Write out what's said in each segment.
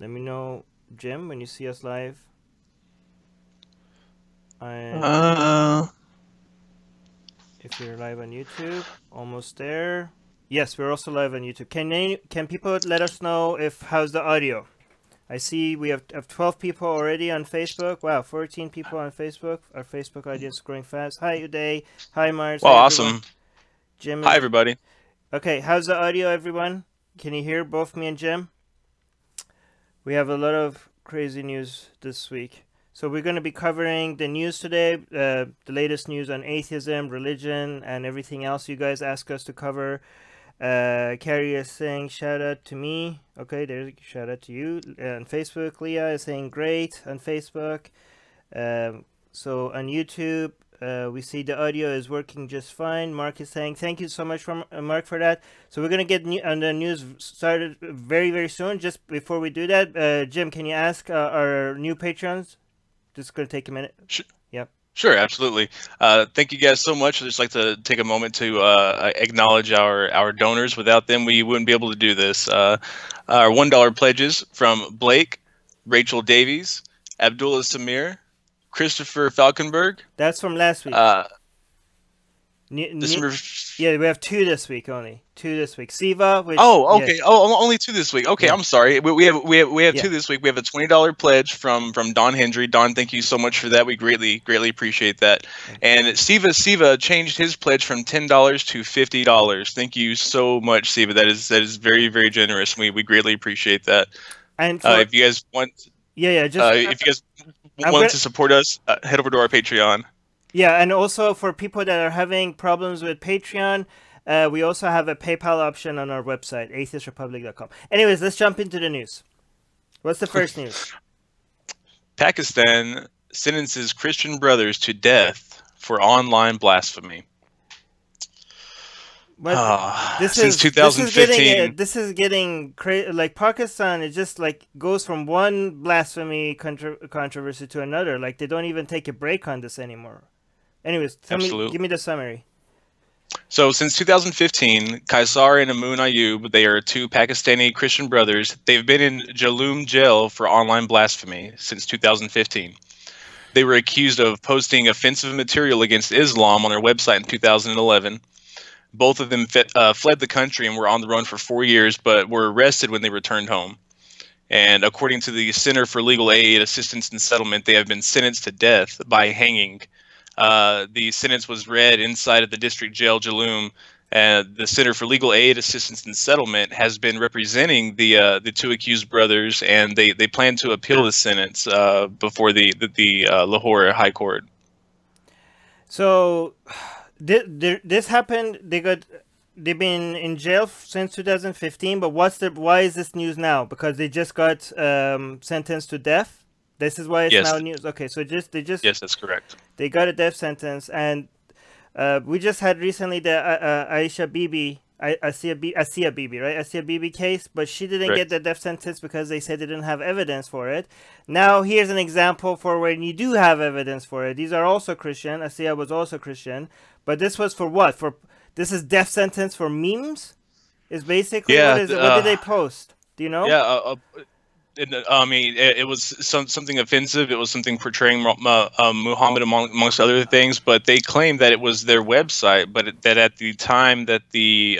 Let me know, Jim, when you see us live. And if you're live on YouTube, almost there. Yes, we're also live on YouTube. Can people let us know if how's the audio? I see we have 12 people already on Facebook. Wow, 14 people on Facebook. Our Facebook audience is growing fast. Hi, Uday. Hi, Mars. Wow, hi, awesome. Jim. Hi, everybody. Okay, how's the audio, everyone? Can you hear both me and Jim? We have a lot of crazy news this week. So we're going to be covering the news today, the latest news on atheism, religion, and everything else you guys ask us to cover. Carrie is saying shout out to me. Okay, there's a shout out to you. On Facebook, Leah is saying great on Facebook. So on YouTube, we see the audio is working just fine. Mark is saying thank you so much, Mark, for that. So we're going to get on the news started very, very soon. Just before we do that, Jim, can you ask our new patrons? Just going to take a minute. Sure. Yep. Sure, absolutely. Thank you guys so much. I'd just like to take a moment to acknowledge our donors. Without them, we wouldn't be able to do this. Our $1 pledges from Blake, Rachel Davies, Abdullah Samir, Christopher Falkenberg. That's from last week. Yeah, we have 2 this week only. 2 this week. Siva. Which, oh, okay. Yeah. Oh, only 2 this week. Okay, yeah. I'm sorry. We have 2 this week. We have a $20 pledge from Don Hendry. Don, thank you so much for that. We greatly appreciate that. And Siva changed his pledge from $10 to $50. Thank you so much, Siva. That is very, very generous. We greatly appreciate that. And if you guys want, if you guys want to support us, head over to our Patreon. Yeah, and also for people that are having problems with Patreon, we also have a PayPal option on our website, atheistrepublic.com. Anyways, let's jump into the news. What's the first news? Pakistan sentences Christian brothers to death for online blasphemy. Since 2015. This is getting crazy. Like Pakistan, it just like goes from one blasphemy controversy to another. Like they don't even take a break on this anymore. Anyways, give me the summary. So since 2015, Kaisar and Amun Ayub, they are 2 Pakistani Christian brothers. They've been in Jaloom jail for online blasphemy since 2015. They were accused of posting offensive material against Islam on their website in 2011. Both of them fled the country and were on the run for 4 years, but were arrested when they returned home. And according to the Center for Legal Aid, Assistance and Settlement, they have been sentenced to death by hanging. The sentence was read inside of the district jail, Jaloom. The Center for Legal Aid, Assistance and Settlement has been representing the 2 accused brothers, and they plan to appeal the sentence before the Lahore High Court. So this happened. They've been in jail since 2015. But why is this news now? Because they just got sentenced to death. This is why it's now news. Okay, so yes, that's correct. They got a death sentence, and we just had recently the Aisha Bibi, Asiya Bibi, right? Asiya Bibi case, but she didn't get the death sentence because they said they didn't have evidence for it. Now here's an example for when you do have evidence for it. These are also Christian. Asiya was also Christian, but this was for what? This is death sentence for memes. Is basically what is it? What did they post? Do you know? Yeah. I mean, it was something offensive. It was something portraying Muhammad amongst other things. But they claimed that it was their website, but that at the time that the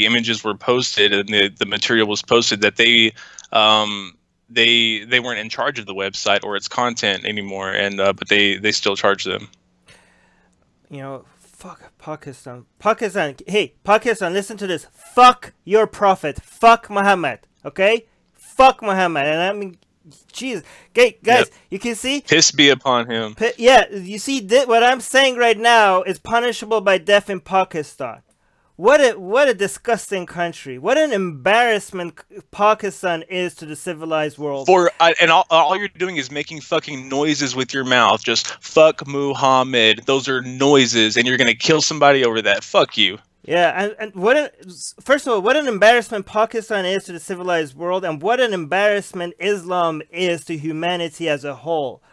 images were posted and the material was posted, that they weren't in charge of the website or its content anymore, and but they still charge them. You know, fuck Pakistan. Hey, Pakistan, listen to this. Fuck your prophet. Fuck Muhammad. Okay. Fuck Muhammad, and I mean, jeez, okay, guys, you can see. Piss be upon him. Yeah, you see, what I'm saying right now is punishable by death in Pakistan. What a disgusting country. What an embarrassment Pakistan is to the civilized world. And all you're doing is making fucking noises with your mouth. Just fuck Muhammad. Those are noises, and you're gonna kill somebody over that. Fuck you. Yeah, and first of all, what an embarrassment Pakistan is to the civilized world, and what an embarrassment Islam is to humanity as a whole.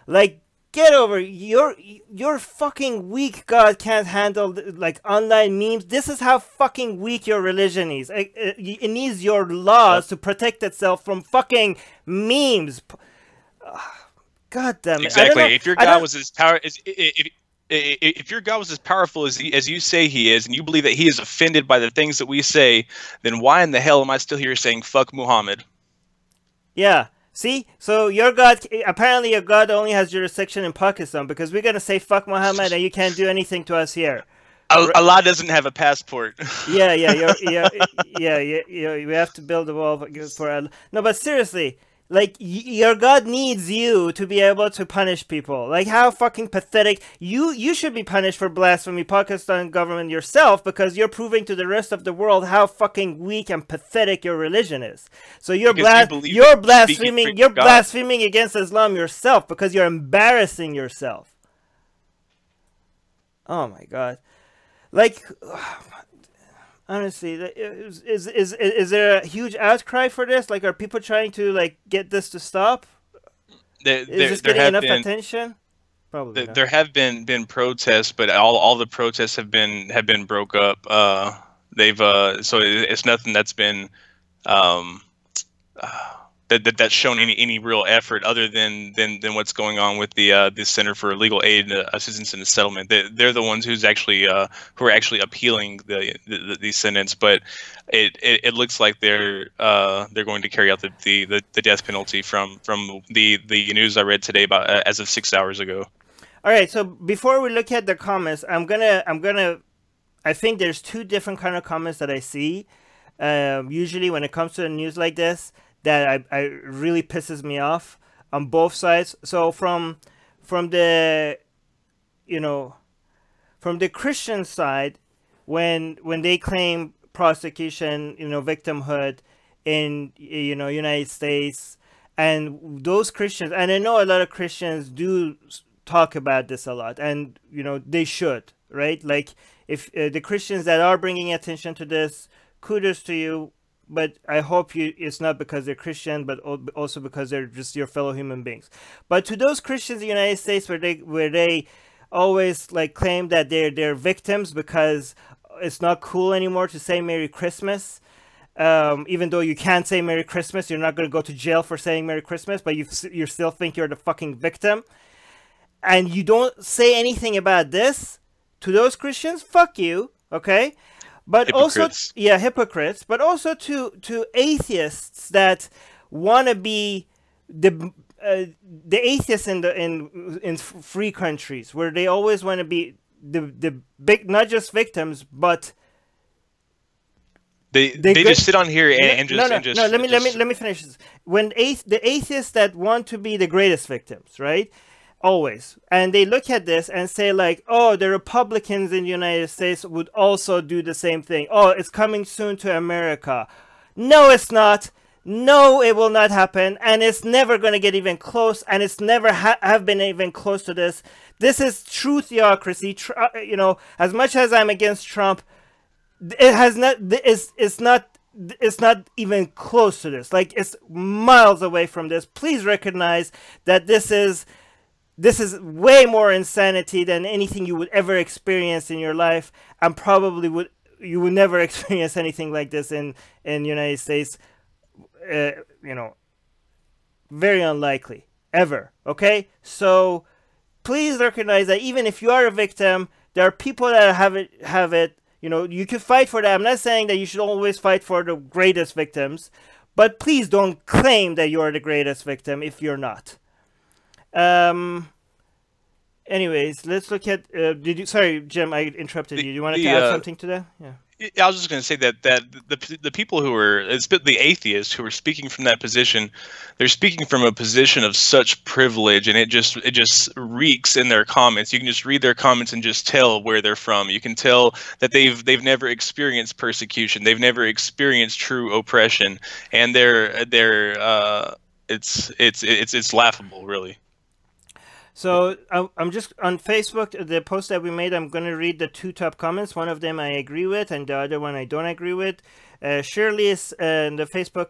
Like, Get over your fucking weak God can't handle like online memes. This is how fucking weak your religion is. It needs your laws to protect itself from fucking memes. God damn it! Exactly. If your God was as if your God was as powerful as you say he is, and you believe that he is offended by the things that we say, then why in the hell am I still here saying fuck Muhammad? Yeah. See? So your God, apparently your God only has jurisdiction in Pakistan, because we're going to say fuck Muhammad and you can't do anything to us here. Allah doesn't have a passport. Yeah, we have to build a wall for Allah. No, but seriously, like, your God needs you to be able to punish people. Like, how fucking pathetic. You should be punished for blasphemy, Pakistan government, yourself, because you're proving to the rest of the world how fucking weak and pathetic your religion is. So you're blaspheming against Islam yourself, because you're embarrassing yourself. Oh my God. Like, honestly, is there a huge outcry for this? Like, are people trying to like get this to stop? Is this getting enough attention? Probably not. There have been protests, but all the protests have been broke up. So it's nothing that's been that's shown any real effort other than what's going on with the Center for Legal Aid, Assistance, and Settlement. They're the ones who are actually appealing the sentence, but it looks like they're going to carry out the death penalty from the news I read today about as of 6 hours ago. All right, so before we look at the comments, I think there's two different kind of comments that I see usually when it comes to a news like this, that I really pisses me off on both sides. So from the Christian side, when they claim prosecution, victimhood in United States, and those Christians, and I know a lot of Christians do talk about this a lot, and they should, right? Like, if the Christians that are bringing attention to this, kudos to you. But I hope it's not because they're Christian, but also because they're just your fellow human beings. But to those Christians in the United States where they always like claim that they're victims because it's not cool anymore to say Merry Christmas, even though you can't say Merry Christmas, you're not going to go to jail for saying Merry Christmas, but you still think you're the fucking victim, and you don't say anything about this to those Christians. Fuck you, okay? But hypocrites. Also, hypocrites. But also to atheists that want to be the atheists in free countries, where they always want to be the big, not just victims, but they just sit on here and just let me finish this. When the atheists that want to be the greatest victims, right? Always. And they look at this and say like, oh, the Republicans in the United States would also do the same thing. Oh, it's coming soon to America. No, it's not. No, it will not happen. And it's never going to get even close. And it's never have been even close to this. This is true theocracy. As much as I'm against Trump, it has not, it's not even close to this. Like, it's miles away from this. Please recognize that this is way more insanity than anything you would ever experience in your life, and probably you would never experience anything like this in United States. Very unlikely ever. Okay, so please recognize that even if you are a victim, there are people that have it. You can fight for that. I'm not saying that you should always fight for the greatest victims, but please don't claim that you are the greatest victim if you're not. Anyways, let's look at sorry, Jim, I interrupted you. Do you want to add something to that? Yeah. I was just going to say that the people who are, the atheists who are speaking from that position, they're speaking from a position of such privilege, and it just reeks in their comments. You can just read their comments and just tell where they're from. You can tell that they've never experienced persecution, they've never experienced true oppression, and it's laughable, really. So I'm just on Facebook, the post that we made, I'm going to read the two top comments. One of them I agree with, and the other one I don't agree with. Shirley is in the Facebook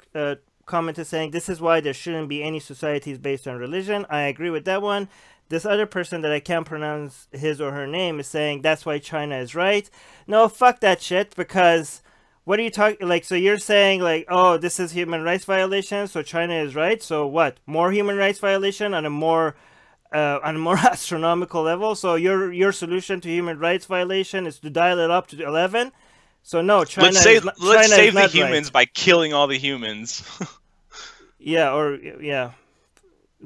comment is saying, this is why there shouldn't be any societies based on religion. I agree with that one. this other person that I can't pronounce his or her name is saying that's why China is right. No, fuck that shit, because what are you talking, like, so you're saying, like, oh, this is human rights violation, so China is right, so what, more human rights violation on a more astronomical level? So your solution to human rights violation is to dial it up to 11? So no, China let's save the humans by killing all the humans. Yeah,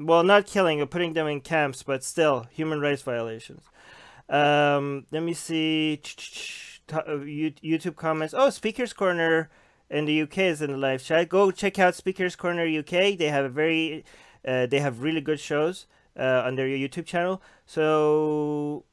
well, not killing or putting them in camps, but still human rights violations. Let me see YouTube comments. Oh, Speaker's Corner in the UK is in the live chat. Go check out Speaker's Corner UK. They have they have really good shows on their YouTube channel. So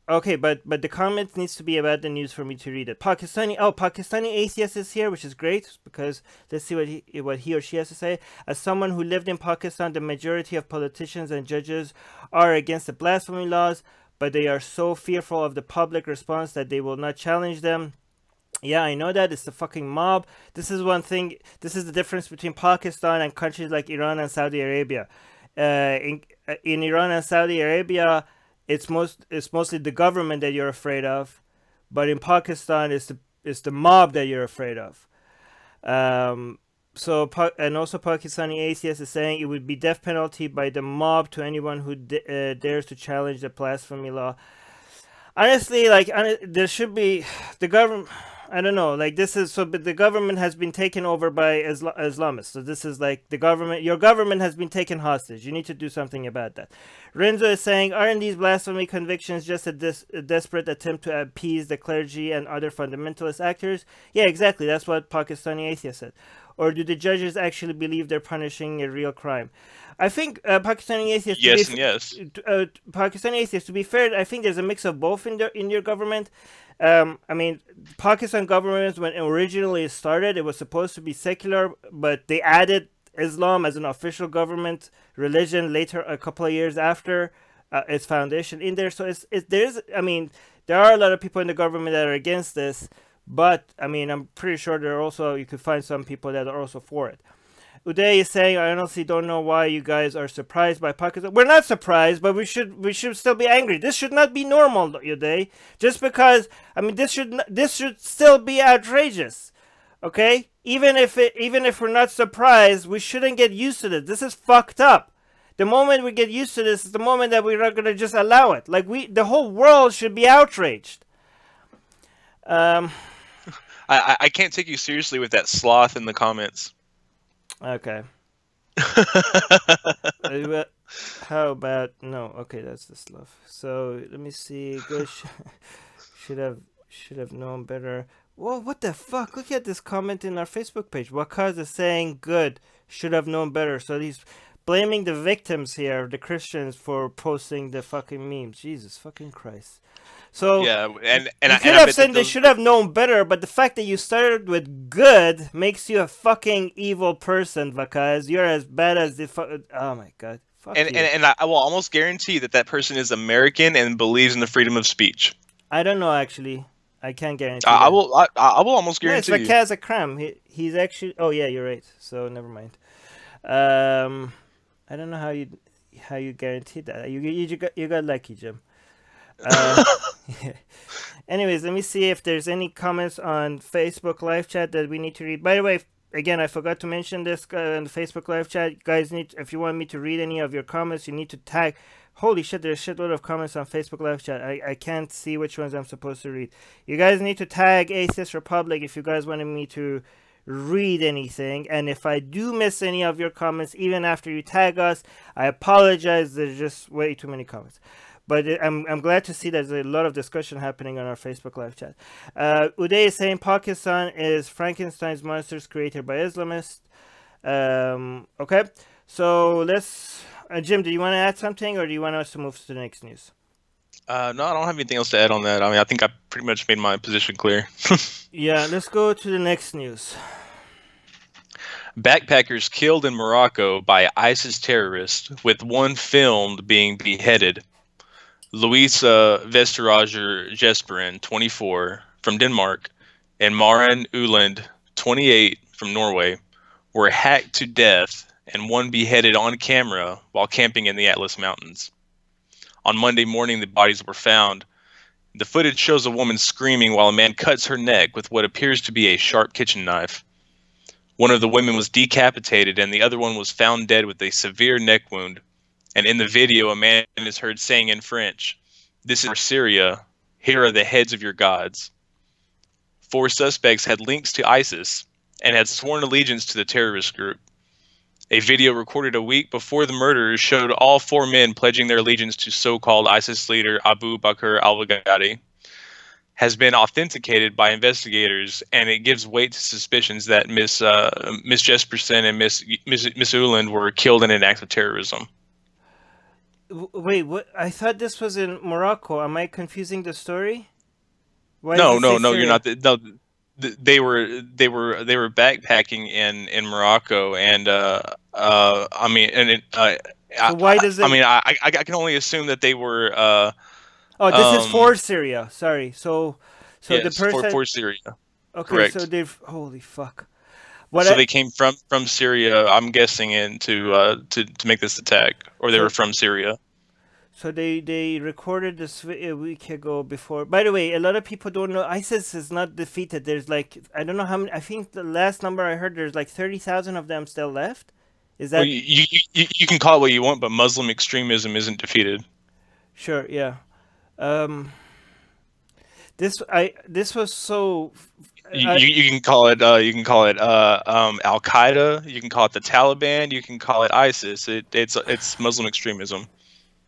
okay, but the comment needs to be about the news for me to read it. Pakistani atheist is here, which is great, because let's see what he or she has to say. As someone who lived in Pakistan, the majority of politicians and judges are against the blasphemy laws, but they are so fearful of the public response that they will not challenge them. Yeah, I know that. It's the fucking mob. This is one thing. This is the difference between Pakistan and countries like Iran and Saudi Arabia. In Iran and Saudi Arabia, it's mostly the government that you're afraid of, but in Pakistan, it's the mob that you're afraid of. And also Pakistani atheist is saying it would be death penalty by the mob to anyone who dares to challenge the blasphemy law. Honestly, like, there should be the government. I don't know, like, this is so, but the government has been taken over by Islamists. So this is like the government, your government has been taken hostage. You need to do something about that. Renzo is saying, aren't these blasphemy convictions just a desperate attempt to appease the clergy and other fundamentalist actors? Yeah, exactly. That's what Pakistani atheist said. Or do the judges actually believe they're punishing a real crime? I think Pakistani atheists. Yes and yes. Pakistani atheists. To be fair, I think there's a mix of both in your government. I mean, Pakistan government, when it originally started, it was supposed to be secular, but they added Islam as an official government religion later, a couple of years after its foundation in there. So I mean, there are a lot of people in the government that are against this, but I mean, I'm pretty sure there are also, you could find some people that are also for it. Uday is saying, I honestly don't know why you guys are surprised by Pakistan. We're not surprised, but we should still be angry. This should not be normal, Uday. Just because, I mean, this should still be outrageous. Okay? Even if we're not surprised, we shouldn't get used to this. This is fucked up. The moment we get used to this is the moment that we're not gonna just allow it. Like, the whole world should be outraged. I can't take you seriously with that sloth in the comments. Okay. How about no? Okay, that's the stuff. So let me see. Good. should have known better. Whoa! What the fuck? Look at this comment in our Facebook page. Wakaz is saying good. Should have known better. So he's blaming the victims here, the Christians, for posting the fucking memes. Jesus fucking Christ. So yeah, and you could have said they should have known better, but the fact that you started with good makes you a fucking evil person, Vakaz. You're as bad as the oh my god. Fuck you. And I will almost guarantee that person is American and believes in the freedom of speech. I don't know, actually. I can't guarantee. I will almost guarantee. No, it's Vakaz Akram. He's actually. Oh yeah, you're right. So never mind. I don't know how you guaranteed that. You got lucky, Jim. Yeah. Anyways, let me see if there's any comments on Facebook live chat that we need to read. By the way, again, I forgot to mention this on the Facebook live chat. You guys if you want me to read any of your comments, you need to tag. Holy shit, there's a shitload of comments on Facebook live chat. I can't see which ones I'm supposed to read. You guys need to tag Atheist Republic if you guys wanted me to read anything. And if I do miss any of your comments, even after you tag us, I apologize. There's just way too many comments. But I'm glad to see there's a lot of discussion happening on our Facebook live chat. Uday is saying Pakistan is Frankenstein's monsters created by Islamists. Okay, so let's... Jim, do you want to add something, or do you want us to move to the next news? No, I don't have anything else to add on that. I mean, I think I pretty much made my position clear. Yeah, let's go to the next news. Backpackers killed in Morocco by ISIS terrorists, with one filmed being beheaded. Louisa Vesterager Jespersen, 24, from Denmark, and Maren Ueland, 28, from Norway, were hacked to death and one beheaded on camera while camping in the Atlas Mountains. On Monday morning, the bodies were found. The footage shows a woman screaming while a man cuts her neck with what appears to be a sharp kitchen knife. One of the women was decapitated, and the other one was found dead with a severe neck wound. And in the video, a man is heard saying in French, "This is for Syria. Here are the heads of your gods." 4 suspects had links to ISIS and had sworn allegiance to the terrorist group. A video recorded a week before the murders showed all 4 men pledging their allegiance to so-called ISIS leader Abu Bakr al-Baghdadi has been authenticated by investigators, and it gives weight to suspicions that Miss Jespersen and Miss Ueland were killed in an act of terrorism. Wait, what? I thought this was in Morocco. Am I confusing the story? No, you're not. They were backpacking in Morocco, and I mean, and so why does it? I mean, I can only assume that they were. Oh, this is for Syria. Sorry. So yes, the person for Syria. Okay, correct. so they've holy fuck. They came from Syria, I'm guessing, to make this attack, or they were from Syria. So they recorded this a week ago before. By the way, a lot of people don't know ISIS is not defeated. There's like, I don't know how many. I think the last number I heard, there's like 30,000 of them still left. Is that? Well, you can call it what you want, but Muslim extremism isn't defeated. Sure. Yeah. This was so. You can call it Al Qaeda. You can call it the Taliban. You can call it ISIS. It's Muslim extremism.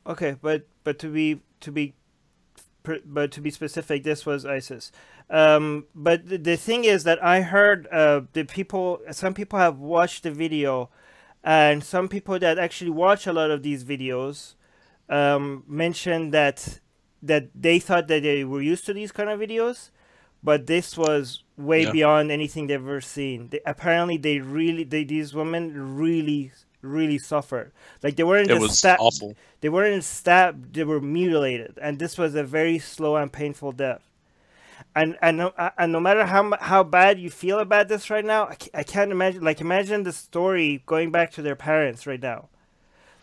Okay, but to be specific, this was ISIS. But the thing is that I heard some people have watched the video, and some people that actually watch a lot of these videos mentioned that they thought that they were used to these kind of videos, but this was way beyond anything they've ever seen. Apparently, these women really suffered. Like, they weren't just stabbed. Awful. They weren't stabbed. They were mutilated, and this was a very slow and painful death. And no matter how bad you feel about this right now, I can't imagine. Like, imagine the story going back to their parents right now.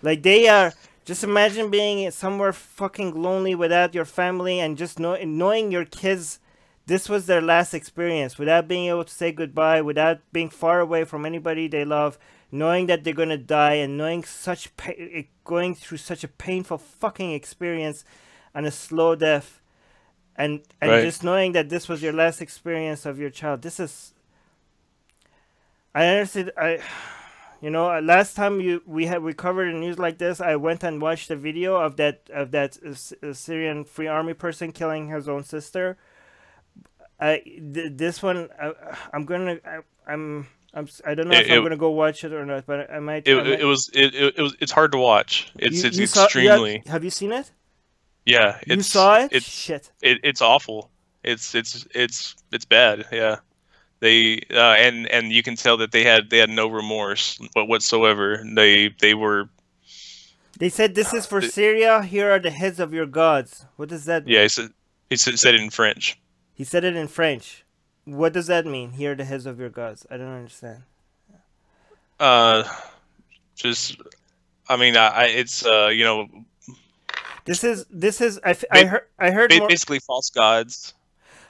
Like, they are. Just imagine being somewhere fucking lonely without your family, and just knowing your kids. This was their last experience, without being able to say goodbye, without being far away from anybody they love, knowing that they're gonna die, and knowing going through such a painful fucking experience and a slow death, and right. Just knowing that this was your last experience of your child. This is. I understand. Last time we covered a news like this, I went and watched a video of that Syrian Free Army person killing his own sister. This one, I don't know if I'm gonna go watch it or not, but I might. It's hard to watch. It's extremely. Have you seen it? Yeah, you saw it. Shit. It's awful. It's bad. Yeah, they and you can tell that they had no remorse whatsoever. They were. They said, "This is for Syria. Here are the heads of your gods." What does that mean? Yeah, he said it in French. He said it in French. What does that mean? Here are the heads of your gods. I don't understand. I heard basically false gods.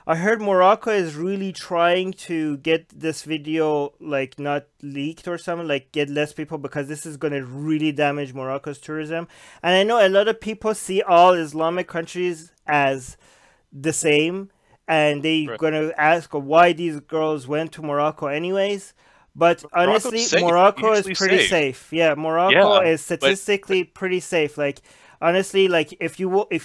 I heard Morocco is really trying to get this video like not leaked or something, like get less people, because this is going to really damage Morocco's tourism. And I know a lot of people see all Islamic countries as the same, and they're going to ask why these girls went to Morocco anyways. But honestly, Morocco is pretty safe. Yeah, Morocco is statistically pretty safe. Like, honestly, like if you're not going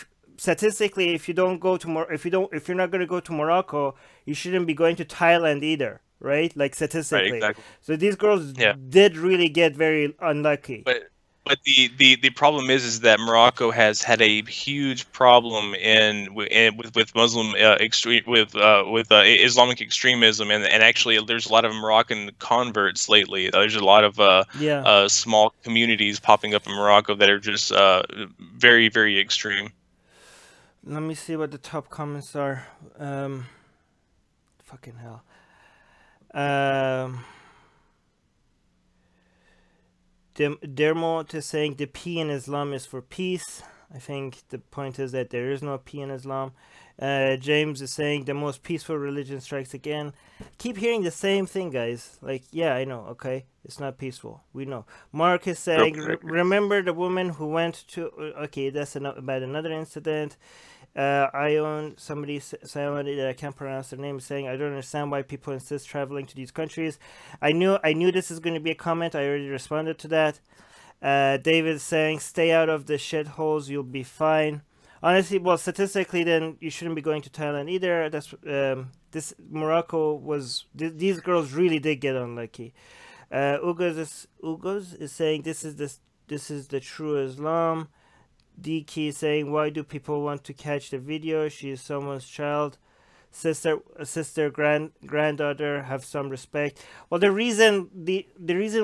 to go to Morocco, you shouldn't be going to Thailand either, right? Like, statistically. Right, exactly. So these girls did really get very unlucky. But the problem is that Morocco has had a huge problem with Muslim Islamic extremism, and actually there's a lot of Moroccan converts lately. There's a lot of small communities popping up in Morocco that are just very, very extreme. Let me see what the top comments are. Fucking hell. Dermot is saying the P in Islam is for peace. I think the point is that there is no P in Islam. James is saying the most peaceful religion strikes again. Keep hearing the same thing, guys. Like, yeah, I know. Okay, it's not peaceful. We know. Mark is saying, remember the woman who went to. Okay, that's about another incident. I own somebody that I can't pronounce their name, saying, I don't understand why people insist traveling to these countries. I knew this is going to be a comment. I already responded to that. David saying, stay out of the shitholes, you'll be fine. Honestly, well, statistically, then you shouldn't be going to Thailand either. That's this Morocco was. These girls really did get unlucky. Ugos is saying this is the true Islam. DK is saying, why do people want to catch the video? She is someone's child. Sister, granddaughter, have some respect. Well, the reason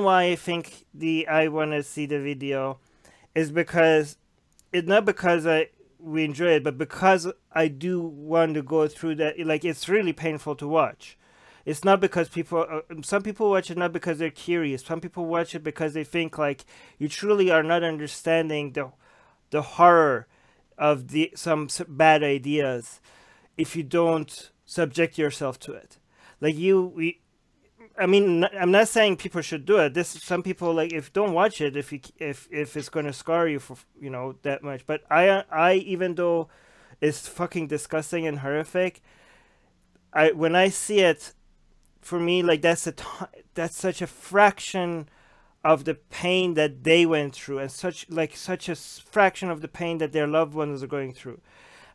why I think I want to see the video is because it's not because we enjoy it, but because I do want to go through that. Like, it's really painful to watch. It's not because some people watch it not because they're curious. Some people watch it because they think like you truly are not understanding the horror of some bad ideas if you don't subject yourself to it. Like I mean, I'm not saying people should do it. Some people, like, if don't watch it if it's going to scar you for that much. But I even though it's fucking disgusting and horrific, when I see it, for me, like, that's such a fraction of the pain that they went through, and such a fraction of the pain that their loved ones are going through.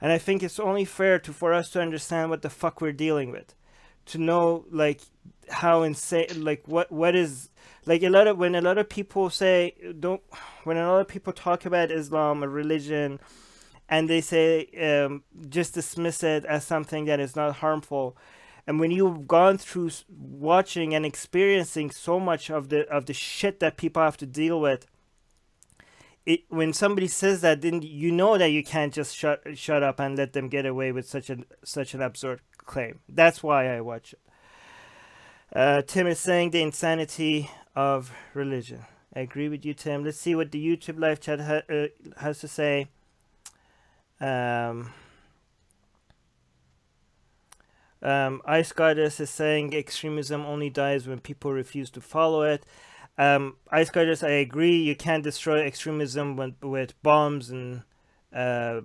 And I think it's only fair for us to understand what the fuck we're dealing with, to know like how insane, like what is, like, when a lot of people talk about Islam, a religion, and they say just dismiss it as something that is not harmful. And when you've gone through watching and experiencing so much of the shit that people have to deal with, when somebody says that, then you know that you can't just shut up and let them get away with such an absurd claim. That's why I watch it. Tim is saying the insanity of religion. I agree with you, Tim. Let's see what the YouTube live chat has to say. Ice Goddess is saying extremism only dies when people refuse to follow it. Ice Goddess, I agree. You can't destroy extremism with bombs and or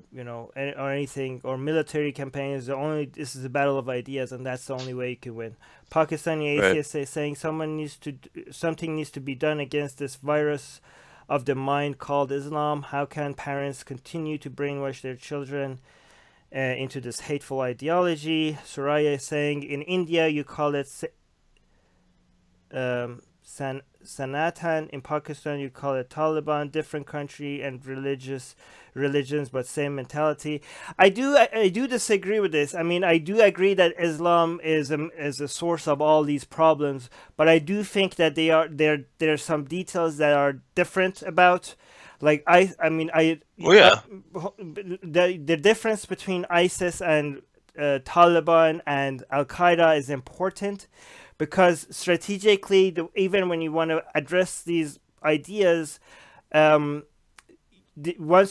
anything, or military campaigns. This is a battle of ideas, and that's the only way you can win. Pakistani atheist is saying something needs to be done against this virus of the mind called Islam. How can parents continue to brainwash their children into this hateful ideology? Soraya is saying in India you call it Sanatan. In Pakistan you call it Taliban. Different country and religions, but same mentality. I do disagree with this. I mean, I do agree that Islam is a source of all these problems, but I do think that there are some details that are different about. Like the difference between ISIS and Taliban and Al Qaeda is important, because strategically, even when you want to address these ideas, once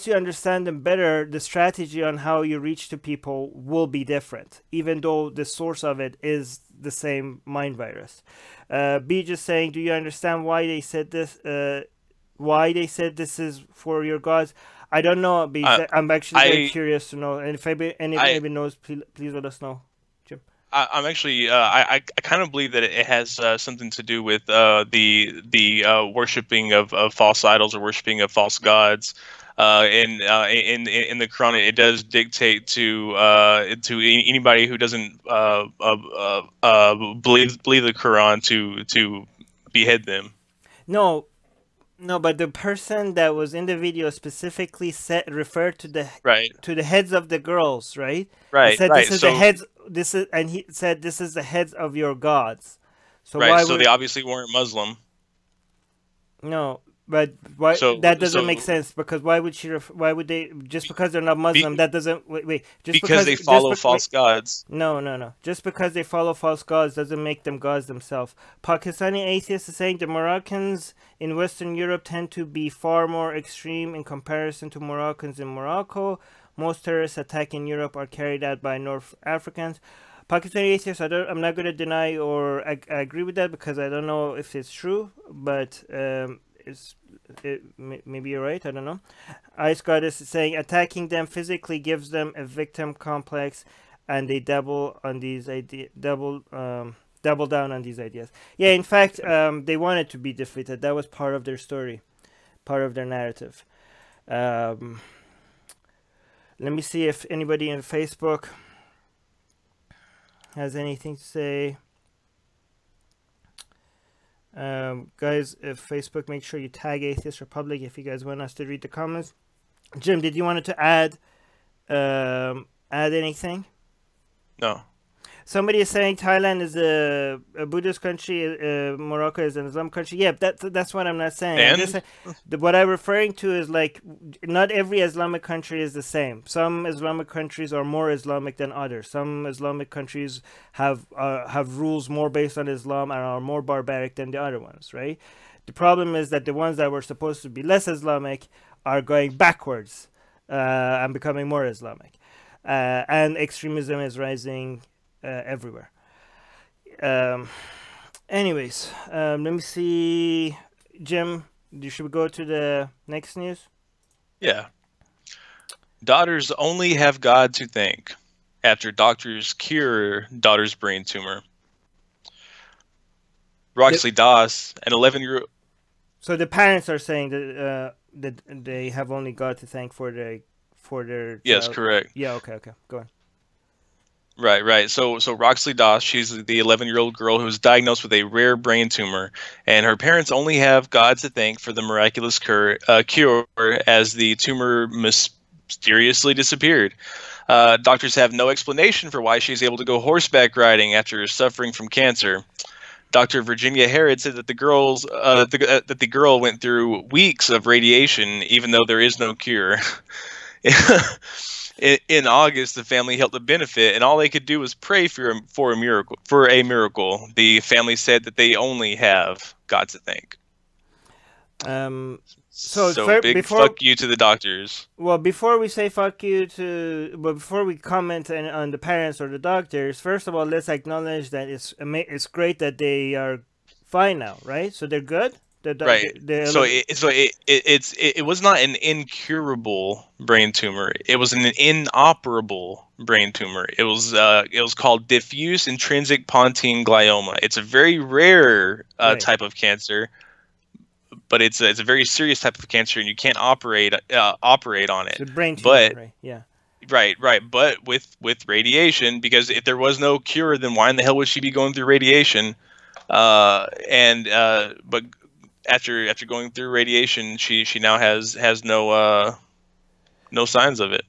you understand them better, the strategy on how you reach to people will be different, even though the source of it is the same mind virus. B just saying, do you understand why they said this? Why they said this is for your gods? I don't know, B. I'm actually very curious to know, and if anybody knows, please let us know. Jim. I'm actually I kind of believe that it has something to do with the worshiping of false idols or worshiping of false gods. In the Quran, it does dictate to anybody who doesn't believe the Quran to behead them. No, but the person that was in the video specifically referred to the heads of the girls, right? Right. He said right. This is the heads. And he said this is the heads of your gods. So right. So they obviously weren't Muslim. No, But why So that doesn't make so sense? Because why would she? Why would they? Just because they're not Muslim, be, that doesn't. Wait. because they follow false gods. No. Just because they follow false gods doesn't make them gods themselves. Pakistani atheists are saying the Moroccans in Western Europe tend to be far more extreme in comparison to Moroccans in Morocco. Most terrorist attacks in Europe are carried out by North Africans. Pakistani atheists, I'm not going to deny or I agree with that because I don't know if it's true, but maybe you're right. I don't know. Ice Goddess is saying attacking them physically gives them a victim complex, and they double on these double down on these ideas. Yeah, in fact, they wanted to be defeated. That was part of their story, part of their narrative. Let me see if anybody in Facebook has anything to say. Guys, if Facebook, make sure you tag Atheist Republic if you guys want us to read the comments. Jim, did you want to add anything? No. Somebody is saying Thailand is a Buddhist country, Morocco is an Islam country. Yeah, that's what I'm not saying. And? What I'm referring to is like not every Islamic country is the same. Some Islamic countries are more Islamic than others. Some Islamic countries have rules more based on Islam and are more barbaric than the other ones, right? The problem is that the ones that were supposed to be less Islamic are going backwards and becoming more Islamic. And extremism is rising everywhere. Anyways, let me see. Jim, should we go to the next news? Yeah. Daughters only have God to thank after doctors cure daughter's brain tumor. Roxli Doss, an 11-year-old. So the parents are saying that they have only God to thank for their Yes, child. correct. Yeah, okay, go on. Right. So Roxli Doss, she's the 11-year-old girl who was diagnosed with a rare brain tumor, and her parents only have God to thank for the miraculous cure as the tumor mysteriously disappeared. Doctors have no explanation for why she's able to go horseback riding after suffering from cancer. Dr. Virginia Harrod said that the girl went through weeks of radiation, even though there is no cure. In August, the family held a benefit, and all they could do was pray for a miracle. The family said that they only have God to thank. So big fuck you to the doctors. Well, before we say fuck you before we comment on the parents or the doctors, first of all, let's acknowledge that it's great that they are fine now, right? So they're good. Right. It was not an incurable brain tumor. It was an inoperable brain tumor. It was called diffuse intrinsic pontine glioma. It's a very rare type of cancer, but it's a very serious type of cancer, and you can't operate on it. It's a brain tumor, right? Yeah. Right. But with radiation, because if there was no cure, then why in the hell would she be going through radiation? But after going through radiation, she now has no signs of it.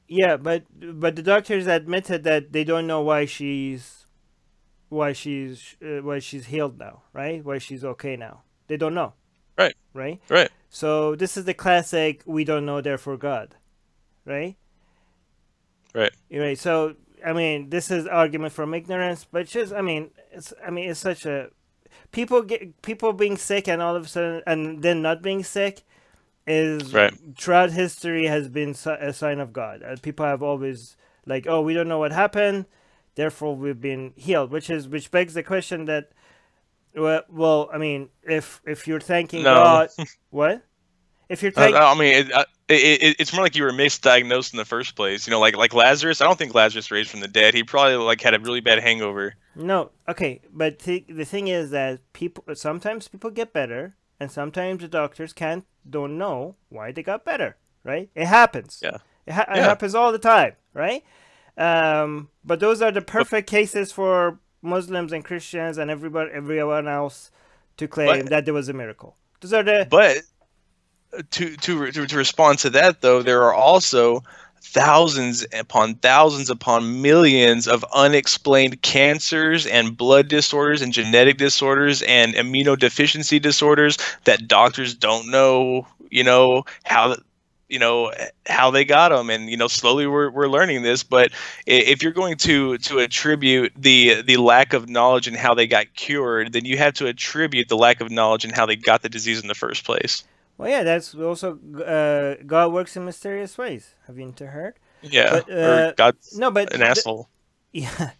Yeah, but the doctors admitted that they don't know why she's healed now, right? Why she's okay now. They don't know. Right. So this is the classic we don't know, therefore God, right? Right. So I mean, this is argument from ignorance, but it's such a people being sick and all of a sudden and then not being sick is throughout history has been a sign of God. People have always like, oh, we don't know what happened, therefore we've been healed, which begs the question that, well, I mean, if you're thanking God, what? If you're thanking, I mean, it's more like you were misdiagnosed in the first place. You know, like Lazarus. I don't think Lazarus raised from the dead. He probably had a really bad hangover. No, okay, but the thing is that sometimes people get better, and sometimes the doctors don't know why they got better, right? It happens. Yeah. It happens all the time, right? But those are the perfect cases for Muslims and Christians and everyone else to claim that there was a miracle. Those are the. But to respond to that, though, there are also thousands upon millions of unexplained cancers and blood disorders and genetic disorders and immunodeficiency disorders that doctors don't know, how they got them. And slowly we're learning this. But if you're going to attribute the lack of knowledge in how they got cured, then you have to attribute the lack of knowledge in how they got the disease in the first place. Well, yeah, that's also God works in mysterious ways. Have you heard? Yeah, or God's no, but an asshole. Yeah,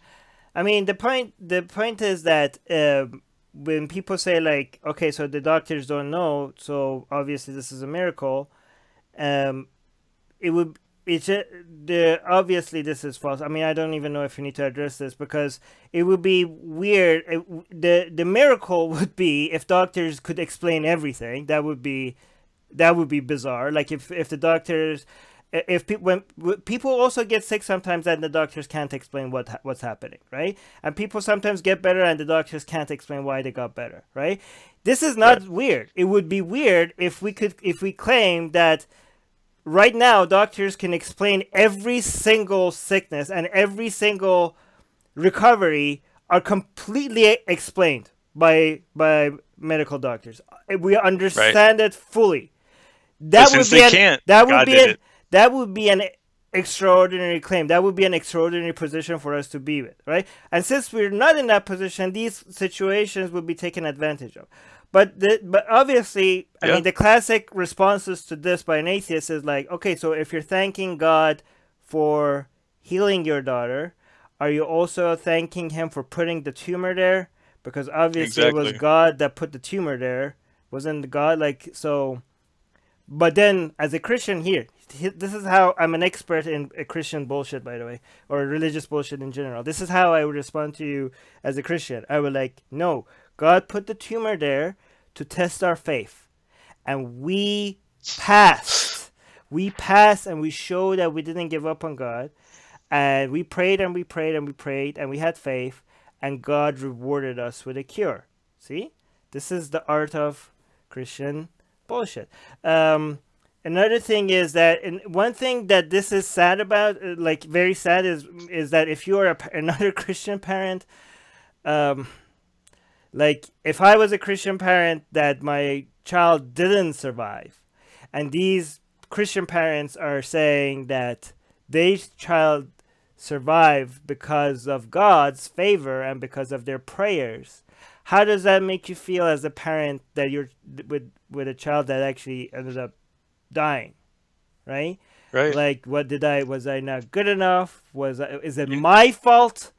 I mean the point is that when people say like, okay, so the doctors don't know, so obviously this is a miracle. Obviously this is false. I mean, I don't even know if you need to address this, because it would be weird. The miracle would be if doctors could explain everything. That would be bizarre. Like if the doctors, when people also get sick sometimes and the doctors can't explain what's happening, right? And people sometimes get better and the doctors can't explain why they got better, right? This is not weird. It would be weird if we claim that right now doctors can explain every single sickness and every single recovery are completely explained by medical doctors. We understand it fully. That would be an extraordinary claim. That would be an extraordinary position for us to be with, right? And since we're not in that position, these situations would be taken advantage of. But obviously, I mean, the classic responses to this by an atheist is like, okay, so if you're thanking God for healing your daughter, are you also thanking him for putting the tumor there? Because obviously it was God that put the tumor there. Wasn't God like so? But then as a Christian here, this is how I'm an expert in Christian bullshit, by the way, or religious bullshit in general. This is how I would respond to you as a Christian. I would like, no, God put the tumor there to test our faith. And we passed. We passed and we showed that we didn't give up on God. And we prayed and we prayed and we prayed and we had faith. And God rewarded us with a cure. See? This is the art of Christian bullshit. Another thing is that, and one thing that this is sad about, like very sad, is that if you are another Christian parent, like if I was a Christian parent that my child didn't survive, and these Christian parents are saying that their child survived because of God's favor and because of their prayers, how does that make you feel as a parent that you're with a child that actually ended up dying, right? Like, was I not good enough? Is it my fault?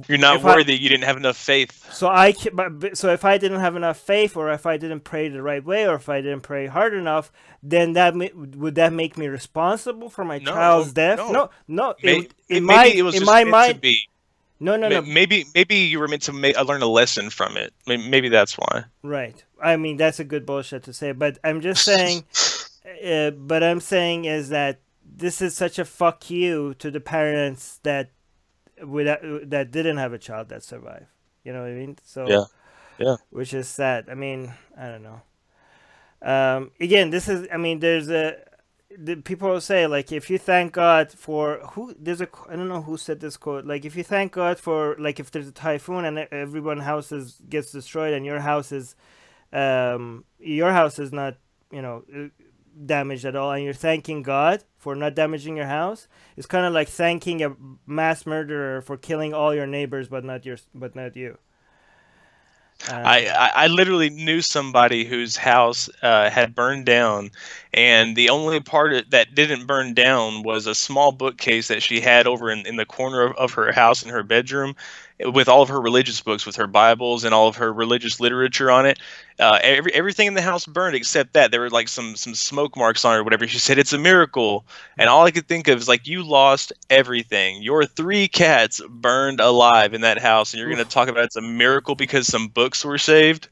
You're not worthy. You didn't have enough faith. So if I didn't have enough faith, or if I didn't pray the right way, or if I didn't pray hard enough, then would that make me responsible for my child's death? No. In my mind, no. Maybe you were meant to learn a lesson from it. Maybe that's why. Right. I mean, that's a good bullshit to say, but I'm just saying. But I'm saying is that this is such a fuck you to the parents that didn't have a child that survived. You know what I mean? So yeah. Which is sad. I mean, I don't know. Again, this is. I mean, people will say like, if you thank God for I don't know who said this quote. Like, if you thank God for, like, if there's a typhoon and everyone's house gets destroyed and your house is not, damaged at all, and you're thanking God for not damaging your house, it's kind of like thanking a mass murderer for killing all your neighbors but not you. I literally knew somebody whose house had burned down, and the only part that didn't burn down was a small bookcase that she had over in the corner of her house in her bedroom, with all of her religious books, with her Bibles and all of her religious literature on it. Everything in the house burned except that. There were like some smoke marks on it or whatever. She said, it's a miracle. And all I could think of is like, you lost everything. Your 3 cats burned alive in that house, and you're going to talk about it's a miracle because some books were saved?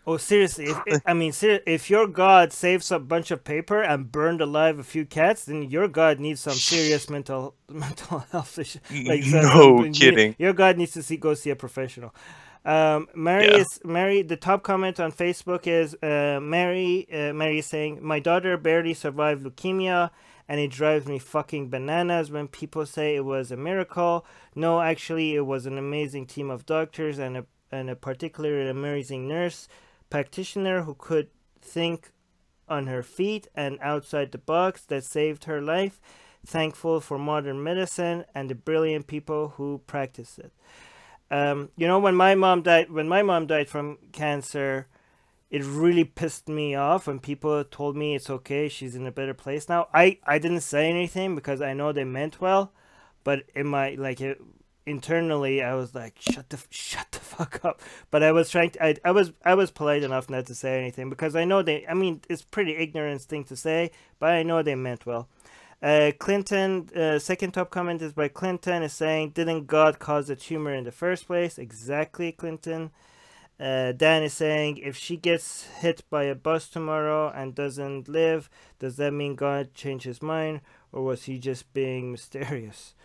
Oh, seriously. If your God saves a bunch of paper and burned alive a few cats, then your God needs some serious mental health issue. Like, no kidding. Your God needs to go see a professional. Mary. The top comment on Facebook is Mary is saying, my daughter barely survived leukemia, and it drives me fucking bananas when people say it was a miracle. No, actually, it was an amazing team of doctors and a particularly amazing nurse practitioner who could think on her feet and outside the box that saved her life. Thankful for modern medicine and the brilliant people who practice it. You know, when my mom died from cancer, it really pissed me off when people told me it's okay, she's in a better place now. I didn't say anything because I know they meant well, but in my internally I was like, shut the fuck up. But I was trying to, I was polite enough not to say anything because I know it's pretty ignorant thing to say, but I know they meant well. Clinton, second top comment is by Clinton, is saying, didn't God cause the tumor in the first place? Exactly, Clinton. Dan is saying, if she gets hit by a bus tomorrow and doesn't live, does that mean God changed his mind, or was he just being mysterious?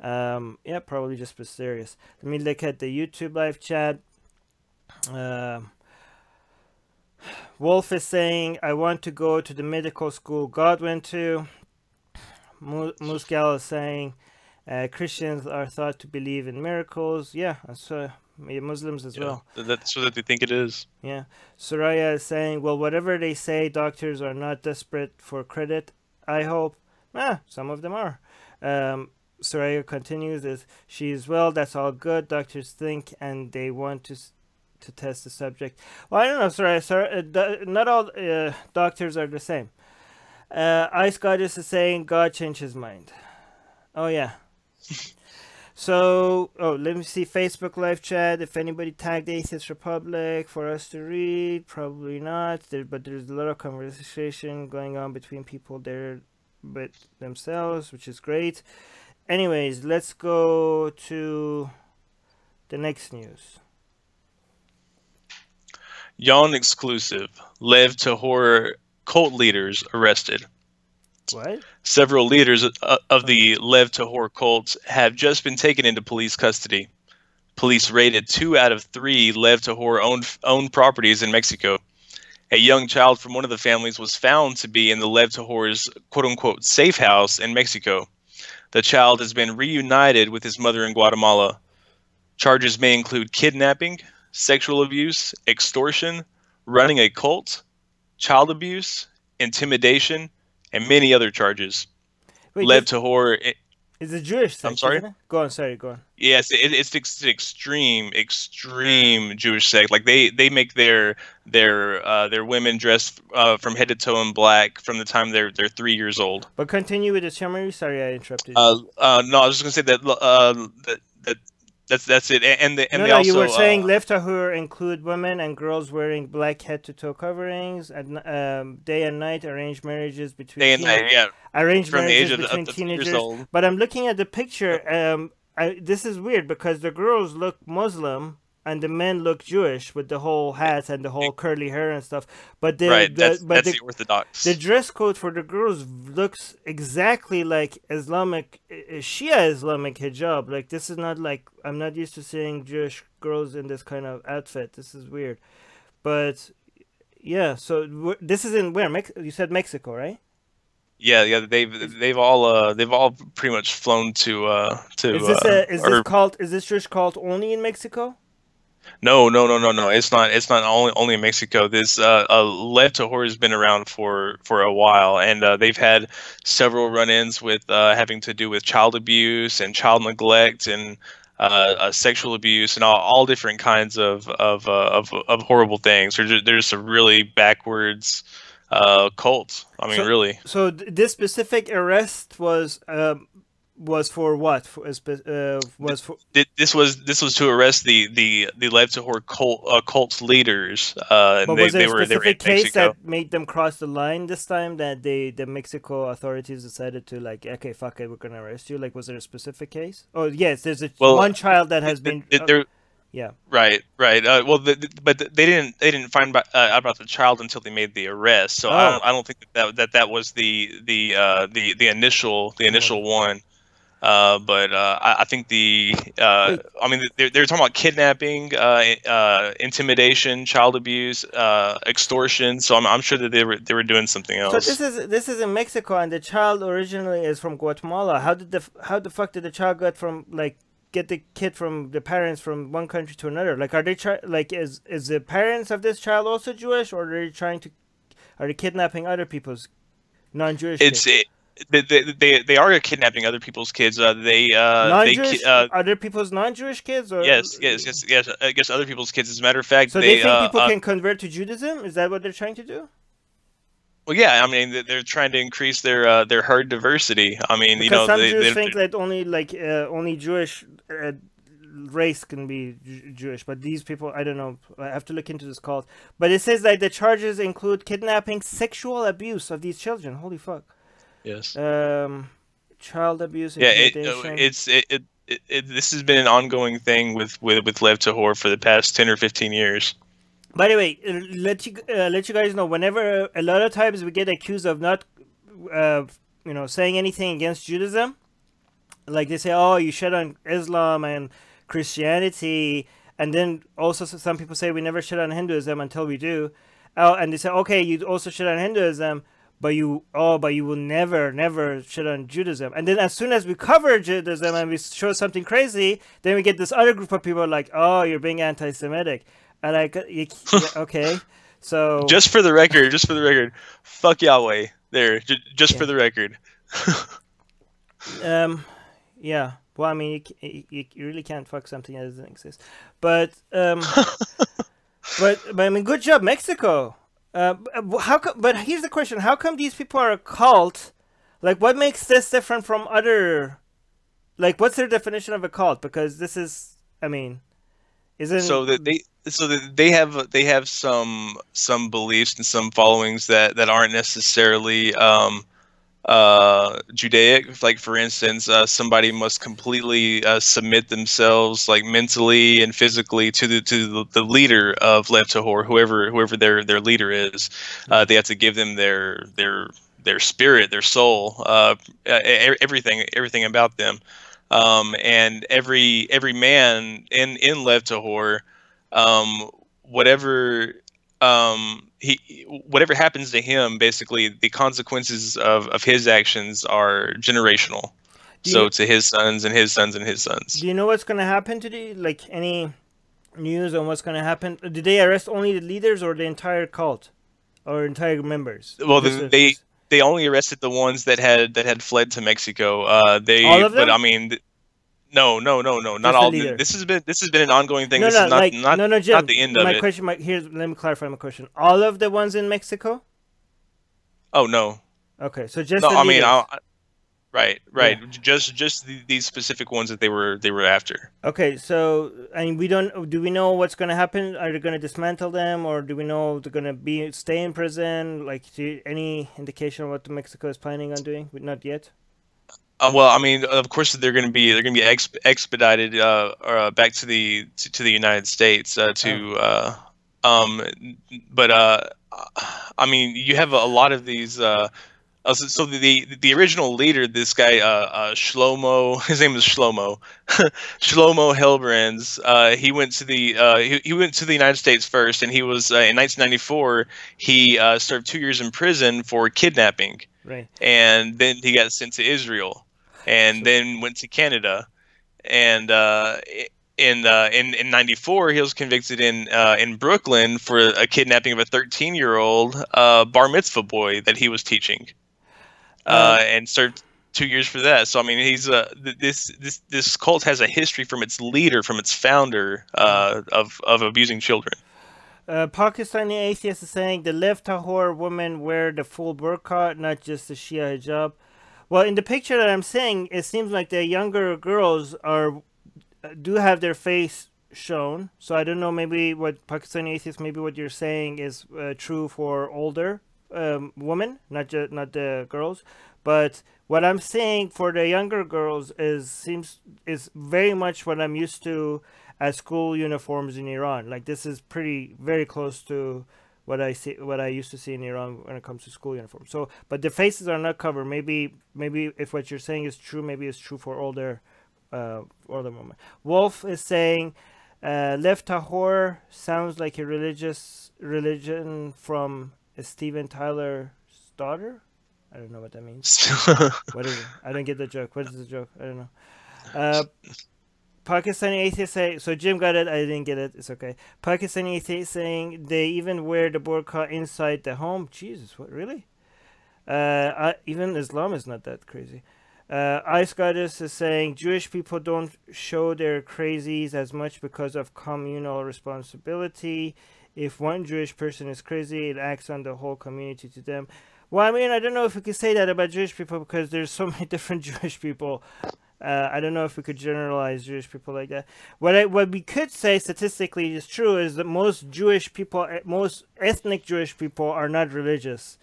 Yeah, probably just mysterious. Let me look at the YouTube live chat. Wolf is saying, I want to go to the medical school God went to. Musgal is saying, Christians are thought to believe in miracles. Yeah, so Muslims as well. That's what they think it is. Yeah. Soraya is saying, well, whatever they say, doctors are not desperate for credit. I hope. Some of them are. Soraya continues, is she's well, that's all good. Doctors think and they want to test the subject. Well, I don't know, Soraya. Not all doctors are the same. Ice Goddess is saying God changed his mind. Oh, yeah. So, let me see Facebook live chat. If anybody tagged Atheist Republic for us to read, probably not. But there's a lot of conversation going on between people there with themselves, which is great. Anyways, let's go to the next news. Yawn exclusive. Lev Tahor Cult leaders arrested. What? Several leaders of the Lev Tahor Cult have just been taken into police custody. Police raided 2 out of 3 Lev Tahor owned properties in Mexico. A young child from one of the families was found to be in the Lev Tahor's quote-unquote safe house in Mexico. The child has been reunited with his mother in Guatemala. Charges may include kidnapping, sexual abuse, extortion, running a cult, child abuse, intimidation, and many other charges. Wait, Lev Tahor is a Jewish sect. I'm sorry? Isn't it? Go on. Yes, it's an extreme Jewish sect. Like they make their women dress from head to toe in black from the time they're 3 years old. But continue with the summary. Sorry, I interrupted. No, I was just gonna say that that's it. And they also, you were saying Lev Tahor include women and girls wearing black head to toe coverings, and day and night arranged marriages between day and night, yeah, arranged from marriages the age between of teenagers. years old. But I'm looking at the picture. This is weird because the girls look Muslim and the men look Jewish with the whole hats and the whole curly hair and stuff. But that's the Orthodox. The dress code for the girls looks exactly like Islamic Shia Islamic hijab. Like, this is not like, I'm not used to seeing Jewish girls in this kind of outfit. This is weird. But yeah, so this is in where? You said Mexico, right? Yeah, they've all pretty much flown to. Is this Jewish cult only in Mexico? No. It's not only in Mexico. This Lev Tahor has been around for a while, and they've had several run-ins with having to do with child abuse and child neglect and sexual abuse and all different kinds of horrible things. There's some really backwards cult. I mean, really. So this specific arrest was for what? This was to arrest the Lev Tahor cult's leaders. But was there a specific case Mexico. that made them cross the line this time? That the Mexico authorities decided to, like, okay, fuck it, we're gonna arrest you. Like, was there a specific case? Oh yes, there's one child that has been. Yeah. Right. But they didn't find out about the child until they made the arrest. So I don't think that was the initial one. I think I mean, they're talking about kidnapping, intimidation, child abuse, extortion. So I'm sure that they were doing something else. So this is in Mexico, and the child originally is from Guatemala. How the fuck did the child get the kid from the parents from one country to another? Like, are they is the parents of this child also Jewish, or are they kidnapping other people's non-Jewish kids? They are kidnapping other people's kids. Non-Jewish, other people's non-Jewish kids, or yes, I guess other people's kids. As a matter of fact, so they think people can convert to Judaism. Is that what they're trying to do? Well, yeah, I mean, they're trying to increase their herd diversity. I mean, because some Jews think that only Jewish race can be Jewish, but these people, I don't know. I have to look into this cult. But it says that the charges include kidnapping, sexual abuse of these children. Holy fuck. Yes. Child abuse. Yeah, this has been an ongoing thing with Lev Tahor for the past 10 or 15 years. By the way, let you guys know, whenever a lot of times we get accused of not, saying anything against Judaism, like they say, oh, you shit on Islam and Christianity, and then also some people say we never shit on Hinduism until we do, and they say, okay, you also shit on Hinduism, but you will never shit on Judaism. And then as soon as we cover Judaism and we show something crazy, then we get this other group of people like, oh, you're being anti-Semitic. And okay, so just for the record, fuck Yahweh. There, just for the record. Yeah. Well, I mean, you really can't fuck something that doesn't exist. But I mean, good job, Mexico. But here's the question: how come these people are a cult? Like, what makes this different from other? Like, what's their definition of a cult? Because this is, I mean, they have some beliefs and some followings that aren't necessarily Judaic. Like, for instance, somebody must completely submit themselves, like, mentally and physically to the leader of Lev Tahor, whoever their leader is. They have to give them their spirit, their soul, everything about them. And every man in Lev Tahor, whatever happens to him, basically the consequences of his actions are generational. So to his sons and his sons and his sons. Do you know what's going to happen today? Like, any news on what's going to happen? Did they arrest only the leaders or the entire cult or entire members? Well, they only arrested the ones that had fled to Mexico. All of them? But I mean, no, not all. This has been an ongoing thing. This is not Jim, not the end of it. Question, let me clarify my question. All of the ones in Mexico? Oh no. Okay, so just no. The I mean, right. Yeah. Just these specific ones that they were after. Okay, so do we know what's going to happen? Are they going to dismantle them, or do we know they're going to stay in prison? Like, any indication of what Mexico is planning on doing? Not yet. Well, I mean, of course they're going to be expedited back to the United States But I mean, you have a lot of these. So the original leader, this guy Shlomo, his name is Shlomo, Shlomo Helbrands. He went to the United States first, and he was in 1994. He served 2 years in prison for kidnapping, right? And then he got sent to Israel, and then went to Canada, and in '94 he was convicted in Brooklyn for a kidnapping of a 13-year-old bar mitzvah boy that he was teaching. And served 2 years for that. So I mean, he's this cult has a history from its leader, from its founder, of abusing children. Pakistani atheist is saying the Lev Tahor women wear the full burqa, not just the Shia hijab. Well, in the picture that I'm seeing, it seems like the younger girls do have their face shown. So I don't know. Maybe what Pakistani atheist, maybe what you're saying is true for older women, not the girls. But what I'm saying for the younger girls is very much what I'm used to as school uniforms in Iran. Like, this is very close to what I used to see in Iran when it comes to school uniforms. So, but the faces are not covered. Maybe if what you're saying is true, maybe it's true for older moment. Wolf is saying, Lev Tahor sounds like a religion from Steven Tyler's daughter. I don't know what that means. What is it? I don't get the joke. What is the joke? I don't know. Pakistani atheist saying, so Jim got it, I didn't get it, it's okay. Pakistani atheist saying they even wear the burqa inside the home. Jesus, what, really? Even Islam is not that crazy. Ice Goddess is saying Jewish people don't show their crazies as much because of communal responsibility. If one Jewish person is crazy, it acts on the whole community to them. Well, I mean, I don't know if we could say that about Jewish people because there's so many different Jewish people. I don't know if we could generalize Jewish people like that. What we could say statistically is true is that most Jewish people, most ethnic Jewish people, are not religious.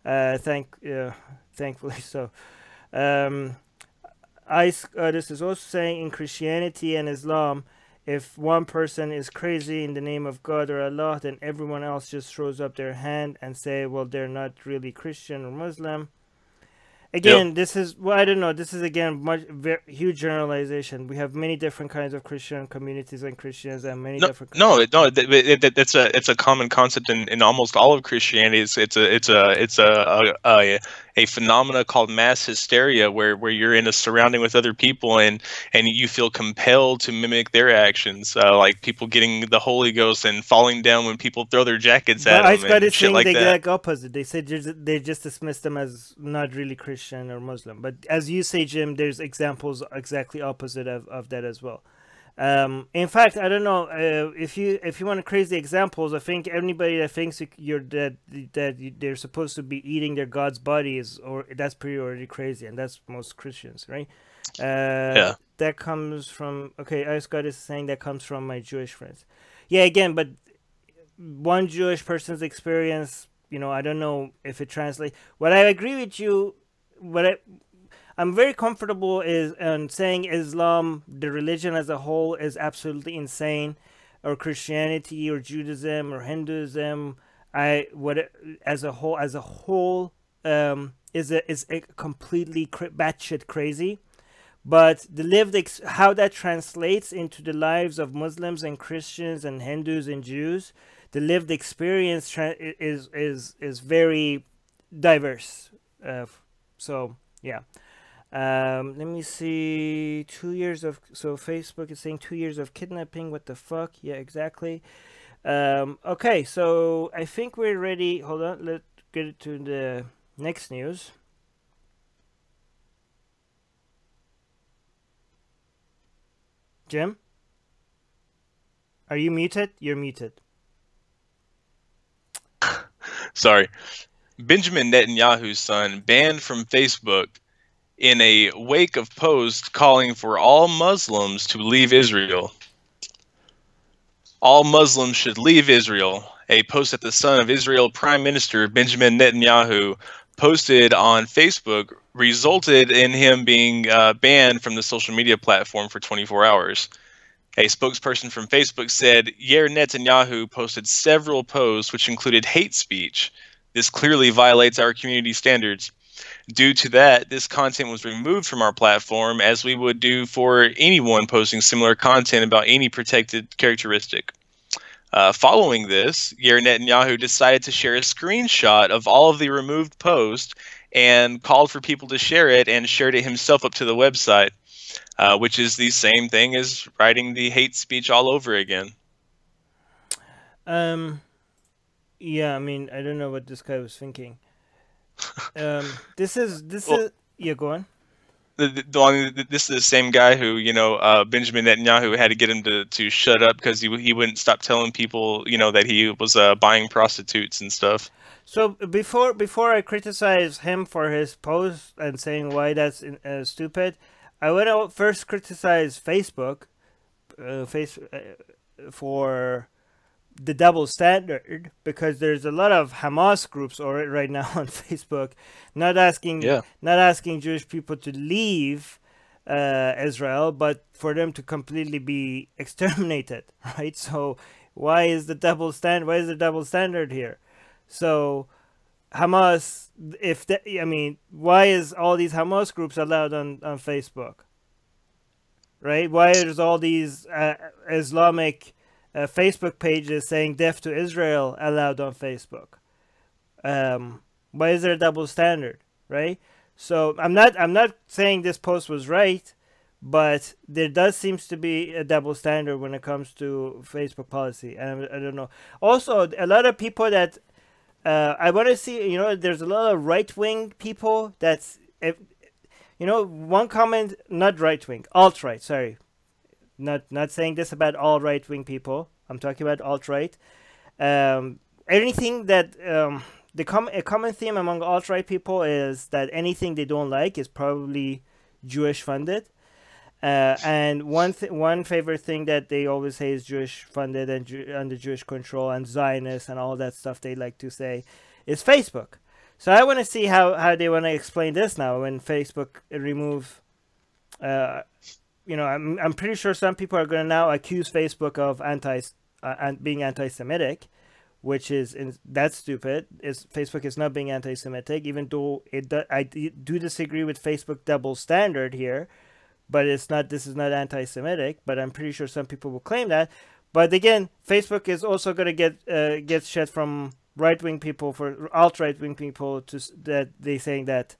Thankfully so. This is also saying in Christianity and Islam, if one person is crazy in the name of God or Allah, then everyone else just throws up their hand and say, well, they're not really Christian or Muslim. Again, This is, well, I don't know. This is, again, huge generalization. We have many different kinds of Christian communities and Christians and many different. It's a common concept in almost all of Christianity. It's a phenomena called mass hysteria, where you're in a surrounding with other people and you feel compelled to mimic their actions, like people getting the Holy Ghost and falling down when people throw their jackets at them and shit like that. They get opposite. They said they just dismiss them as not really Christian or Muslim. But as you say, Jim, there's examples exactly opposite of that as well. In fact, I don't know if you want crazy examples. I think anybody that thinks that they're supposed to be eating their God's body that's pretty already crazy, and that's most Christians, right? That comes from Ice God is saying that comes from my Jewish friends. Yeah, again, but one Jewish person's experience, I don't know if it translates. What I agree with you, I'm very comfortable in saying Islam, the religion as a whole, is absolutely insane, or Christianity, or Judaism, or Hinduism. As a whole is a completely batshit crazy. But how that translates into the lives of Muslims and Christians and Hindus and Jews, the lived experience is very diverse. So yeah. Let me see. 2 years of Facebook is saying 2 years of kidnapping. What the fuck? Yeah, exactly. Okay, so I think we're ready. Hold on, let's get to the next news. Jim, are you muted? You're muted. Sorry. Benjamin Netanyahu's son banned from Facebook in a wake of posts calling for all Muslims to leave Israel. All Muslims should leave Israel. A post that the son of Israel Prime Minister Benjamin Netanyahu posted on Facebook resulted in him being banned from the social media platform for 24 hours. A spokesperson from Facebook said, Yair Netanyahu posted several posts which included hate speech. This clearly violates our community standards. Due to that, this content was removed from our platform, as we would do for anyone posting similar content about any protected characteristic. Following this, Yair Netanyahu decided to share a screenshot of all of the removed posts and called for people to share it, and shared it himself up to the website, which is the same thing as writing the hate speech all over again. Yeah, I mean, I don't know what this guy was thinking. Yeah, go on. This is the same guy who, Benjamin Netanyahu had to get him to shut up because he wouldn't stop telling people, that he was buying prostitutes and stuff. So before I criticize him for his post and saying why that's stupid, I want to first criticize Facebook, for the double standard, because there's a lot of Hamas groups right now on Facebook not asking Jewish people to leave Israel, but for them to completely be exterminated, right? So why is the double standard here? So Hamas, if that, I mean, why is all these Hamas groups allowed on Facebook? Right? Why is all these Islamic Facebook pages saying death to Israel allowed on Facebook? Why is there a double standard? Right? So I'm not saying this post was right, but there does seems to be a double standard when it comes to Facebook policy, and I don't know. Also, a lot of people that I want to see, there's a lot of right-wing people that's, one comment, not right-wing, alt-right, sorry. Not saying this about all right-wing people. I'm talking about alt-right. Anything that, a common theme among alt-right people is that anything they don't like is probably Jewish-funded. And one favorite thing that they always say is Jewish funded and under Jewish control and Zionist and all that stuff they like to say is Facebook. So I want to see how they want to explain this now when Facebook remove. I'm pretty sure some people are going to now accuse Facebook of being anti-Semitic, which is that's stupid. Facebook is not being anti-Semitic, even though I do disagree with Facebook double standard here. But it's not. This is not anti-Semitic. But I'm pretty sure some people will claim that. But again, Facebook is also going to get shit from right-wing people, for alt-right-wing people, that they saying that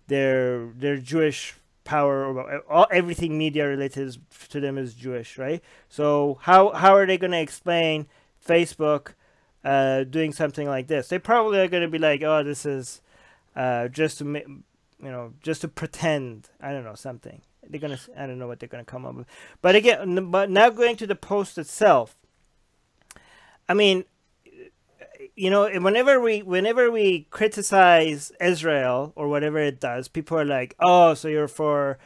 their Jewish power, or everything media related to them is Jewish, right? So how are they going to explain Facebook doing something like this? They probably are going to be like, oh, this is just to pretend. I don't know, something. I don't know what they're gonna come up with. But again, now going to the post itself. I mean, whenever we criticize Israel or whatever it does, people are like, "Oh, so you're for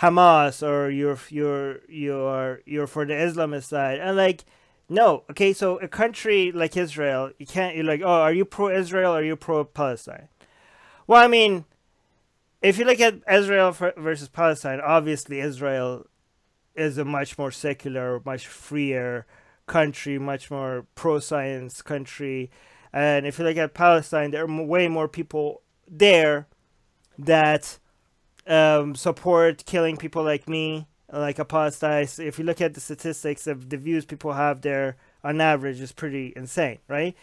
Hamas or you're for the Islamist side." And like, no, okay. So a country like Israel, you're like, "Oh, are you pro-Israel or are you pro-Palestine?" Well, I mean, if you look at Israel versus Palestine, obviously Israel is a much more secular, much freer country, much more pro-science country. And if you look at Palestine, there are way more people there that support killing people like me, like apostates. If you look at the statistics of the views people have there, on average, is pretty insane, right?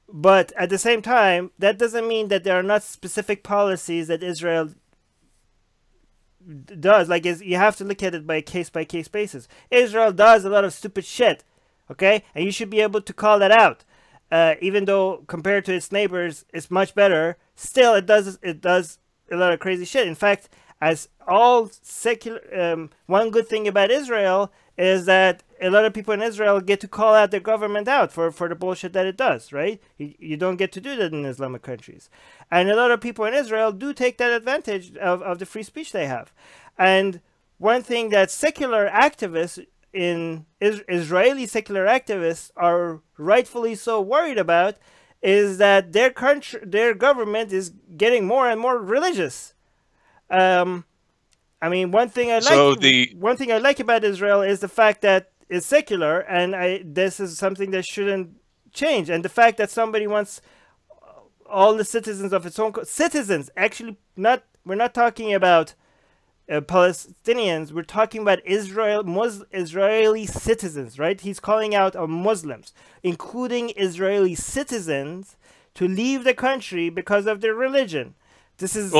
But at the same time, that doesn't mean that there are not specific policies that Israel does. Like, you have to look at it by case-by-case basis. Israel does a lot of stupid shit, okay? And you should be able to call that out. Even though compared to its neighbors, it's much better, still it does a lot of crazy shit. In fact, as all secular, one good thing about Israel is that a lot of people in Israel get to call out their government out for the bullshit that it does, right? You don't get to do that in Islamic countries. And a lot of people in Israel do take that advantage of the free speech they have. And one thing that secular activists Israeli secular activists are rightfully so worried about is that their government is getting more and more religious. I mean, one thing I like about Israel is the fact that it's secular, and this is something that shouldn't change. And the fact that somebody wants all the citizens of its own citizens, actually, we're not talking about Palestinians. We're talking about Israeli citizens, right? He's calling out on Muslims, including Israeli citizens, to leave the country because of their religion. This is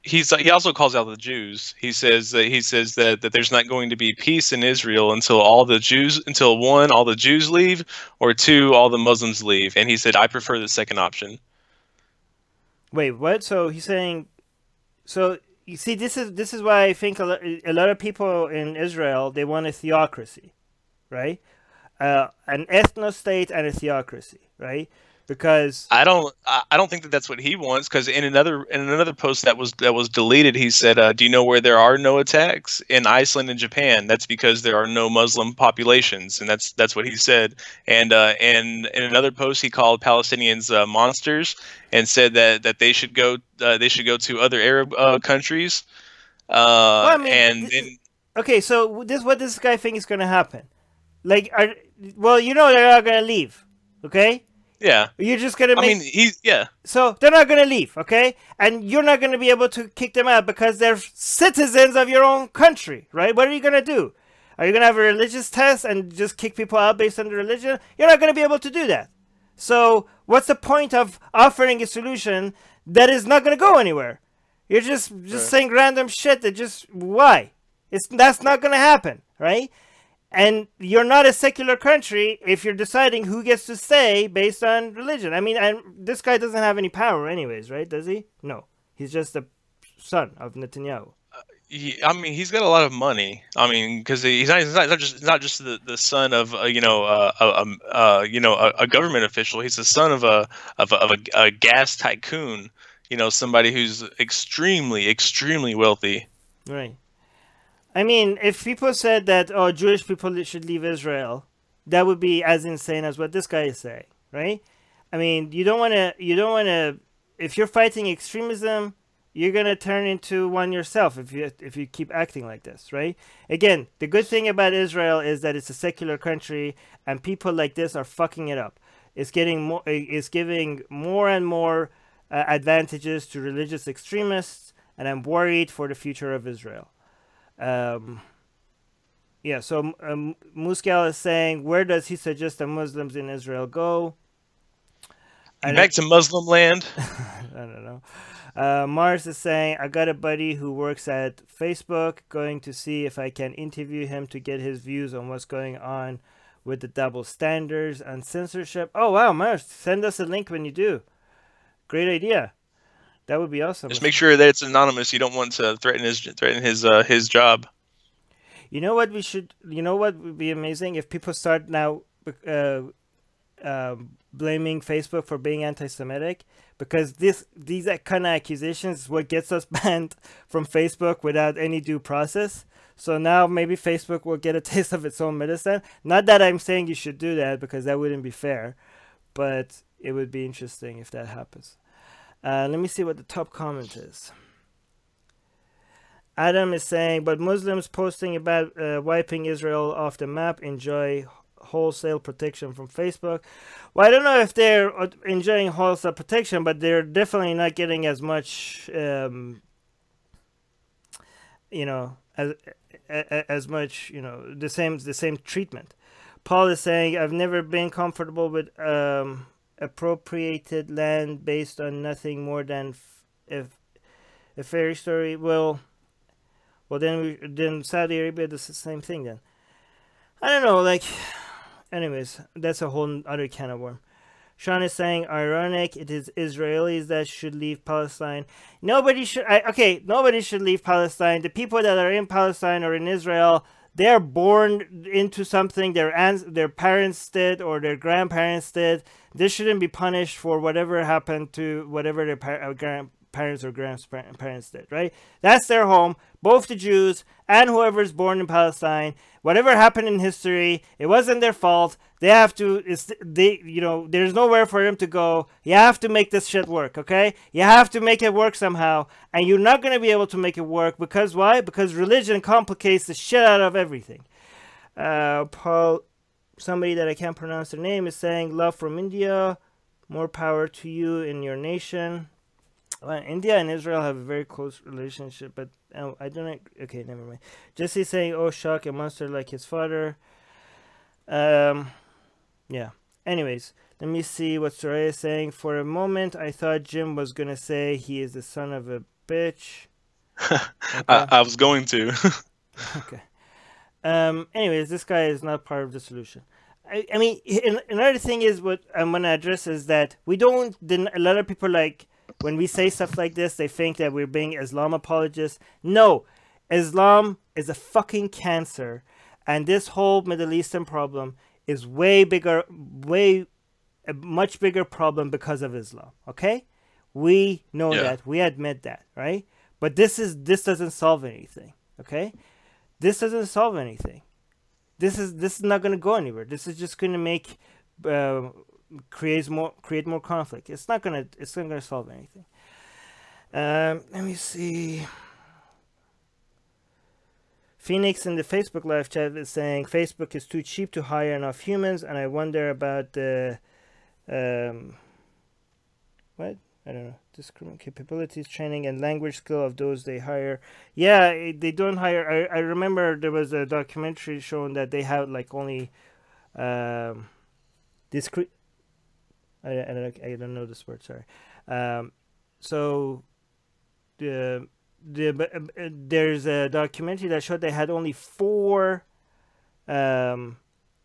he also calls out the Jews. He says that there's not going to be peace in Israel until all the Jews leave, or two, all the Muslims leave. And he said, I prefer the second option. Wait, what? So he's saying, so you see, this is why I think a lot of people in Israel, they want a theocracy, right? An ethno-state and a theocracy, right? Because I don't think that that's what he wants. Because in another post that was deleted, he said, "Do you know where there are no attacks in Iceland and Japan? That's because there are no Muslim populations," and that's what he said. And in another post, he called Palestinians monsters and said that they should go to other Arab countries. Well, I mean, okay, so what this guy thinks is going to happen? Like, they're not going to leave. Okay, Yeah. You're just gonna make. I mean, yeah. So they're not gonna leave, okay? And you're not gonna be able to kick them out because they're citizens of your own country, right? What are you gonna do? Are you gonna have a religious test and just kick people out based on the religion? You're not gonna be able to do that. So what's the point of offering a solution that is not gonna go anywhere? You're just saying random shit that just why? That's not gonna happen, right? And you're not a secular country if you're deciding who gets to stay based on religion. I mean, and this guy doesn't have any power anyways, right? Does he? No. He's just the son of Netanyahu. I mean, he's got a lot of money. I mean, because he's not just the son of a government official. He's the son of a gas tycoon. You know, somebody who's extremely wealthy. Right. I mean, if people said that, oh, Jewish people should leave Israel, that would be as insane as what this guy is saying, right? I mean, you don't want to, if you're fighting extremism, you're going to turn into one yourself if you keep acting like this, right? Again, the good thing about Israel is that it's a secular country and people like this are fucking it up. It's giving more and more advantages to religious extremists, and I'm worried for the future of Israel. Yeah, so Muscal is saying, where does he suggest the Muslims in Israel go? Back to Muslim land? I don't know. Mars is saying, I got a buddy who works at Facebook, going to see if I can interview him to get his views on what's going on with the double standards and censorship. Oh, wow, Mars, send us a link when you do. Great idea. That would be awesome. Just make sure that it's anonymous. You don't want to threaten his job. You know what would be amazing if people start now blaming Facebook for being anti-Semitic, because these kind of accusations is what gets us banned from Facebook without any due process. So now maybe Facebook will get a taste of its own medicine. Not that I'm saying you should do that, because that wouldn't be fair, but it would be interesting if that happens. Let me see what the top comment is. Adam is saying, but Muslims posting about wiping Israel off the map enjoy wholesale protection from Facebook. Well, I don't know if they're enjoying wholesale protection, but they're definitely not getting as much, as much, the same treatment. Paul is saying, I've never been comfortable with appropriated land based on nothing more than a fairy story. Well, then Saudi Arabia does the same thing. Then I don't know. Like, anyways, that's a whole other can of worm. Sean is saying, ironic. It is Israelis that should leave Palestine. Nobody should. Nobody should leave Palestine. The people that are in Palestine or in Israel, they are born into something their parents did or their grandparents did. They shouldn't be punished for whatever happened to whatever their grandparents or grandparents did, right? That's their home. Both the Jews and whoever's born in Palestine, whatever happened in history, it wasn't their fault. They have to, there's nowhere for them to go. You have to make this shit work, okay? You have to make it work somehow. And you're not going to be able to make it work because why? Because religion complicates the shit out of everything. Paul, somebody that I can't pronounce their name, is saying, love from India. More power to you in your nation. Well, India and Israel have a very close relationship, but I don't. Okay, never mind. Jesse's saying, "Oh, shock, a monster like his father." Yeah. Anyways, let me see what Soraya is saying. For a moment, I thought Jim was gonna say he is the son of a bitch. Okay. I was going to. Okay. Anyways, this guy is not part of the solution. I mean, another thing is what I'm gonna address is that we don't. A lot of people like. When we say stuff like this, they think that we're being Islam apologists. No, Islam is a fucking cancer. And this whole Middle Eastern problem is a much bigger problem because of Islam. Okay? We know that. We admit that, right? But this doesn't solve anything. Okay? This doesn't solve anything. This is not going to go anywhere. This is just going to make... create more conflict. It's not gonna solve anything. Let me see. Phoenix in the Facebook live chat is saying Facebook is too cheap to hire enough humans, and I wonder about the What? I don't know. Discriminate capabilities, training, and language skill of those they hire. Yeah, they don't hire. I remember there was a documentary showing that they have like only discrete. I don't know this word. Sorry. So there's a documentary that showed they had only 4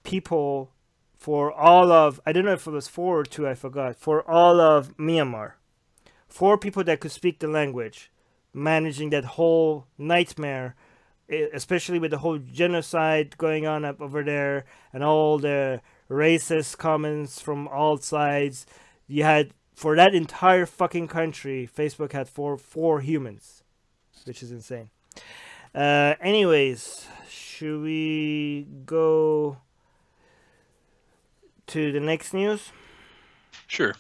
people for all of, I don't know if it was 4 or 2, I forgot, for all of Myanmar. 4 people that could speak the language, managing that whole nightmare, especially with the whole genocide going on up over there and all the racist comments from all sides. You had, for that entire fucking country, Facebook had 4 humans, which is insane. Anyways, should we go to the next news? Sure.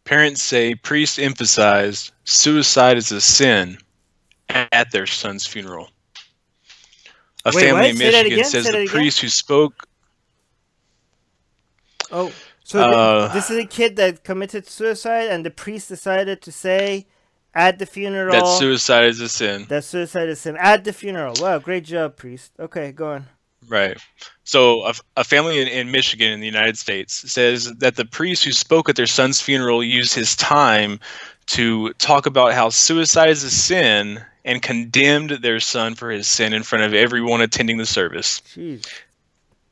Parents say priests emphasized suicide is a sin at their son's funeral. A family in Michigan says the priest who spoke... Oh, so this is a kid that committed suicide, and the priest decided to say at the funeral... that suicide is a sin. That suicide is a sin at the funeral. Wow, great job, priest. Okay, go on. Right. So a family in Michigan in the United States says that the priest who spoke at their son's funeral used his time to talk about how suicide is a sin and condemned their son for his sin in front of everyone attending the service. Jeez.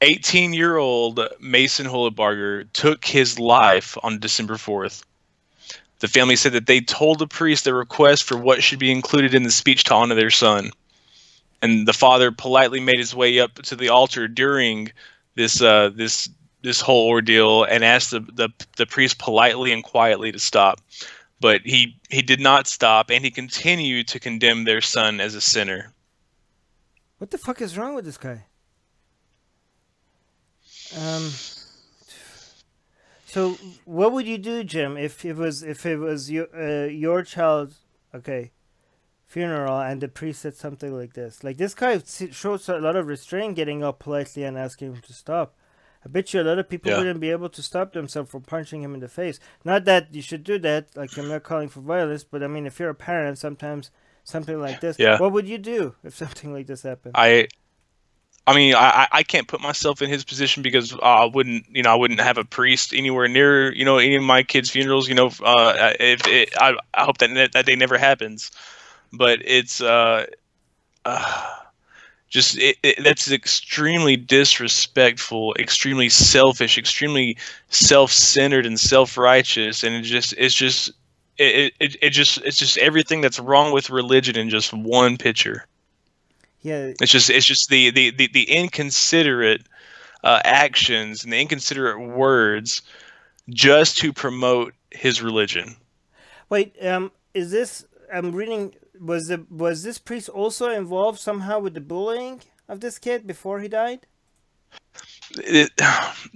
18-year-old Mason Hollebarger took his life on December 4th. The family said that they told the priest their request for what should be included in the speech to honor their son. And the father politely made his way up to the altar during this whole ordeal and asked the priest politely and quietly to stop. But he did not stop, and he continued to condemn their son as a sinner. What the fuck is wrong with this guy? So what would you do, Jim, if it was your child's funeral and the priest said something like this? Like, this guy shows a lot of restraint, getting up politely and asking him to stop. I bet you a lot of people wouldn't be able to stop themselves from punching him in the face. Not that you should do that, like, I'm not calling for violence, but I mean, if you're a parent, sometimes something like this, what would you do if something like this happened? I mean, I can't put myself in his position because I wouldn't have a priest anywhere near, any of my kids' funerals. I hope that day never happens. But it's that's extremely disrespectful, extremely selfish, extremely self-centered and self-righteous, and it's just everything that's wrong with religion in just one picture. Yeah, it's just the inconsiderate actions and the inconsiderate words just to promote his religion. Wait, is this? I'm reading. Was this priest also involved somehow with the bullying of this kid before he died?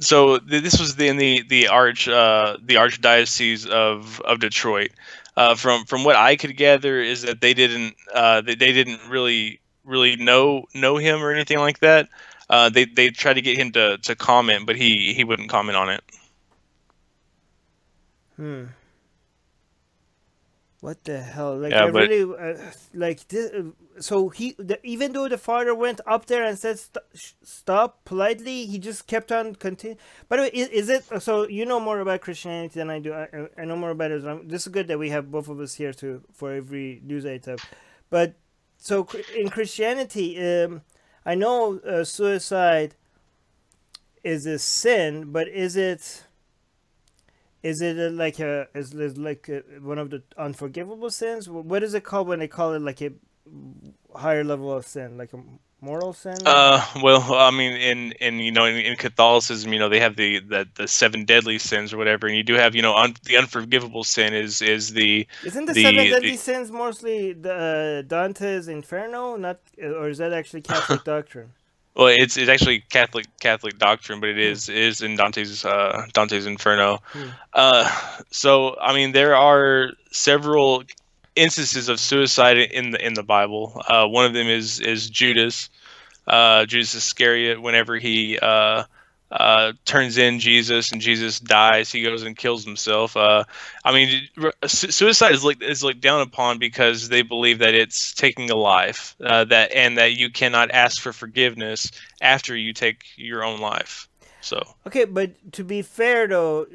So this was in the archdiocese of Detroit. From what I could gather is that they didn't really know him or anything like that. They tried to get him to comment, but he wouldn't comment on it. What the hell? Like, yeah, really like this. So even though the father went up there and said stop politely, he just kept on continuing. By the way, is it so? You know more about Christianity than I do. I know more about Islam. This is good that we have both of us here for every news item. But so in Christianity, I know suicide is a sin, but is it like one of the unforgivable sins? What is it called when they call it like a higher level of sin, like a moral sin? Well, I mean, in Catholicism, they have the 7 deadly sins or whatever, and you do have the unforgivable sin is the isn't the 7 deadly sins mostly the Dante's Inferno, or is that actually Catholic doctrine? Well, it's actually Catholic doctrine, but it is in Dante's Inferno. So I mean, there are several instances of suicide in the Bible. One of them is Judas Iscariot, whenever he turns in Jesus, and Jesus dies. He goes and kills himself. I mean, suicide is looked down upon because they believe that it's taking a life, that you cannot ask for forgiveness after you take your own life. So okay, but to be fair though,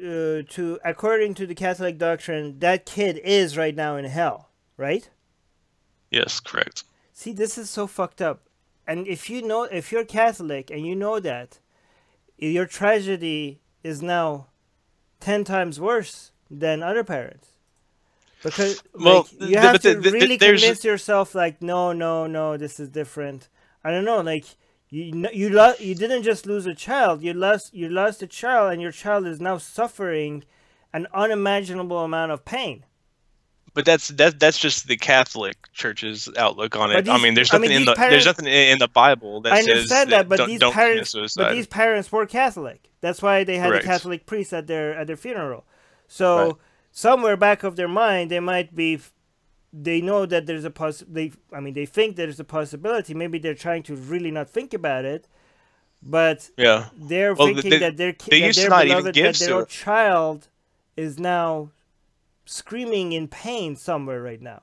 according to the Catholic doctrine, that kid is right now in hell, right? yes, correct. See, this is so fucked up. And if you're Catholic and you know that, your tragedy is now 10 times worse than other parents. Because you have to really convince yourself, like, no, this is different. I don't know, like, you didn't just lose a child, you lost a child, and your child is now suffering an unimaginable amount of pain. But that's just the Catholic Church's outlook on it. I mean, there's nothing in the Bible that says that, but don't commit suicide. But these parents were Catholic. That's why they had a Catholic priest at their funeral. So somewhere back of their mind, they know that there's they think there's a possibility. Maybe they're trying to really not think about it, but they're thinking that their child is now screaming in pain somewhere right now.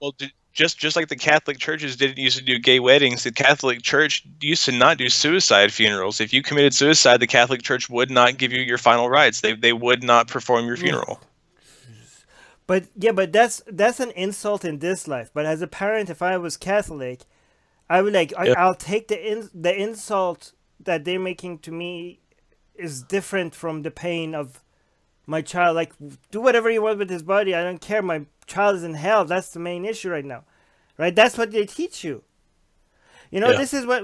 Well, just like the Catholic churches didn't used to do gay weddings, the Catholic Church used to not do suicide funerals. If you committed suicide, the Catholic Church would not give you your final rites. They would not perform your funeral. But that's an insult in this life. But as a parent, if I was Catholic, I would I'll take the insult that they're making to me is different from the pain of my child. Like, do whatever you want with his body. I don't care. My child is in hell. That's the main issue right now, right? That's what they teach you. You know, this is what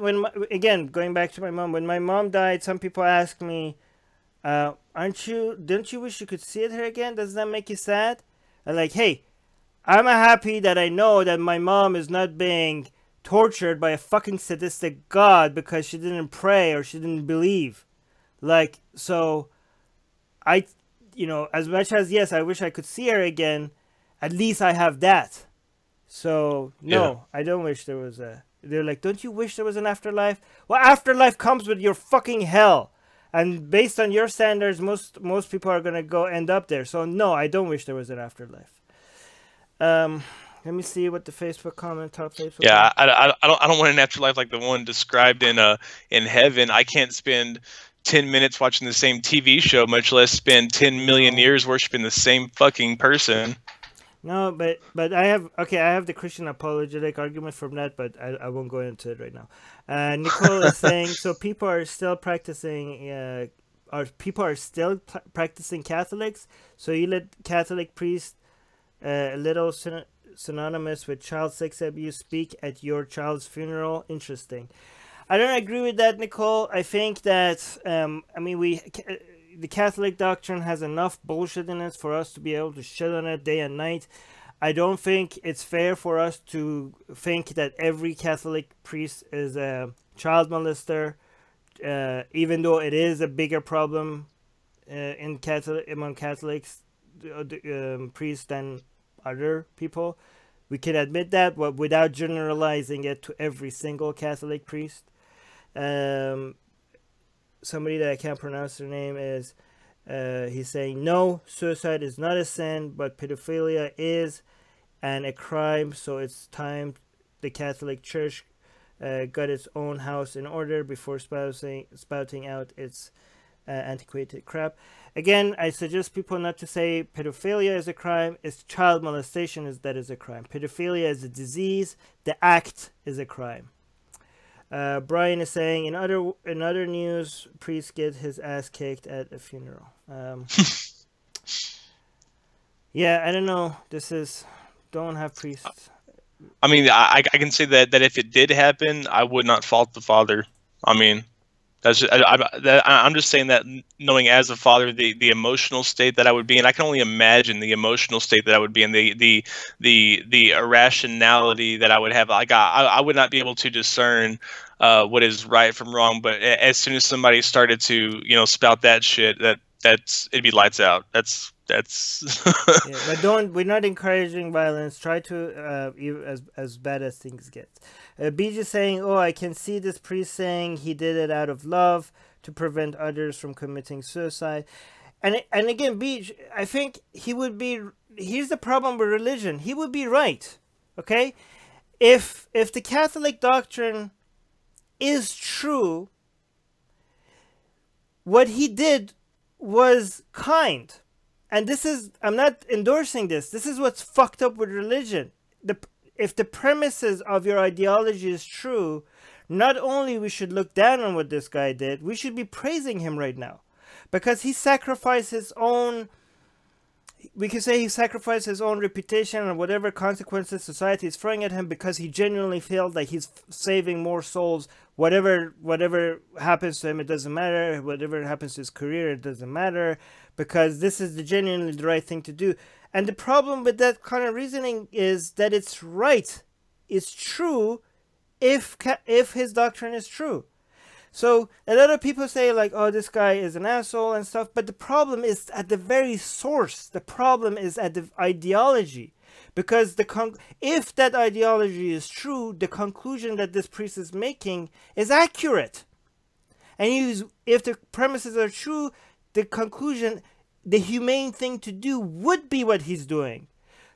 again going back to my mom. When my mom died, some people ask me, don't you wish you could see her again? Does that make you sad? I'm like, hey, I'm happy that I know that my mom is not being tortured by a fucking sadistic God because she didn't pray or she didn't believe. Like, so as much as, yes, I wish I could see her again, at least I have that. So, no, I don't wish there was they're like, don't you wish there was an afterlife? Well, afterlife comes with your fucking hell. And based on your standards, most people are going to end up there. So, no, I don't wish there was an afterlife. Let me see what the Facebook comment, Yeah, I don't want an afterlife like the one described in heaven. I can't spend 10 minutes watching the same TV show, much less spend 10 million years worshiping the same fucking person. No, but I have the Christian apologetic argument from that, but I won't go into it right now. Nicole is saying, so people are still practicing Catholics, so you let Catholic priests a little synonymous with child sex abuse speak at your child's funeral. Interesting. I don't agree with that, Nicole. I think that the Catholic doctrine has enough bullshit in it for us to be able to shit on it day and night. I don't think it's fair for us to think that every Catholic priest is a child molester, even though it is a bigger problem among Catholics priests than other people. We can admit that, but without generalizing it to every single Catholic priest. Somebody that I can't pronounce their name is he's saying, no, suicide is not a sin, but pedophilia is and a crime, so it's time the Catholic Church got its own house in order before spouting out its antiquated crap. Again, I suggest people not to say pedophilia is a crime. It's child molestation that is a crime. Pedophilia is a disease. The act is a crime. Brian is saying, in other news, priest get his ass kicked at a funeral. Yeah, I don't know. Don't have priests. I mean, I can say that if it did happen, I would not fault the father. I mean, I'm just saying that, knowing as a father the emotional state that I would be in. I can only imagine the emotional state that I would be in, the irrationality that I would have. Like I would not be able to discern what is right from wrong. But as soon as somebody started to spout that shit, it'd be lights out. That's yeah, but we're not encouraging violence. Try to as bad as things get. BJ saying, oh, I can see this priest saying he did it out of love to prevent others from committing suicide. And again, Beach, I think he would be. Here's the problem with religion. He would be right. Okay, if the Catholic doctrine is true, what he did was kind. And this is, I'm not endorsing this. This is what's fucked up with religion. If the premises of your ideology is true, not only we should look down on what this guy did, we should be praising him right now. Because he sacrificed his own, we could say he sacrificed his own reputation and whatever consequences society is throwing at him, because he genuinely feels like he's saving more souls. Whatever happens to him, it doesn't matter. Whatever happens to his career, it doesn't matter, because this is genuinely the right thing to do. And the problem with that kind of reasoning is that it's right, it's true, if his doctrine is true. So a lot of people say like, oh, this guy is an asshole and stuff, but the problem is at the very source. The problem is at the ideology, because if that ideology is true, the conclusion that this priest is making is accurate. And if the premises are true, the conclusion, the humane thing to do would be what he's doing.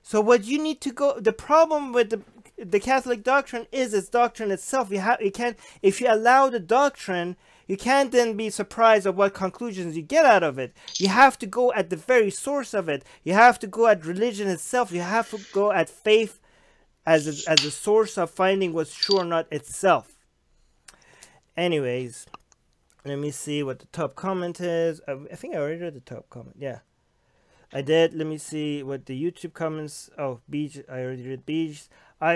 So what you need to go, the problem with the Catholic doctrine is its doctrine itself. You can't, if you allow the doctrine, you can't then be surprised at what conclusions you get out of it. You have to go at the very source of it. You have to go at religion itself. You have to go at faith as a source of finding what's true or not itself. Anyways, let me see what the top comment is. I think I already read the top comment. Yeah, I did. Let me see what the YouTube comments. Oh, Beach. I already read Beach.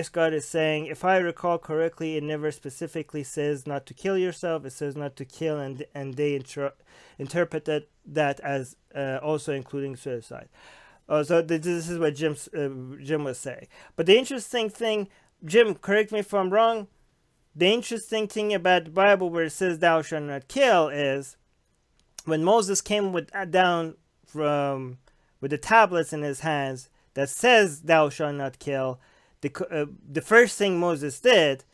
Scott is saying, if I recall correctly, it never specifically says not to kill yourself. It says not to kill, and they interpreted that as also including suicide. So this is what Jim was saying. But the interesting thing, Jim, correct me if I'm wrong, the interesting thing about the Bible where it says thou shalt not kill is when Moses came down with the tablets in his hands that says thou shalt not kill, the first thing Moses did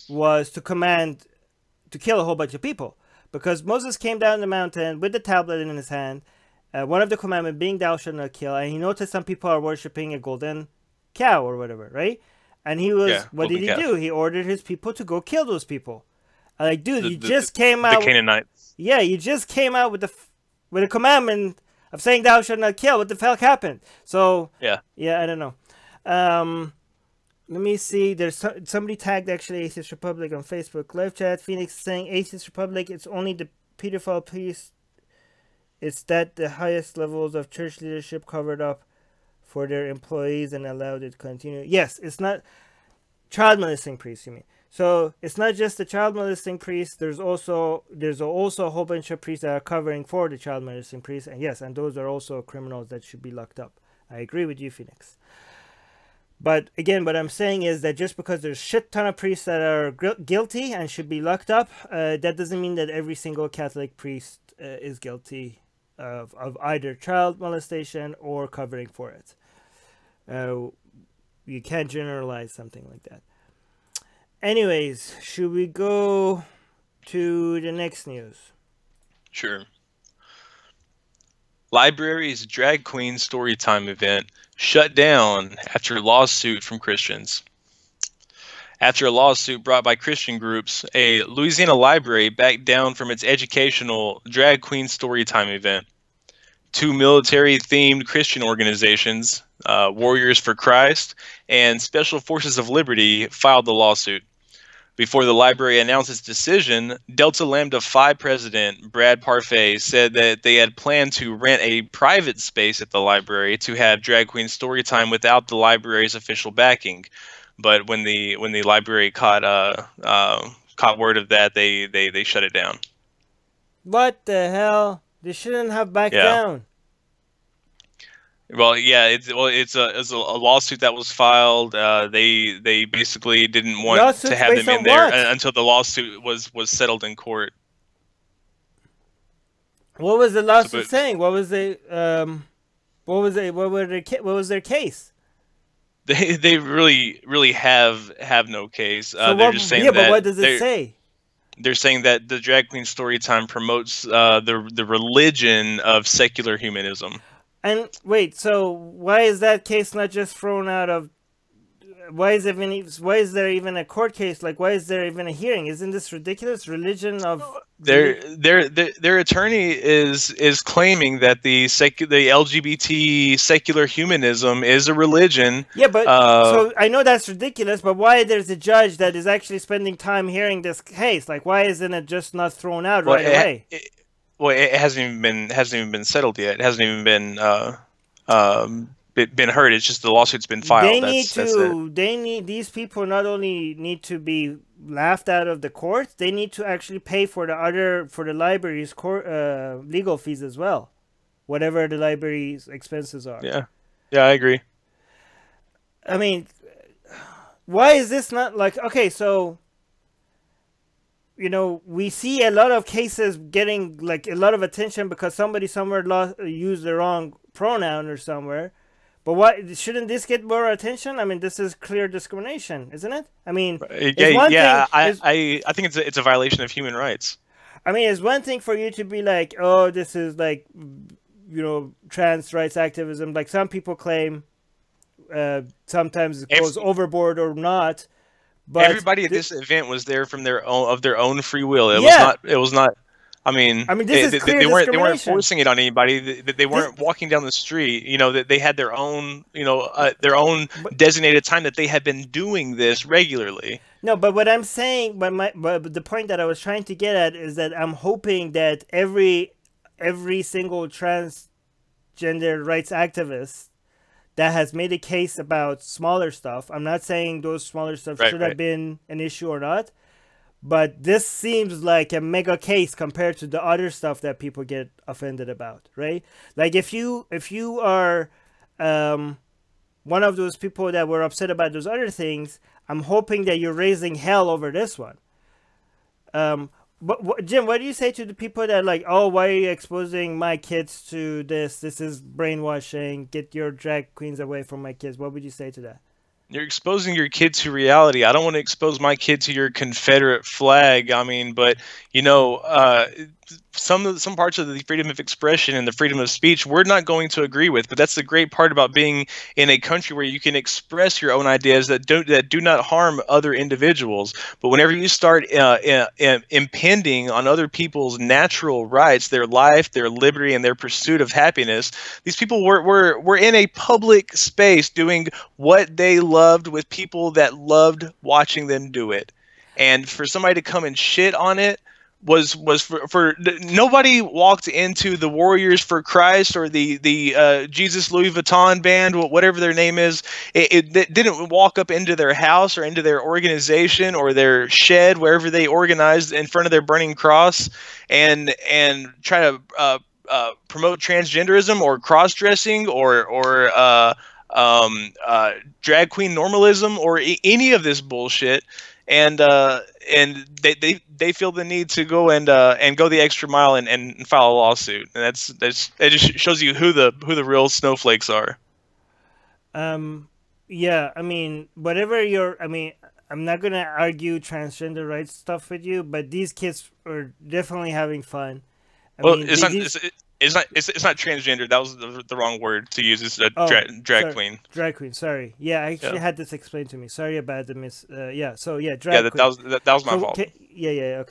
was to command to kill a whole bunch of people, because Moses came down the mountain with the tablet in his hand, one of the commandments being thou shalt not kill, and he noticed some people are worshiping a golden cow or whatever, right? And he was, what did he do? He ordered his people to go kill those people. Like, dude, you just came out. The Canaanites. Yeah, you just came out with a commandment of saying thou shalt not kill. What the fuck happened? So yeah, I don't know. Let me see. There's somebody tagged actually Atheist Republic on Facebook live chat. Phoenix saying Atheist Republic. It's only the pedophile priest. It's that the highest levels of church leadership covered up for their employees and allowed it to continue. Yes, it's not child molesting priests. You mean? So it's not just the child molesting priests. There's also a whole bunch of priests that are covering for the child molesting priests. And yes, and those are also criminals that should be locked up. I agree with you, Phoenix. But again, what I'm saying is that just because there's a shit ton of priests that are guilty and should be locked up, that doesn't mean that every single Catholic priest is guilty of either child molestation or covering for it. You can't generalize something like that. Anyways, should we go to the next news? Sure. Library's drag queen storytime event shut down after lawsuit from Christians. After a lawsuit brought by Christian groups, a Louisiana library backed down from its educational drag queen storytime event. Two military-themed Christian organizations, Warriors for Christ and Special Forces of Liberty, filed the lawsuit. Before the library announced its decision, Delta Lambda Phi president Brad Parfait said that they had planned to rent a private space at the library to have drag queen storytime without the library's official backing. But when the library caught word of that, they shut it down. What the hell? They shouldn't have backed down. Well, yeah, it's a lawsuit that was filed. They basically didn't want to have them in there until the lawsuit was settled in court. What was the lawsuit saying? What was their case? They really have no case. So they're just saying that. But what does it say? They're saying that the drag queen story time promotes the religion of secular humanism. And wait, so why is that case not just thrown out of? Why is there even a court case? Like, why is there even a hearing? Isn't this ridiculous? Religion of their attorney is claiming that the LGBT secular humanism is a religion. Yeah, but so I know that's ridiculous. But why there's a judge that is actually spending time hearing this case? Like, why isn't it just not thrown out right away? It hasn't even been settled yet. It hasn't even been heard. It's just the lawsuit's been filed. These people not only need to be laughed out of the court, they need to actually pay for the library's legal fees as well, whatever the library's expenses are. Yeah, I agree. I mean, why is this not like, okay, so, you know, we see a lot of cases getting like a lot of attention because somebody somewhere used the wrong pronoun or somewhere. But why shouldn't this get more attention? I mean, this is clear discrimination, isn't it? I mean, I think it's a violation of human rights. I mean, it's one thing for you to be like, oh, this is like, you know, trans rights activism. Like some people claim, sometimes it goes overboard or not. But everybody at this event was there from their own free will. It was not. I mean, this is clear they weren't forcing it on anybody. They weren't walking down the street. You know, that they had their own, their own designated time that they had been doing this regularly. No, but what I'm saying, but the point that I was trying to get at is that I'm hoping that every single transgender rights activist that has made a case about smaller stuff. I'm not saying those smaller stuff should have been an issue or not. But this seems like a mega case compared to the other stuff that people get offended about, right? Like if you are one of those people that were upset about those other things, I'm hoping that you're raising hell over this one. But Jim, what do you say to the people that are like, oh, why are you exposing my kids to this? This is brainwashing. Get your drag queens away from my kids. What would you say to that? You're exposing your kid to reality. I don't want to expose my kid to your Confederate flag. I mean, but some parts of the freedom of expression and the freedom of speech we're not going to agree with. But that's the great part about being in a country where you can express your own ideas that do not harm other individuals. But whenever you start impending on other people's natural rights, their life, their liberty, and their pursuit of happiness, these people were in a public space doing what they loved with people that loved watching them do it. And for somebody to come and shit on it was for nobody walked into the Warriors for Christ or the Jesus Louis Vuitton band, whatever their name is. It didn't walk up into their house or into their organization or their shed, wherever they organized in front of their burning cross, and try to promote transgenderism or cross-dressing or drag queen normalism or any of this bullshit. And they feel the need to go and go the extra mile and file a lawsuit, and it just shows you who the real snowflakes are. Yeah, I mean, I'm not gonna argue transgender rights stuff with you, but these kids are definitely having fun. It's not transgender. That was the wrong word to use. It's a drag queen. Drag queen. Sorry. Yeah, I actually had this explained to me. Sorry about the miss. Yeah. So yeah, drag queen. That was my fault. Yeah,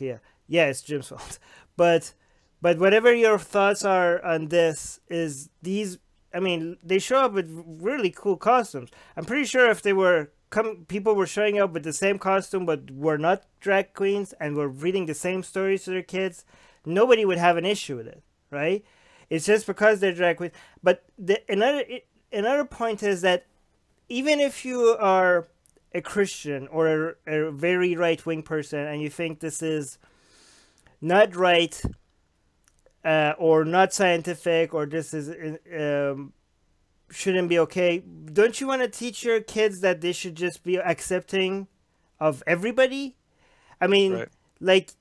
it's Jim's fault. But whatever your thoughts are on this is these. I mean, they show up with really cool costumes. I'm pretty sure if they were people were showing up with the same costume but were not drag queens and were reading the same stories to their kids, nobody would have an issue with it, right? It's just because they're drag queens. But another point is that even if you are a Christian or a very right-wing person and you think this is not right or not scientific or this is shouldn't be okay, don't you want to teach your kids that they should just be accepting of everybody? I mean, like,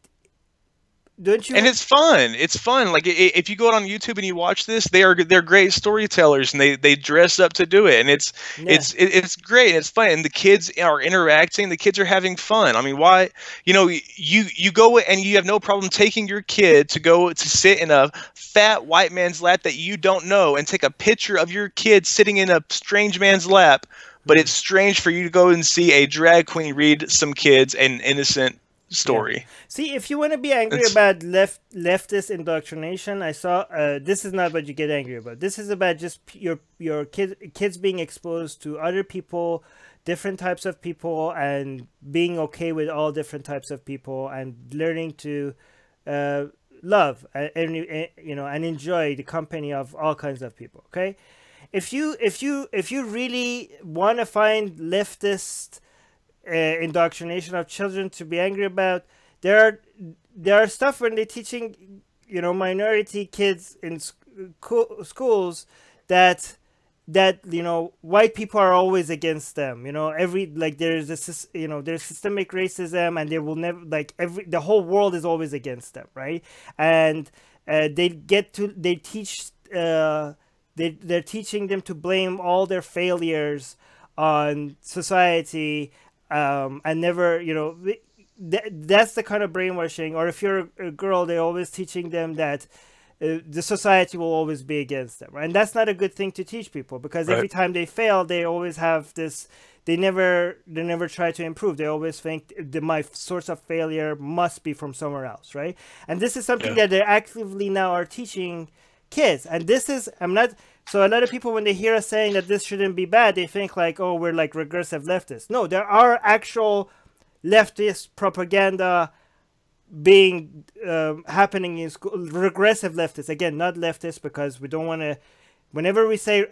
don't you? And it's fun. It's fun. Like if you go on YouTube and you watch this, they're great storytellers, and they dress up to do it, and Yeah. it's great. And it's fun, and the kids are interacting. The kids are having fun. I mean, why? You know, you go and you have no problem taking your kid to go to sit in a fat white man's lap that you don't know, and take a picture of your kid sitting in a strange man's lap. But it's strange for you to go and see a drag queen read some kids an innocent story. Yeah. See, if you want to be angry about leftist indoctrination, I saw this is not what you get angry about. This is about just your kids being exposed to other people, different types of people, and being okay with all different types of people, and learning to love and and enjoy the company of all kinds of people. Okay, if you really want to find leftist indoctrination of children to be angry about, there are stuff when they're teaching minority kids in schools that white people are always against them. There's there's systemic racism, and they will never, the whole world is always against them, right? And they teach they're teaching them to blame all their failures on society, and never, that's the kind of brainwashing. Or if you're a girl, they're always teaching them that the society will always be against them, right? And that's not a good thing to teach people, because every time they fail, they always have this. They never try to improve. They always think my source of failure must be from somewhere else, right? And this is something that they actively now are teaching kids. And this is, so a lot of people, when they hear us saying that this shouldn't be bad, they think like, oh, we're like regressive leftists. No, there are actual leftist propaganda being happening in school. Regressive leftists, again, not leftists, because we don't want to. Whenever we say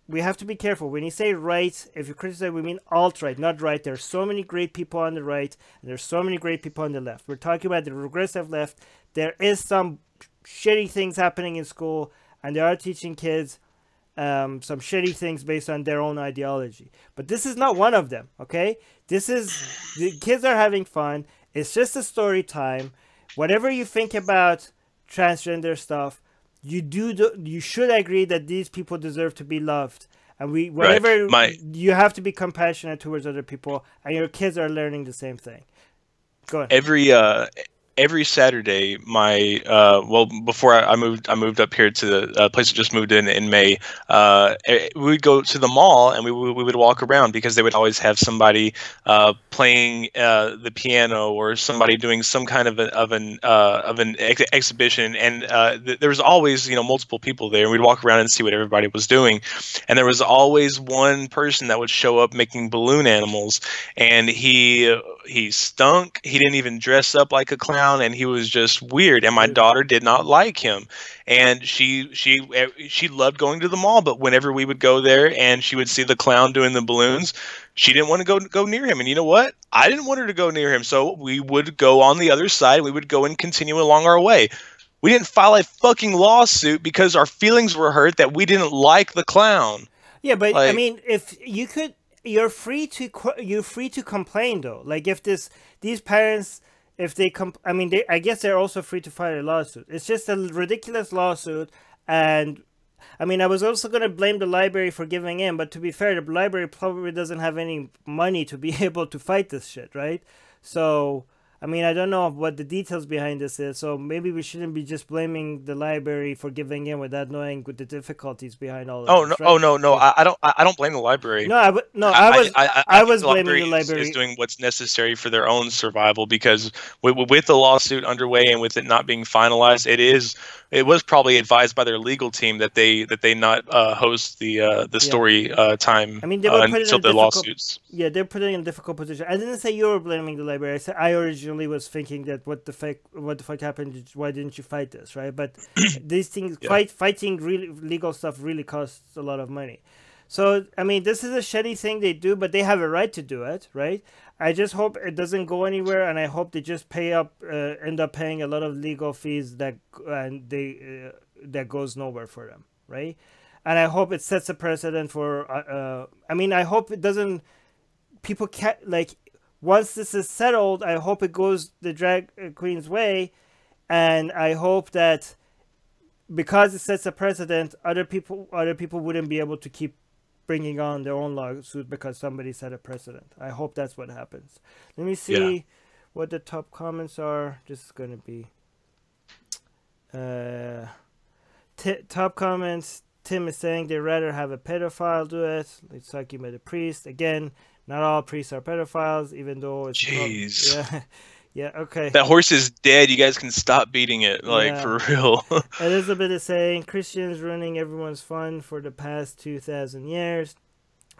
we have to be careful. When you say right, if you criticize, we mean alt-right, not right. There's so many great people on the right, and there's so many great people on the left. We're talking about the regressive left. There is some shitty things happening in school, and they are teaching kids some shitty things based on their own ideology. But this is not one of them, okay? This is, the kids are having fun. It's just a story time. Whatever you think about transgender stuff, you should agree that these people deserve to be loved. And you have to be compassionate towards other people, and your kids are learning the same thing. Go ahead. Every Saturday, before I moved up here to the place I just moved in May. We would go to the mall, and we would walk around, because they would always have somebody playing the piano, or somebody doing some kind of an exhibition, and there was always multiple people there. And we'd walk around and see what everybody was doing, and there was always one person that would show up making balloon animals, and he stunk. He didn't even dress up like a clown. And he was just weird, and my daughter did not like him, and she loved going to the mall. But whenever we would go there and she would see the clown doing the balloons, she didn't want to go near him. And you know what? I didn't want her to go near him, so we would go on the other side. We would go and continue along our way. We didn't file a fucking lawsuit because our feelings were hurt that we didn't like the clown. Yeah, but I mean, if you could, you're free to complain though. Like if these parents. If they I guess they're also free to file a lawsuit. It's just a ridiculous lawsuit, and I mean, I was also going to blame the library for giving in, but to be fair, the library probably doesn't have any money to be able to fight this shit, right? So, I mean, I don't know what the details behind this is, so maybe we shouldn't be just blaming the library for giving in without knowing what the difficulties behind all of this. Right? No! I don't blame the library. I was blaming the library. Is doing what's necessary for their own survival, because with the lawsuit underway and with it not being finalized, it was probably advised by their legal team that they not host the story time. I mean, they were until the lawsuits. Yeah, they're putting in a difficult position. I didn't say you were blaming the library. I said I originally was thinking that what the fuck happened? Why didn't you fight this, right? But these things, fighting really legal stuff really costs a lot of money. So I mean, this is a shitty thing they do, but they have a right to do it, right? I just hope it doesn't go anywhere, and I hope they just end up paying a lot of legal fees that goes nowhere for them, right? And I hope it sets a precedent for. I mean, I hope it doesn't. People can't, like, once this is settled, I hope it goes the drag queen's way, and I hope that because it sets a precedent, other people wouldn't be able to keep bringing on their own lawsuit because somebody set a precedent. I hope that's what happens. Let me see what the top comments are. This is going to be top comments. Tim is saying they'd rather have a pedophile do it. It's talking about the priest. Again, not all priests are pedophiles, even though it's... Jeez. Yeah. Yeah, okay. That horse is dead. You guys can stop beating it, like, for real. Elizabeth is saying, Christians ruining everyone's fun for the past 2,000 years.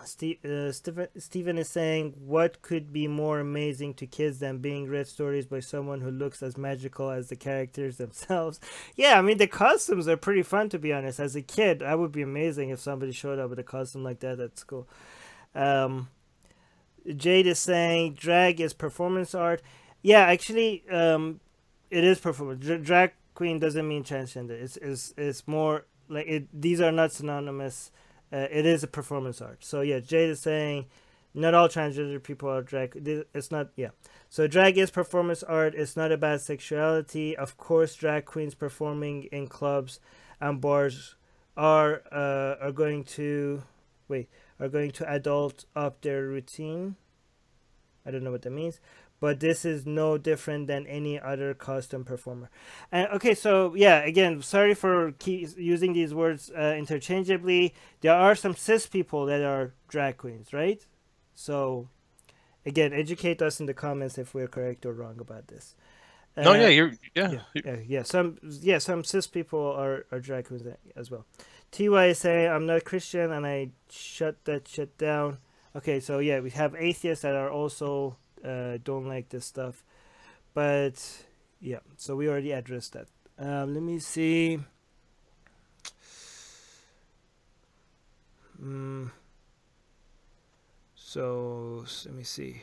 Stephen is saying, what could be more amazing to kids than being read stories by someone who looks as magical as the characters themselves? Yeah, I mean, the costumes are pretty fun, to be honest. As a kid, that would be amazing if somebody showed up with a costume like that at school. Jade is saying, drag is performance art. Yeah, actually, it is performance. Drag queen doesn't mean transgender. It's more like these are not synonymous. It is a performance art. So yeah, Jade is saying not all transgender people are drag. It's not, yeah. So drag is performance art. It's not about sexuality. Of course, drag queens performing in clubs and bars are going to adult up their routine. I don't know what that means. But this is no different than any other costume performer. And okay, so yeah, again, sorry for using these words interchangeably. There are some cis people that are drag queens, right? So again, educate us in the comments if we're correct or wrong about this. No, Some cis people are drag queens as well. TY is saying, I'm not Christian and I shut that shit down. Okay, so yeah, we have atheists that are also don't like this stuff, but yeah, so we already addressed that. Let me see. So let me see.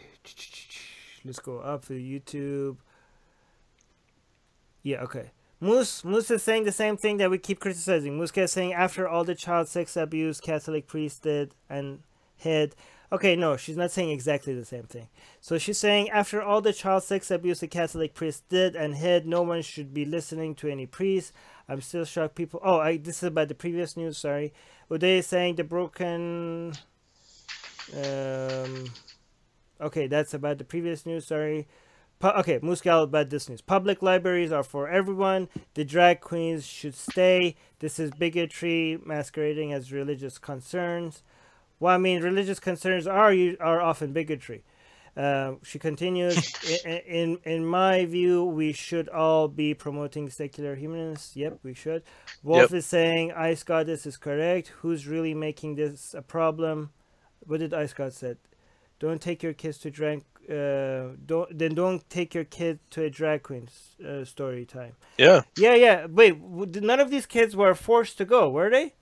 Let's go up to YouTube. Yeah, okay. Moose is saying the same thing that we keep criticizing. Moose is saying, after all the child sex abuse Catholic priests did and hid. Okay, no, she's not saying exactly the same thing. So she's saying, after all the child sex abuse the Catholic priest did and hid, no one should be listening to any priest. I'm still shocked people... Oh, this is about the previous news, sorry. Uday is saying the broken... Okay, that's about the previous news, sorry. Okay, Muscal about this news. Public libraries are for everyone. The drag queens should stay. This is bigotry masquerading as religious concerns. Well, I mean, religious concerns are often bigotry. She continues, in my view, we should all be promoting secular humanists. Yep, we should. Wolf is saying, Ice Goddess is correct. Who's really making this a problem? What did Ice God said? Don't take your kids to drag... don't take your kid to a drag queen story time. Yeah. Yeah. Wait, none of these kids were forced to go, were they?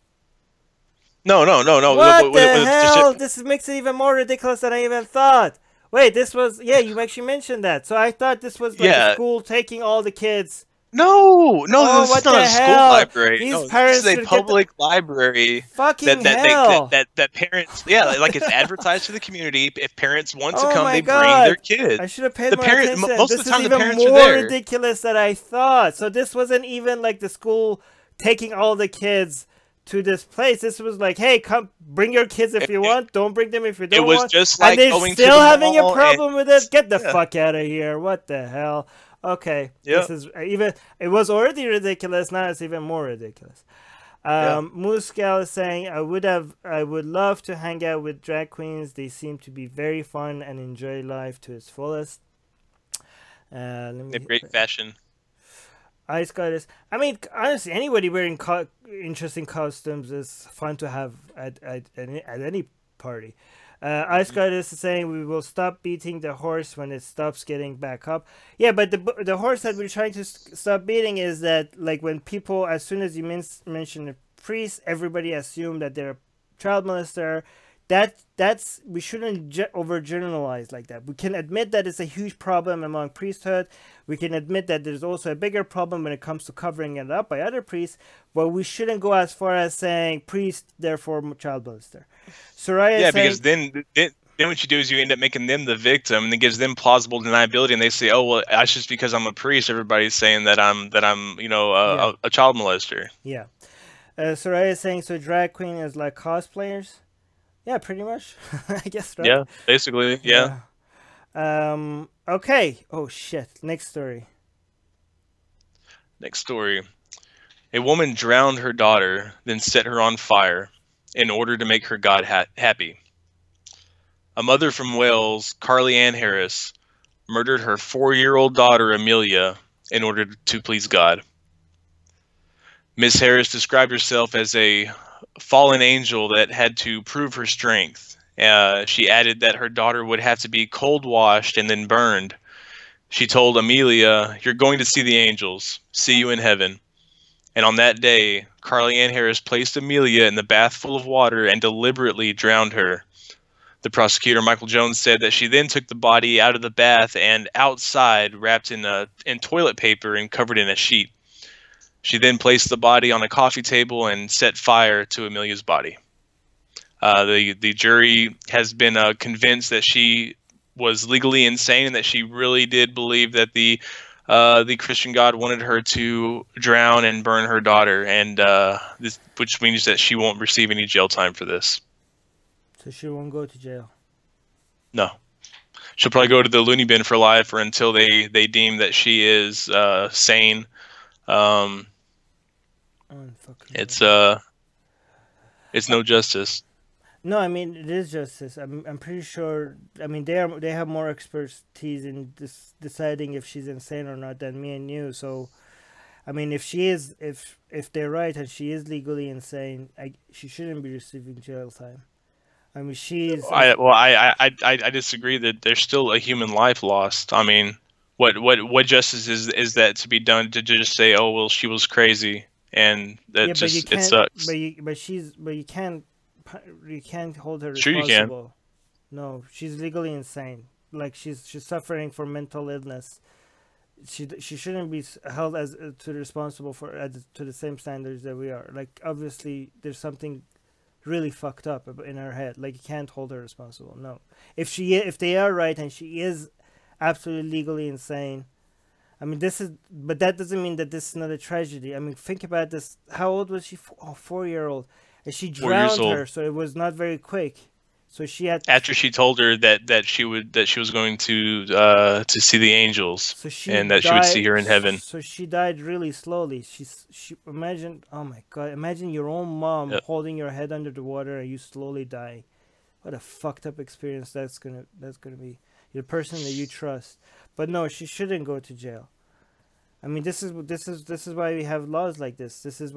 No. What the hell? This makes it even more ridiculous than I even thought. Wait, this was... Yeah, you actually mentioned that. So I thought this was like a school taking all the kids... No, this is not a school library. These parents this is a public library. Fucking hell. That parents, like it's advertised to the community. If parents want to come, they bring their kids. I should have paid more attention. Most of the time, the parents is even are more there. ridiculous than I thought. So this wasn't even like the school taking all the kids to this place. This was like, hey, come, bring your kids if you want. Don't bring them if you don't want. It was just like going to the mall. And they're still having a problem with it? Get the fuck out of here. What the hell? Okay, This is even... It was already ridiculous, now it's even more ridiculous. Moose Gal is saying, I would love to hang out with drag queens. They seem to be very fun and enjoy life to its fullest. They have great fashion. Ice Goddess. I mean, honestly, anybody wearing interesting costumes is fun to have at any party. Ice Goddess is saying we will stop beating the horse when it stops getting back up. Yeah, but the horse that we're trying to stop beating is that, like, when people, as soon as you mention a priest, everybody assume that they're a child molester. That's we shouldn't overgeneralize like that. We can admit that it's a huge problem among priesthood. We can admit that there's also a bigger problem when it comes to covering it up by other priests, but we shouldn't go as far as saying priest, therefore child molester. Soraya because then then what you do is you end up making them the victim, and it gives them plausible deniability, and they say, "Oh, well, that's just because I'm a priest. Everybody's saying that I'm Yeah, a child molester." yeah. Soraya is saying, so drag queen is like cosplayers? Yeah, pretty much. I guess, right? Yeah, basically, yeah. Yeah. Okay. Oh, shit. Next story. Next story. A woman drowned her daughter, then set her on fire in order to make her God happy. A mother from Wales, Carly Ann Harris, murdered her 4-year-old daughter, Amelia, in order to please God. Miss Harris described herself as a fallen angel that had to prove her strength. She added that her daughter would have to be cold washed and then burned. She told Amelia, "You're going to see the angels. See you in heaven." And on that day, Carly Ann Harris placed Amelia in the bath full of water and deliberately drowned her. The prosecutor, Michael Jones, said that she then took the body out of the bath and outside, wrapped in toilet paper and covered in a sheet. She then placed the body on a coffee table and set fire to Amelia's body. The jury has been convinced that she was legally insane and that she really did believe that the Christian God wanted her to drown and burn her daughter, and which means that she won't receive any jail time for this. So she won't go to jail. No, she'll probably go to the loony bin for life, or until they deem that she is sane. It's no justice. No, I mean it is justice. I'm pretty sure. I mean they have more expertise in deciding if she's insane or not than me and you. So, I mean if she is, if they're right and she is legally insane, she shouldn't be receiving jail time. I mean she's. I disagree that there's still a human life lost. I mean, what justice is that to be done to just say, oh well, she was crazy, and that Yeah, just it sucks. But you can't hold her Sure, you responsible. can. No, she's legally insane. Like she's suffering from mental illness. She shouldn't be held as to responsible for to the same standards that we are. Like obviously there's something really fucked up in her head. Like you can't hold her responsible. No, if they are right and she is absolutely legally insane. I mean, but that doesn't mean that this is not a tragedy. I mean, think about this. How old was she? Oh, 4-year-old. And she drowned her, so it was not very quick. So she had. After she told her that she was going to see the angels, and that she would see her in heaven. So she died really slowly. She imagine. Oh my God! Imagine your own mom holding your head under the water and you slowly die. What a fucked up experience that's gonna be. The person that you trust. But no, she shouldn't go to jail. I mean, this is why we have laws like this. This is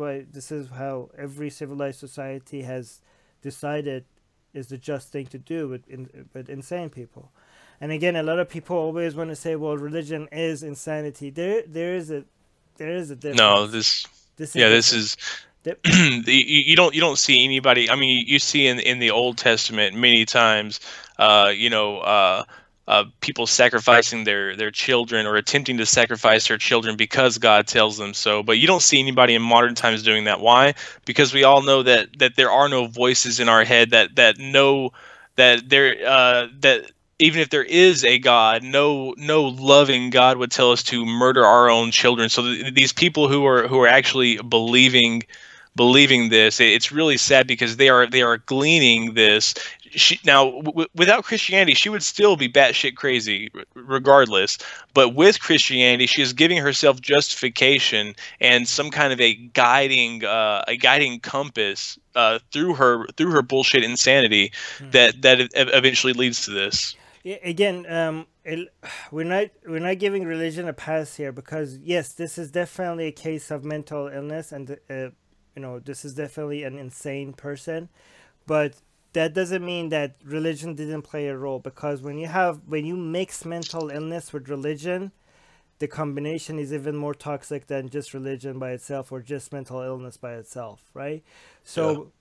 how every civilized society has decided is the just thing to do with insane people. And again, a lot of people always want to say, "Well, religion is insanity." There is a difference. No, this is. You don't see anybody. I mean, you see in the Old Testament many times, people sacrificing their children or attempting to sacrifice their children because God tells them so. But you don't see anybody in modern times doing that. Why? Because we all know that there are no voices in our head that know that that even if there is a God, no loving God would tell us to murder our own children. So these people who are actually believing this, it's really sad because they are gleaning this. Without Christianity, she would still be batshit crazy, regardless. But with Christianity, she is giving herself justification and some kind of a guiding compass through her bullshit insanity that eventually leads to this. Yeah, again, we're not giving religion a pass here because yes, this is definitely a case of mental illness, and this is definitely an insane person, but that doesn't mean that religion didn't play a role, because when you mix mental illness with religion, the combination is even more toxic than just religion by itself or just mental illness by itself, right? So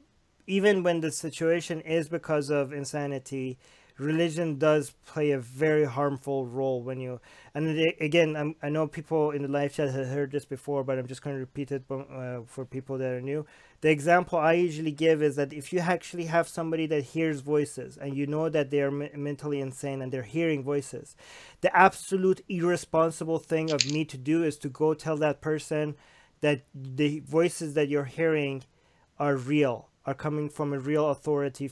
even when the situation is because of insanity, religion does play a very harmful role when you. And again, I know people in the live chat have heard this before, but I'm just going to repeat it for people that are new. The example I usually give is that if you actually have somebody that hears voices and you know that they are mentally insane and they're hearing voices, the absolute irresponsible thing of me to do is to go tell that person that the voices that you're hearing are real, are coming from a real authority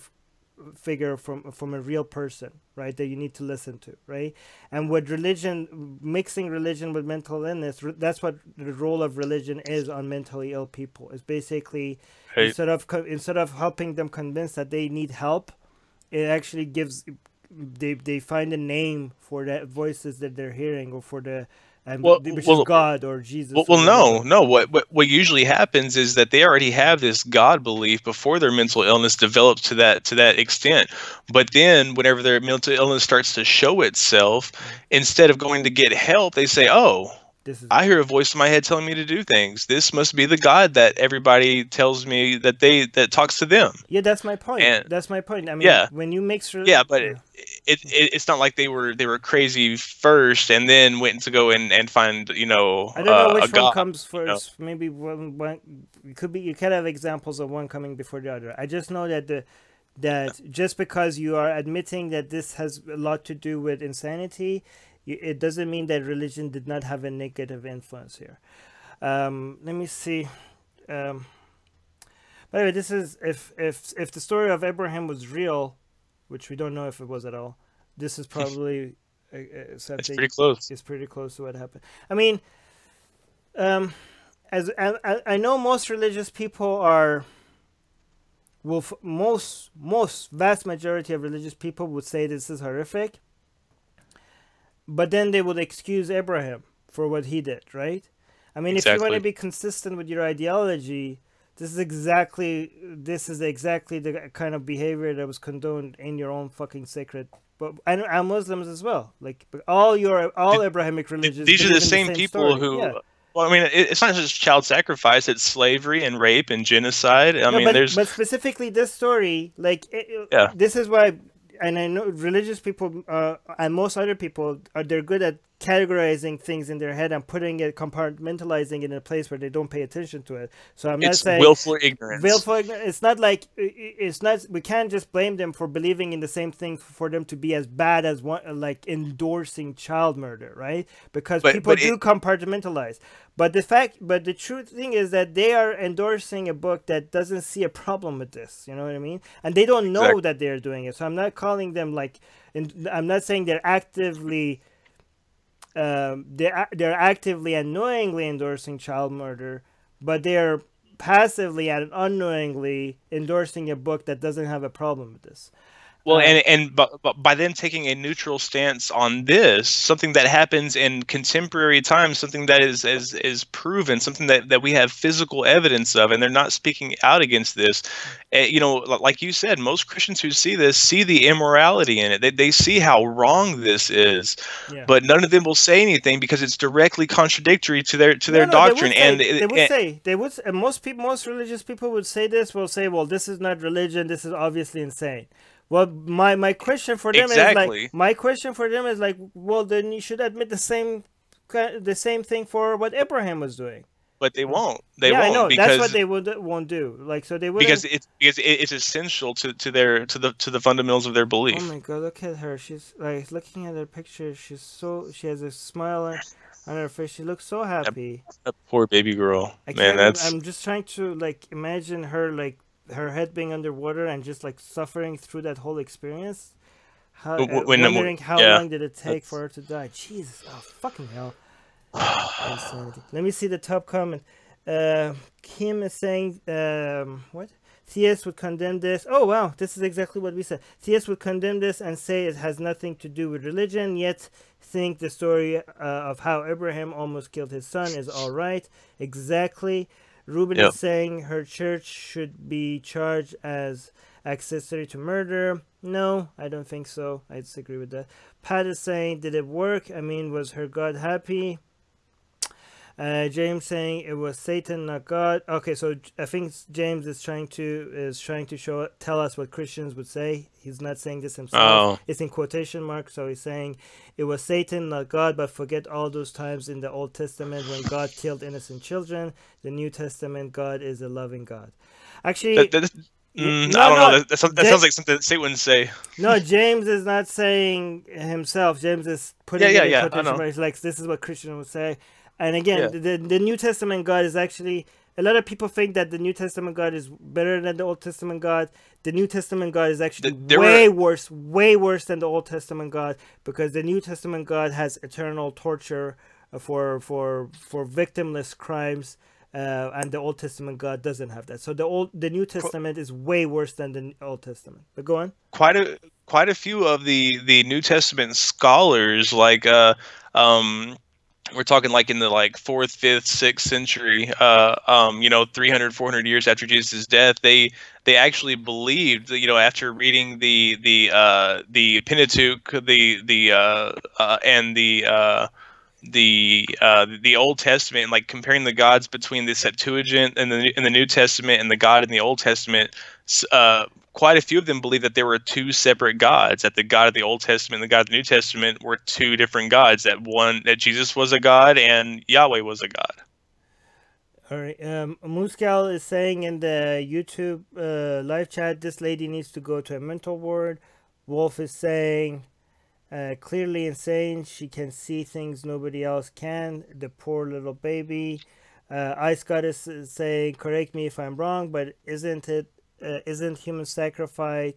figure, from a real person, right, that you need to listen to, right? And with religion, mixing religion with mental illness, that's what the role of religion is on mentally ill people. It's basically, instead of helping them convince that they need help, it actually gives, they find a name for the voices that they're hearing, or for the which is God or Jesus. No. What usually happens is that they already have this God belief before their mental illness develops to that extent. But then, whenever their mental illness starts to show itself, instead of going to get help, they say, "Oh, I hear a voice in my head telling me to do things. This must be the God that everybody tells me that talks to them." Yeah, that's my point. That's my point. I mean, when you mix but it's not like they were crazy first and then went to go and find, I don't know which one comes first. You know? Maybe one could be. You can have examples of one coming before the other. I just know that just because you are admitting that this has a lot to do with insanity, it doesn't mean that religion did not have a negative influence here. Let me see. By the way, this is if the story of Abraham was real, which we don't know if it was at all. This is probably something. It's pretty close. It's pretty close to what happened. I mean, as I know, most religious people are. Well, most vast majority of religious people would say this is horrific. But then they would excuse Abraham for what he did, right? I mean, if you want to be consistent with your ideology, this is exactly the kind of behavior that was condoned in your own fucking sacred. But and Muslims as well, like all Abrahamic religions. These are the same people who. Yeah. Well, I mean, it's not just child sacrifice; it's slavery and rape and genocide. But specifically this story, this is why. And I know religious people and most other people they're good at categorizing things in their head and putting it, compartmentalizing it in a place where they don't pay attention to it. So I'm not saying willful ignorance. It's not like we can't just blame them for believing in the same thing for them to be as bad as like endorsing child murder, right? Because people do compartmentalize. But the true thing is that they are endorsing a book that doesn't see a problem with this. You know what I mean? And they don't know that they're doing it. So I'm not calling them I'm not saying they're actively. They're actively and knowingly endorsing child murder, but they're passively and unknowingly endorsing a book that doesn't have a problem with this. Well, but by them taking a neutral stance on this, something that happens in contemporary times, something that is proven, something that we have physical evidence of, and they're not speaking out against this. Like you said, most Christians who see this see the immorality in it. They see how wrong this is, but none of them will say anything because it's directly contradictory to their doctrine. Most religious people would say this. Will say, well, this is not religion. This is obviously insane. Well, my question for them is like, well, then you should admit the same thing for what Abraham was doing. But they won't. They won't. I know. That's what they won't do. Like, so they wouldn't. Because it's essential to the fundamentals of their belief. Oh my God! Look at her. She's like looking at her picture. She has a smile on her face. She looks so happy. That poor baby girl. I'm just trying to imagine her her head being underwater and just suffering through that whole experience. Wondering how long did it take for her to die. Jesus, oh fucking hell. Let me see the top comment. Kim is saying, what? Theists would condemn this. Oh wow, this is exactly what we said. Theists would condemn this and say it has nothing to do with religion, yet think the story of how Abraham almost killed his son is all right. Exactly. Ruben is saying her church should be charged as accessory to murder. No, I don't think so. I disagree with that. Pat is saying, did it work? I mean, was her God happy? James saying it was Satan, not God. Okay, so I think James is trying to tell us what Christians would say. He's not saying this himself. Oh. It's in quotation marks. So he's saying it was Satan, not God. But forget all those times in the Old Testament when God killed innocent children. The New Testament, God is a loving God. Actually, I no, don't no. know. That sounds like something that Satan wouldn't say. No, James is not saying himself. James is putting it in Yeah. I quotation know. marks. Like, this is what Christian would say. And again, Yeah. the New Testament God is actually, a lot of people think that the New Testament God is better than the Old Testament God. The New Testament God is actually way worse than the Old Testament God, because the New Testament God has eternal torture for victimless crimes. And the Old Testament God doesn't have that. So the New Testament is way worse than the Old Testament. But go on. Quite a few of the New Testament scholars, like we're talking like in the like 4th, 5th, 6th century, 300, 400 years after Jesus' death, they actually believed that, after reading the Pentateuch, and the Old Testament, and like comparing the gods between the Septuagint and the New Testament and the God in the Old Testament, quite a few of them believe that there were two separate gods, that the God of the Old Testament and the God of the New Testament were two different gods, that Jesus was a god and Yahweh was a god. All right. Muscal is saying in the YouTube live chat, this lady needs to go to a mental ward. Wolf is saying, clearly insane. She can see things nobody else can. The poor little baby. Ice Goddess is saying, correct me if I'm wrong, but isn't human sacrifice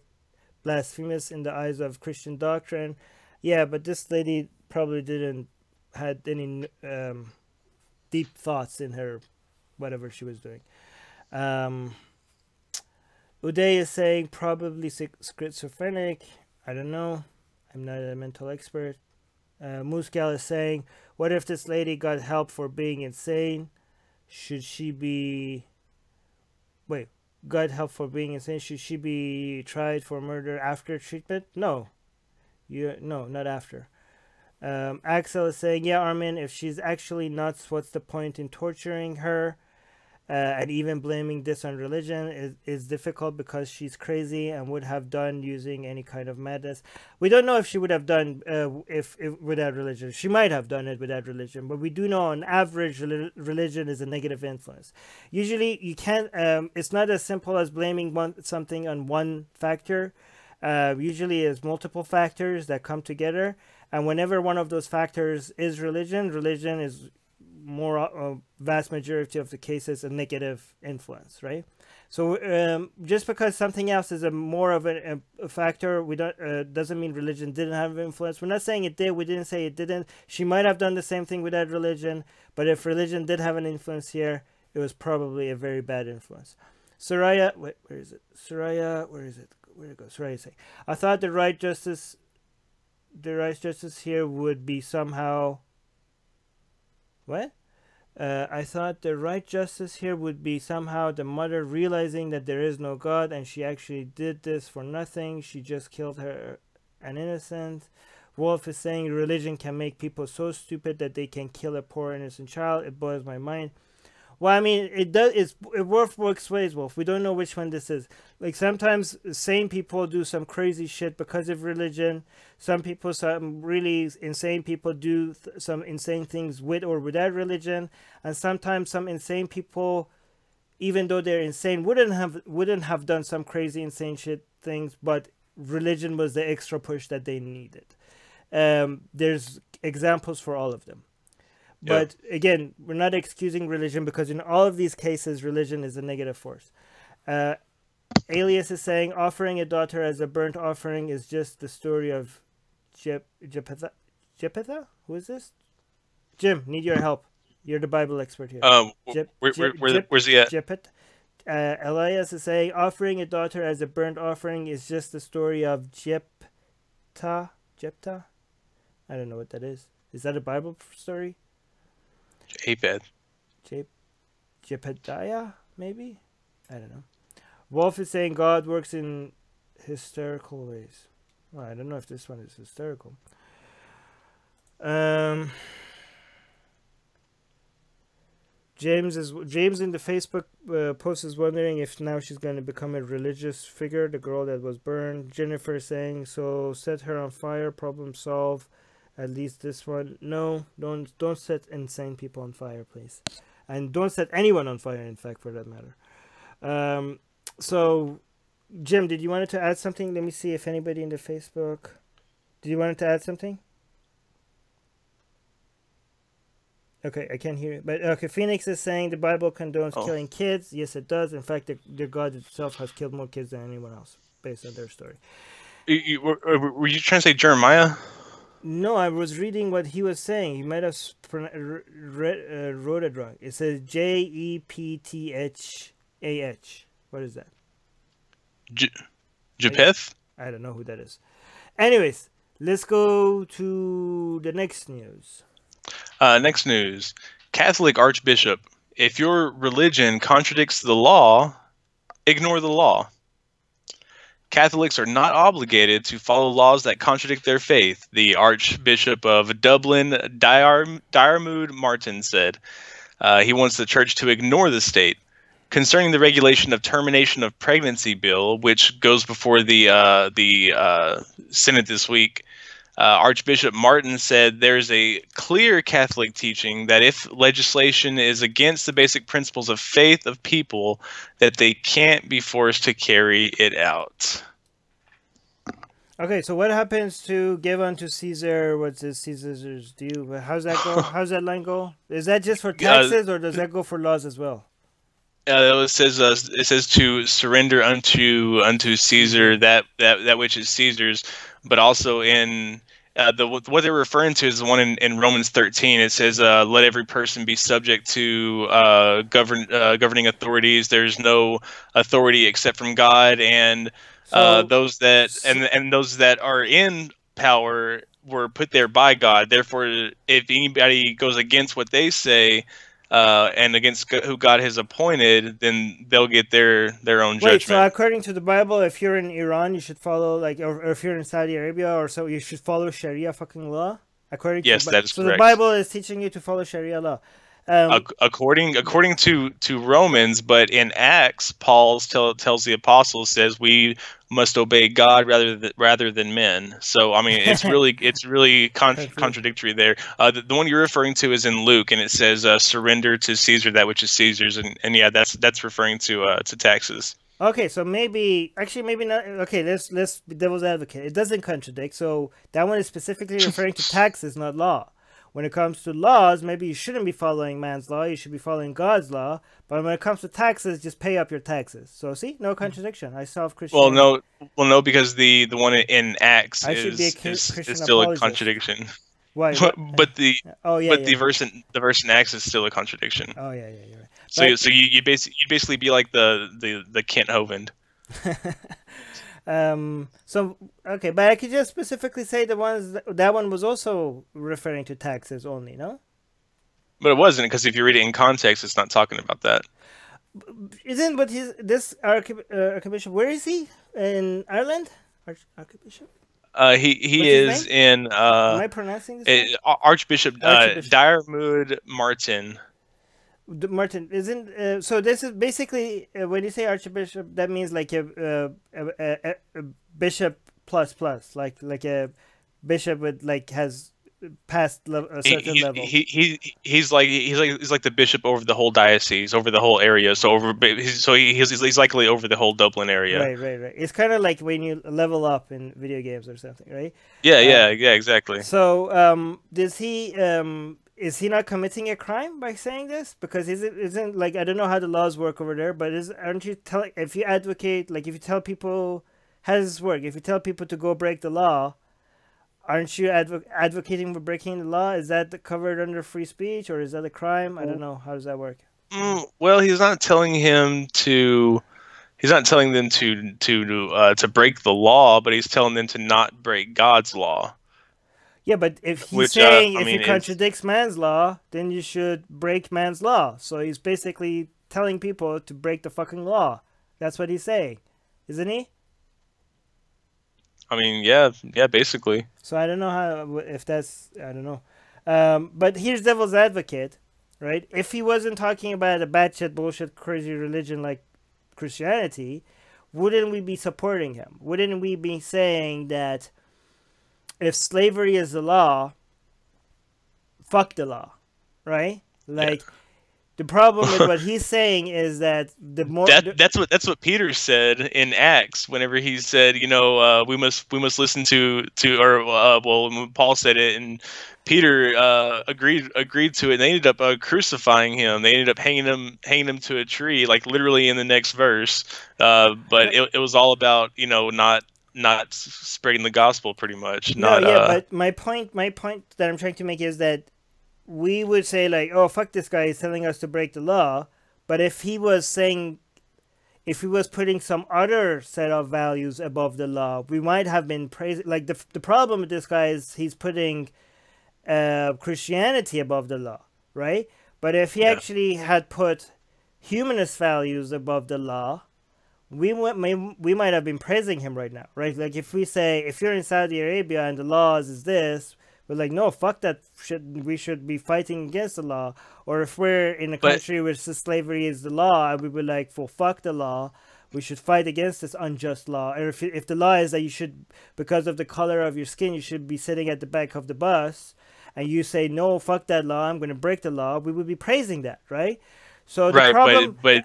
blasphemous in the eyes of Christian doctrine? Yeah, but this lady probably didn't had any deep thoughts in her whatever she was doing. Uday is saying probably schizophrenic. I don't know. I'm not a mental expert. Muscal is saying, what if this lady got help for being insane? Should she be... Wait. Got help for being insane? Should she be tried for murder after treatment? No. No, not after. Axel is saying, yeah, Armin, if she's actually nuts, what's the point in torturing her? And even blaming this on religion is difficult because she's crazy and would have done using any kind of madness. We don't know if she would have done if without religion. She might have done it without religion, but we do know on average religion is a negative influence. Usually you can't, it's not as simple as blaming something on one factor. Usually it's multiple factors that come together, and whenever one of those factors is religion is more vast majority of the cases a negative influence, right? So just because something else is a more of a factor, we don't doesn't mean religion didn't have influence. We're not saying it did. We didn't say it didn't. She might have done the same thing without religion, but if religion did have an influence here, it was probably a very bad influence. Soraya, wait, where is it? Soraya, where is it? Where did it go? Soraya saying, I thought the right justice here would be somehow. What? I thought the right justice here would be somehow the mother realizing that there is no God and she actually did this for nothing. She just killed an innocent. Wolf is saying religion can make people so stupid that they can kill a poor innocent child. It blows my mind. Well, I mean, it does. It works ways, Wolf. We don't know which one this is. Like, sometimes sane people do some crazy shit because of religion. Some really insane people do some insane things with or without religion. And sometimes some insane people, even though they're insane, wouldn't have done some crazy insane shit things, but religion was the extra push that they needed. There's examples for all of them. But again, we're not excusing religion because in all of these cases, religion is a negative force. Alias is saying offering a daughter as a burnt offering is just the story of Jephthah? Who is this? Jim, need your help. You're the Bible expert here. Where's he at? Jephthah. Elias is saying offering a daughter as a burnt offering is just the story of Jephthah? I don't know what that is. Is that a Bible story? Aped. Jepediah, maybe? I don't know. Wolf is saying God works in hysterical ways. Well, I don't know if this one is hysterical. James in the Facebook post is wondering if now she's going to become a religious figure, the girl that was burned. Jennifer saying, so set her on fire, problem solved. At least this one. No, don't set insane people on fire, please. And don't set anyone on fire, in fact, for that matter. So, Jim, did you want to add something? Let me see if anybody in the Facebook... Did you want to add something? Okay, I can't hear you. But okay, Phoenix is saying the Bible condones killing kids. Yes, it does. In fact, the God itself has killed more kids than anyone else, based on their story. Were you trying to say Jeremiah? No, I was reading what he was saying. He might have wrote it wrong. It says Jepthah. What is that? Japheth? I don't know who that is. Anyways, let's go to the next news. Next news. Catholic Archbishop. If your religion contradicts the law, ignore the law. Catholics are not obligated to follow laws that contradict their faith, the Archbishop of Dublin, Diarmuid Martin, said. He wants the church to ignore the state. Concerning the regulation of termination of pregnancy bill, which goes before the Senate this week, Archbishop Martin said there's a clear Catholic teaching that if legislation is against the basic principles of faith of people, that they can't be forced to carry it out. Okay, so what happens to give unto Caesar what's Caesar's due? How's that go? How's that line go? Is that just for taxes, or does that go for laws as well? It says to surrender unto Caesar that which is Caesar's, but also in what they're referring to is the one in Romans 13. It says, "Let every person be subject to governing authorities. There's no authority except from God, and those that are in power were put there by God. Therefore, if anybody goes against what they say." And against who God has appointed, then they'll get their own judgment. Wait, so according to the Bible, if you're in Iran, you should follow, or if you're in Saudi Arabia or so, you should follow Sharia fucking law? According to yes, that is correct. So the Bible is teaching you to follow Sharia law. According to Romans, but in Acts, Paul tells the apostles, says we must obey God rather than men. So I mean, it's really contradictory there. The one you're referring to is in Luke, and it says surrender to Caesar that which is Caesar's, and yeah, that's referring to taxes. Okay, so maybe not. Okay, let's be devil's advocate. It doesn't contradict. So that one is specifically referring to taxes, not law. When it comes to laws, maybe you shouldn't be following man's law. You should be following God's law. But when it comes to taxes, just pay up your taxes. So see, no contradiction. I solve Christianity. Well, no, because the one in Acts is still a contradiction. Why? But the verse in Acts is still a contradiction. Oh yeah, you're right. So you basically be like the Kent Hovind. So okay, but I could just specifically say that one was also referring to taxes only, no? But it wasn't, because if you read it in context, it's not talking about that. Isn't but this Archbishop? Where is he? In Ireland? Archbishop? He is in. Am I pronouncing this? Archbishop Diarmuid Martin. Martin isn't so. This is basically when you say archbishop, that means like a bishop plus, like a bishop with has passed a certain level. He's like the bishop over the whole diocese, over the whole area. So he's likely over the whole Dublin area. Right. It's kind of like when you level up in video games or something, right? Yeah, exactly. So does he is he not committing a crime by saying this? Because isn't like, I don't know how the laws work over there, but aren't you telling, if you advocate, like if you tell people, how does this work? If you tell people to go break the law, aren't you advocating for breaking the law? Is that covered under free speech, or is that a crime? I don't know. How does that work? Well, he's not telling them to break the law, but he's telling them to not break God's law. Yeah, but if he's saying if he contradicts man's law, then you should break man's law. So he's basically telling people to break the fucking law. That's what he's saying, isn't he? I mean, yeah, basically. So I don't know if that's, I don't know. But here's devil's advocate. right? If he wasn't talking about a batshit bullshit crazy religion like Christianity, wouldn't we be supporting him? Wouldn't we be saying that if slavery is the law, fuck the law, right? Like, Yeah. the problem with what he's saying is that the more that's what Peter said in Acts whenever he said, we must listen to or well, when Paul said it, and Peter agreed to it. And they ended up crucifying him. They ended up hanging him to a tree, like literally in the next verse. But it was all about not spreading the gospel, pretty much. no, Not yeah, but my point that I'm trying to make is that we would say like, oh fuck, this guy is telling us to break the law, but if he was putting some other set of values above the law, we might have been praising. Like the problem with this guy is he's putting Christianity above the law, right? But if he actually had put humanist values above the law, we might have been praising him right now, right? Like if we say, if you're in Saudi Arabia and the laws is this, we're like, no, fuck that shit. We should be fighting against the law. Or if we're in a country where slavery is the law, and we were like, well, fuck the law. We should fight against this unjust law. Or if the law is that you should, because of the color of your skin, you should be sitting at the back of the bus, and you say, no, fuck that law, I'm going to break the law, we would be praising that, right? So the problem, but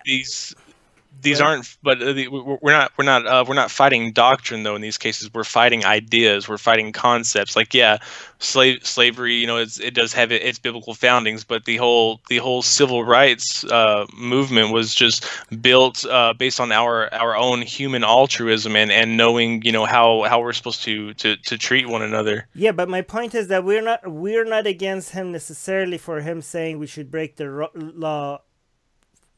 these aren't. But we're not fighting doctrine though. In these cases, we're fighting ideas. We're fighting concepts. Like slavery. It does have its biblical foundings, but the whole civil rights movement was just built based on our own human altruism and knowing how we're supposed to treat one another. Yeah, but my point is that we're not against him necessarily for him saying we should break the law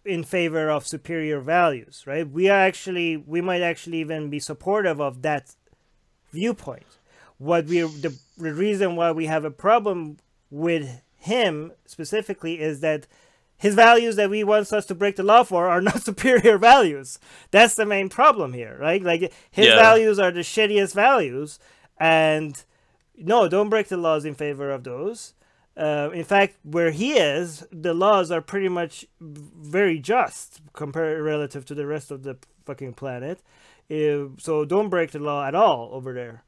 in favor of superior values, right? We might actually even be supportive of that viewpoint. The reason why we have a problem with him specifically is that his values that he wants us to break the law for are not superior values. That's the main problem here, right? Like his values are the shittiest values, and no, don't break the laws in favor of those. In fact, where he is, the laws are pretty much very just compared relative to the rest of the fucking planet. So don't break the law at all over there.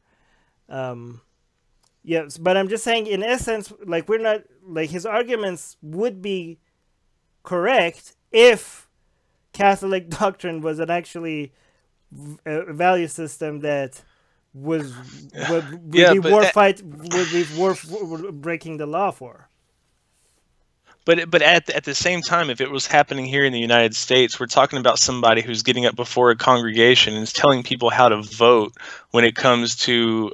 Yes, but I'm just saying, in essence, like we're not like his arguments would be correct if Catholic doctrine was an actually a value system that would be worth breaking the law for. But at the same time, if it was happening here in the United States, we're talking about somebody who's getting up before a congregation and is telling people how to vote when it comes to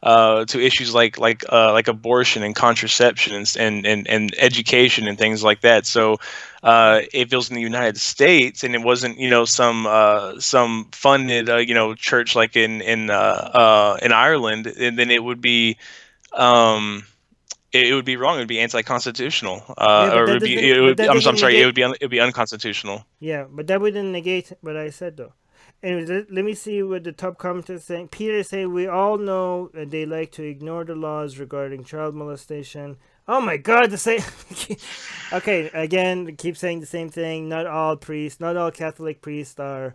issues like abortion and contraception and education and things like that. So if it was in the United States and it wasn't some funded church like in Ireland, and then it would be it would be wrong. It would be anti-constitutional, or it would be. I'm sorry. It would be unconstitutional. Yeah, but that wouldn't negate what I said, though. Anyways, let me see what the top comment is saying. Peter is saying, we all know they like to ignore the laws regarding child molestation. Oh my God, the same. Okay, again, keep saying the same thing. Not all Catholic priests are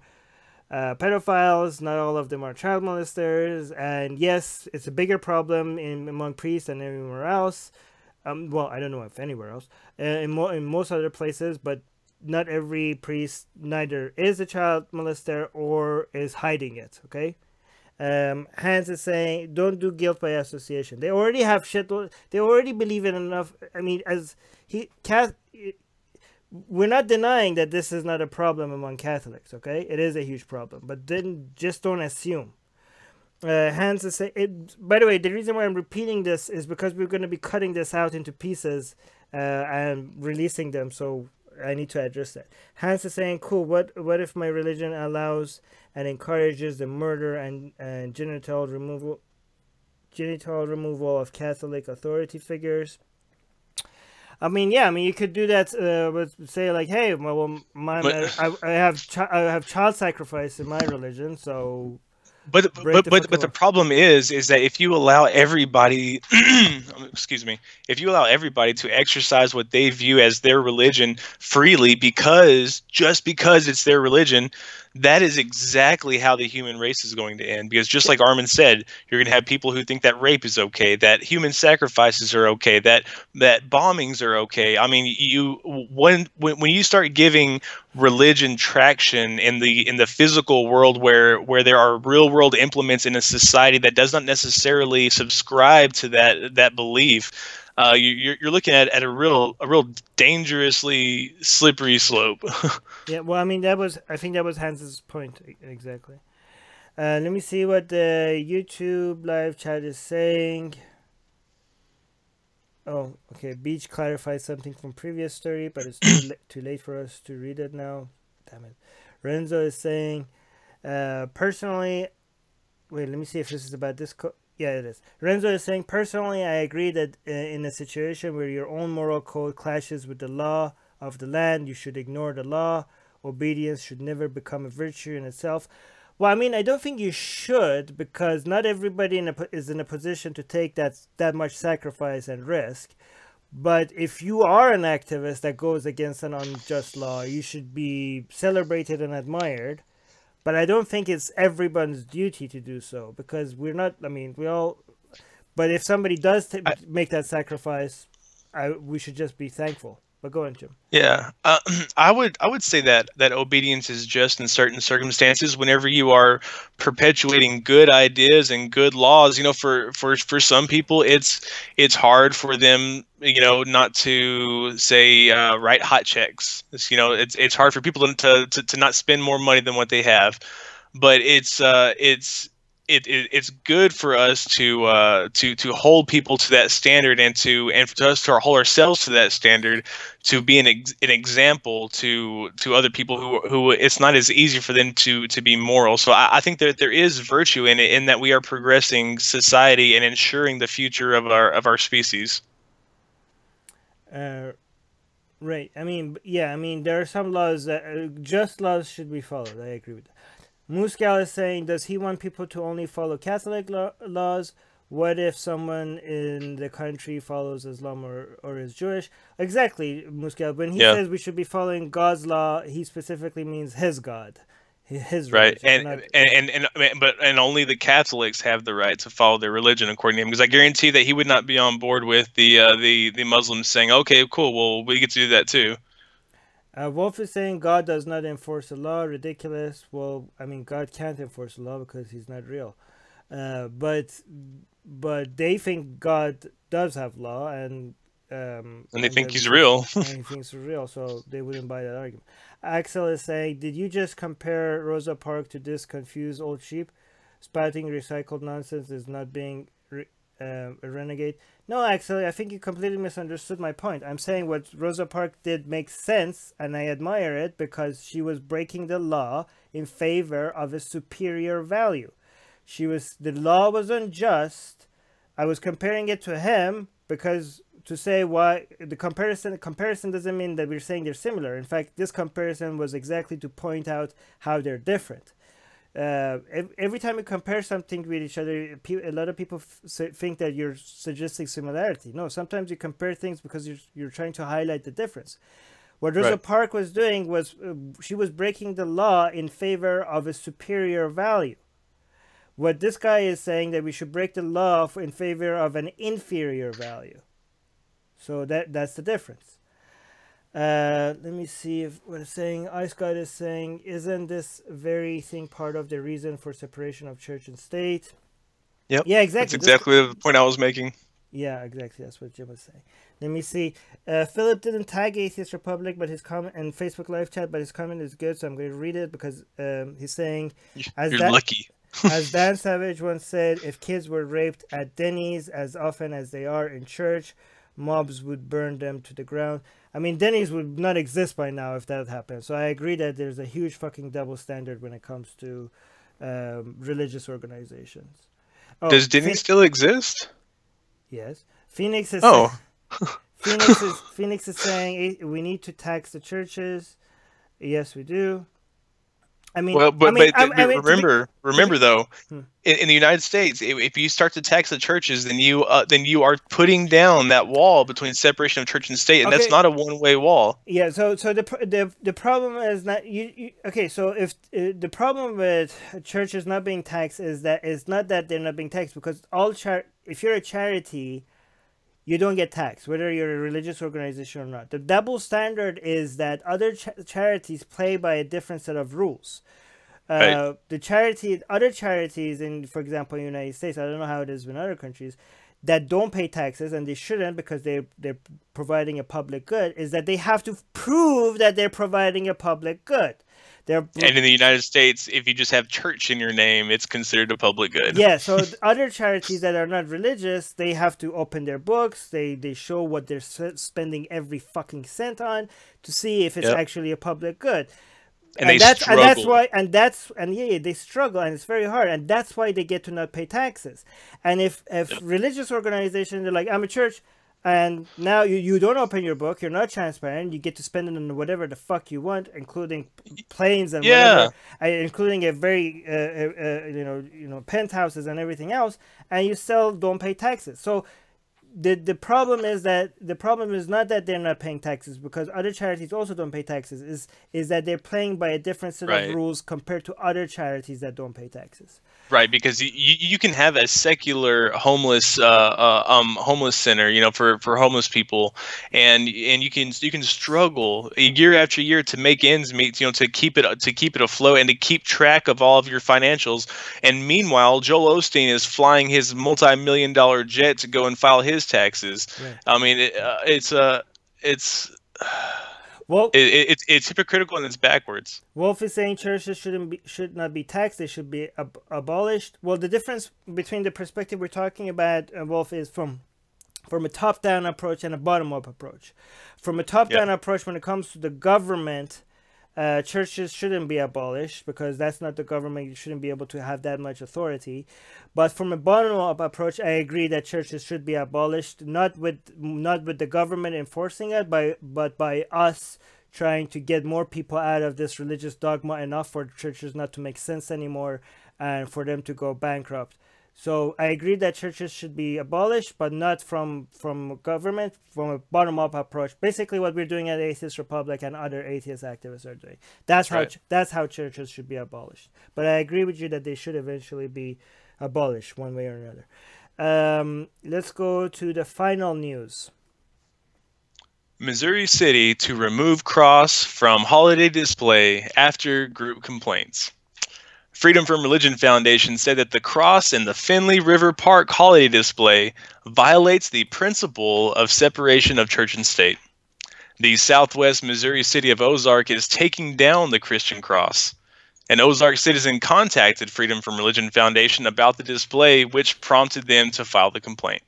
pedophiles. Not all of them are child molesters. And yes, it's a bigger problem among priests than everywhere else. Well, I don't know if anywhere else. In most other places, but not every priest neither is a child molester or is hiding it. Okay. Hans is saying, don't do guilt by association. They already have shit. They already believe in enough. I mean, we're not denying that this is not a problem among Catholics. Okay, it is a huge problem, but then just don't assume. Hans is saying, by the way, the reason why I'm repeating this is because we're going to be cutting this out into pieces and releasing them. So I need to address that. Hans is saying, cool, what if my religion allows and encourages the murder and genital removal of Catholic authority figures? I mean, yeah, you could do that. Say like, hey, well, I have child sacrifice in my religion, so break the fucking the law. problem is that if you allow everybody, excuse me, if you allow everybody to exercise what they view as their religion freely, just because it's their religion, that is exactly how the human race is going to end. Because just like Armin said, you're going to have people who think that rape is okay, that human sacrifices are okay, that bombings are okay. I mean, when you start giving religion traction in the physical world where there are real world implements in a society that does not necessarily subscribe to that belief, you're looking at a real dangerously slippery slope. Yeah, well, I mean, I think that was Hans's point exactly. Let me see what the YouTube live chat is saying. Oh, okay. Beach clarifies something from previous story, but it's too late for us to read it now. Damn it. Renzo is saying, personally, wait, let me see if this is about this. Yeah, it is. Renzo is saying, personally, I agree that in a situation where your own moral code clashes with the law of the land, you should ignore the law. Obedience should never become a virtue in itself. Well, I mean, I don't think you should, because not everybody is in a position to take that much sacrifice and risk. But if you are an activist that goes against an unjust law, you should be celebrated and admired. But I don't think it's everyone's duty to do so, because we're not, I mean, we all, but if somebody does make that sacrifice, we should just be thankful. But go on, Jim. Yeah, I would say that obedience is just in certain circumstances. Whenever you are perpetuating good ideas and good laws, you know, for some people, it's hard for them, you know, not to say write hot checks. You know, it's hard for people to not spend more money than what they have. But it's good for us to hold people to that standard, and for us to hold ourselves to that standard, to be an example to other people who it's not as easy for them to be moral. So I think that there is virtue in it, in that we are progressing society and ensuring the future of our species. Right. I mean, yeah. I mean, there are some laws that just laws should be followed. I agree with that. Muscal is saying, does he want people to only follow Catholic laws? What if someone in the country follows Islam or is Jewish? Exactly, Muscal. When he says we should be following God's law, he specifically means his God, his right. religion. And only the Catholics have the right to follow their religion according to him, because I guarantee that he would not be on board with the Muslims saying, okay, cool, well, we get to do that too. Wolf is saying God does not enforce the law. Ridiculous. Well, I mean, God can't enforce the law because he's not real. But they think God does have law, and they think he's real. And he thinks he's real, so they wouldn't buy that argument. Axel is saying, did you just compare Rosa Parks to this confused old sheep? Spouting recycled nonsense is not being a renegade. No, actually, I think you completely misunderstood my point. I'm saying what Rosa Parks did makes sense, and I admire it, because she was breaking the law in favor of a superior value. The law was unjust. I was comparing it to him because to say why the comparison doesn't mean that we're saying they're similar. In fact, this comparison was exactly to point out how they're different. Every time you compare something with each other, a lot of people think that you're suggesting similarity. No, sometimes you compare things because you're trying to highlight the difference. What Rosa Parks was doing was she was breaking the law in favor of a superior value. What this guy is saying, that we should break the law in favor of an inferior value. So that's the difference. Let me see if what it's saying. Ice God is saying, isn't this very thing part of the reason for separation of church and state? Yep. Yeah, exactly. That's exactly the point I was making. Yeah, exactly. That's what Jim was saying. Let me see. Philip didn't tag Atheist Republic, but his comment and Facebook live chat, but his comment is good, so I'm going to read it because he's saying, "You're lucky." As Dan Savage once said, if kids were raped at Denny's as often as they are in church, mobs would burn them to the ground. I mean, Denny's would not exist by now if that happened. So I agree that there's a huge fucking double standard when it comes to religious organizations. Oh, does Denny's still exist? Yes. Phoenix is Phoenix is saying we need to tax the churches. Yes, we do. I mean, Well, I mean, remember though, hmm. in the United States, if you start to tax the churches, then you are putting down that wall between separation of church and state, and that's Okay. not a one-way wall. Yeah, so the problem is not okay. So if the problem with churches not being taxed is that it's not that they're not being taxed, because if you're a charity, you don't get taxed whether you're a religious organization or not. The double standard is that other charities play by a different set of rules. Right. Other charities in, for example, in the United States, I don't know how it is in other countries, that don't pay taxes, and they shouldn't because they're providing a public good, is that they have to prove that they're providing a public good. And in the United States, if you just have church in your name, it's considered a public good. Yeah, so other charities that are not religious, they have to open their books, they show what they're spending every fucking cent on to see if it's actually a public good. And they struggle. They struggle, and it's very hard, and that's why they get to not pay taxes. And if religious organizations, they're like, I'm a church, and now you don't open your book, you're not transparent, you get to spend it on whatever the fuck you want, including planes and whatever, including a very penthouses and everything else, and you still don't pay taxes. So the problem is not that they're not paying taxes, because other charities also don't pay taxes. Is that they're playing by a different set of rules compared to other charities that don't pay taxes. Right, because you can have a secular homeless center, for homeless people, and you can struggle year after year to make ends meet, to keep it afloat and to keep track of all of your financials. And meanwhile, Joel Osteen is flying his multi-million-dollar jet to go and file his taxes. Right. I mean, it's hypocritical and it's backwards. Wolf is saying churches should not be taxed; they should be abolished. Well, the difference between the perspective we're talking about, Wolf, is from a top-down approach and a bottom-up approach. From a top-down approach, when it comes to the government, churches shouldn't be abolished, because that's not the government. You shouldn't be able to have that much authority. But from a bottom-up approach, I agree that churches should be abolished, not with the government enforcing it, but by us trying to get more people out of this religious dogma enough for churches not to make sense anymore and for them to go bankrupt. So I agree that churches should be abolished, but not from government, from a bottom-up approach. Basically what we're doing at Atheist Republic and other atheist activists are doing. That's how churches should be abolished. But I agree with you that they should eventually be abolished one way or another. Let's go to the final news. Missouri City to remove cross from holiday display after group complaints. Freedom from Religion Foundation said that the cross in the Finley River Park holiday display violates the principle of separation of church and state. The southwest Missouri city of Ozark is taking down the Christian cross. An Ozark citizen contacted Freedom from Religion Foundation about the display, which prompted them to file the complaint.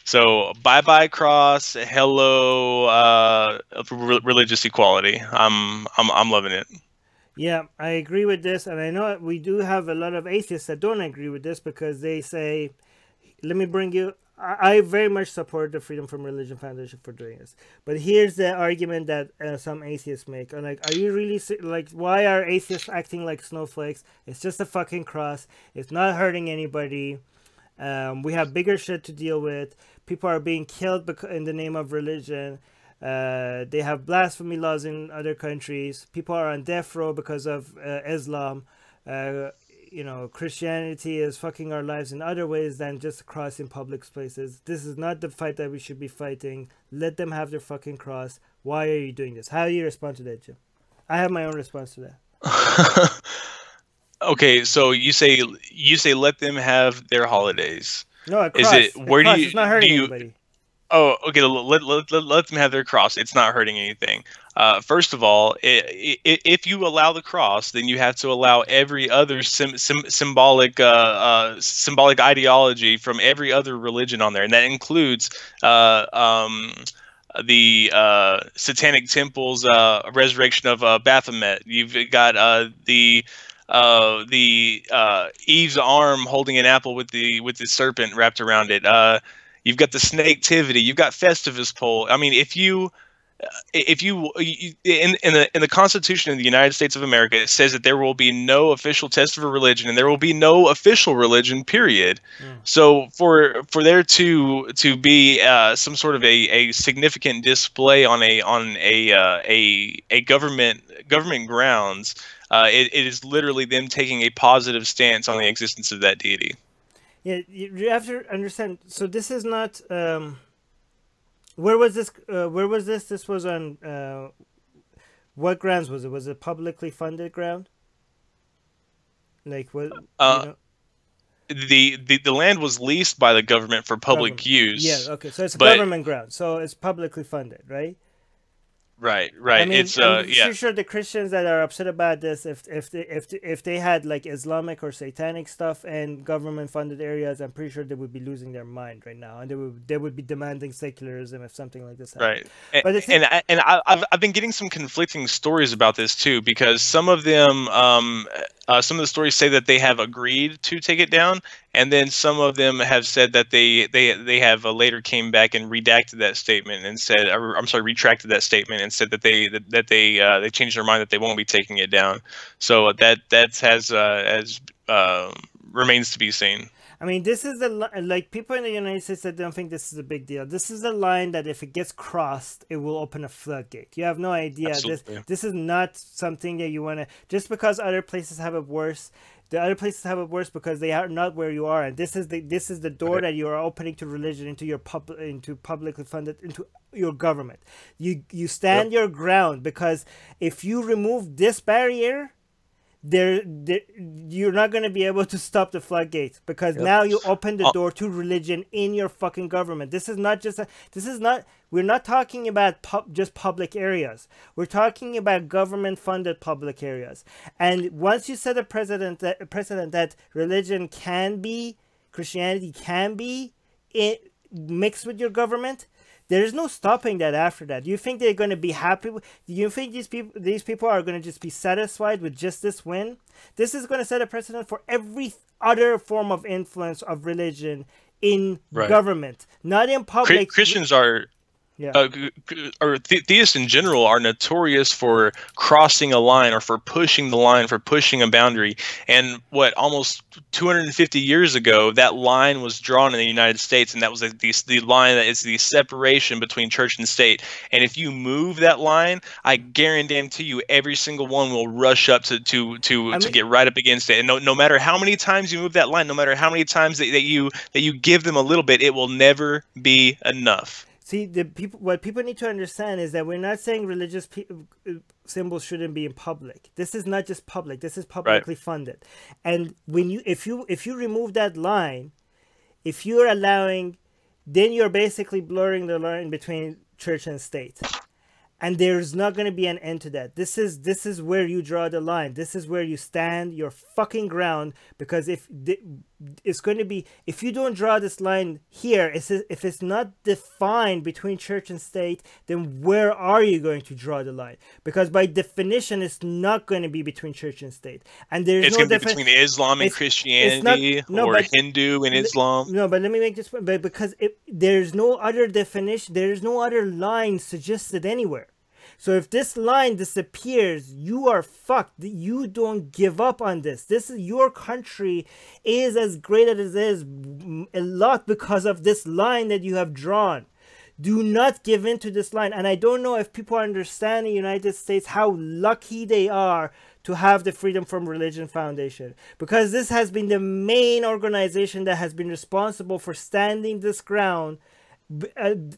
So, bye-bye cross, hello religious equality. I'm loving it. Yeah, I agree with this, and I know we do have a lot of atheists that don't agree with this, because they say, let me bring you, I very much support the Freedom from Religion Foundation for doing this, but here's the argument that some atheists make. I'm like, are you really, like, why are atheists acting like snowflakes? It's just a fucking cross. It's not hurting anybody. We have bigger shit to deal with. People are being killed in the name of religion. They have blasphemy laws in other countries. People are on death row because of Islam. Christianity is fucking our lives in other ways than just a cross in public places. This is not the fight that we should be fighting. Let them have their fucking cross. Why are you doing this? How do you respond to that, Jim? I have my own response to that. Okay, so you say let them have their holidays. No, a cross. It's not hurting anybody. Oh, okay. Let them have their cross. It's not hurting anything. First of all, if you allow the cross, then you have to allow every other symbolic ideology from every other religion on there, and that includes the Satanic Temple's resurrection of Baphomet. You've got the Eve's arm holding an apple with the serpent wrapped around it. You've got the Snaketivity. You've got Festivus pole. I mean, if you if you in the Constitution of the United States of America, it says that there will be no official test of a religion, and there will be no official religion. Period. So for there to be some sort of a significant display on a government grounds, it is literally them taking a positive stance on the existence of that deity. Yeah, you have to understand. So this is not. Where was this? Where was this? This was on. What grounds was it? Was it publicly funded ground? Like what? The land was leased by the government for public use. Yeah. Okay. So it's government ground. So it's publicly funded, right? Right. I mean, It's I'm yeah. sure the Christians that are upset about this, if they had like Islamic or satanic stuff and government funded areas, I'm pretty sure they would be losing their mind right now, and they would be demanding secularism if something like this happened. Right. But I've been getting some conflicting stories about this too, because some of them some of the stories say that they have agreed to take it down, and then some of them have said that they have later came back and redacted that statement and said, I'm sorry, retracted that statement and said that they changed their mind that they won't be taking it down. So that has remains to be seen. I mean, this is like people in the United States that don't think this is a big deal. This is a line that if it gets crossed, it will open a floodgate. You have no idea. This is not something that you want to, just because other places have it worse. The other places have it worse because they are not where you are, and this is the door that you are opening to religion, into publicly funded, into your government. You stand your ground, because if you remove this barrier, you're not going to be able to stop the floodgates, because now you open the door to religion in your fucking government. This is not just we're not talking about just public areas. We're talking about government funded public areas. And once you set a precedent that religion can be, Christianity can be mixed with your government, there is no stopping that after that. Do you think they're going to be happy? Do you think these people are going to just be satisfied with just this win? This is going to set a precedent for every other form of influence of religion in government, not in public. Christians are... or theists in general are notorious for crossing a line, or for pushing the line, for pushing a boundary. And almost 250 years ago, that line was drawn in the United States, and that was the line that is the separation between church and state. And if you move that line, I guarantee you, every single one will rush up to get right up against it. And no matter how many times you move that line, no matter how many times that you give them a little bit, it will never be enough. See, what people need to understand is that we're not saying religious symbols shouldn't be in public. This is not just public. This is publicly funded. And if you remove that line, if you're allowing, then you're basically blurring the line between church and state. And there's not going to be an end to that. This is where you draw the line. This is where you stand your fucking ground, because it's going to be, if you don't draw this line here, if it's not defined between church and state, then where are you going to draw the line? Because by definition, it's not going to be between church and state. And there's it's going to be between Islam and Christianity, or Hindu and Islam. No, but let me make this point. But because there's no other definition, there's no other line suggested anywhere. So if this line disappears, you are fucked. You don't give up on this. Your country is as great as it is a lot because of this line that you have drawn. Do not give in to this line. And I don't know if people understand in the United States how lucky they are to have the Freedom from Religion Foundation, because this has been the main organization that has been responsible for standing this ground,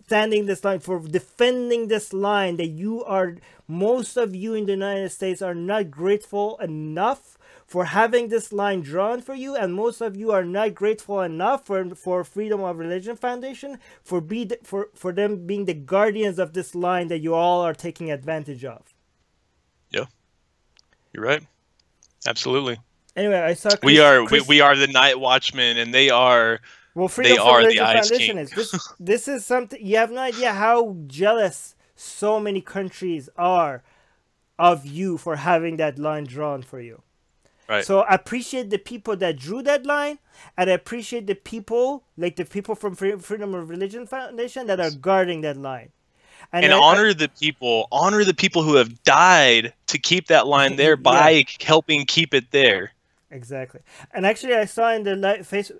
standing this line, for defending this line that most of you in the United States are not grateful enough for having this line drawn for you, and most of you are not grateful enough for Freedom of Religion Foundation for them being the guardians of this line that you all are taking advantage of. Yeah, you're right. Absolutely. Anyway, I saw we are the night watchmen, and they are. Well, Freedom from Religion Foundation is this is something you have no idea how jealous so many countries are of you for having that line drawn for you. Right. So I appreciate the people that drew that line, and I appreciate the people, like the people from Freedom of Religion Foundation, that are guarding that line. And honor the people who have died to keep that line there by helping keep it there. Exactly. And actually, I saw in the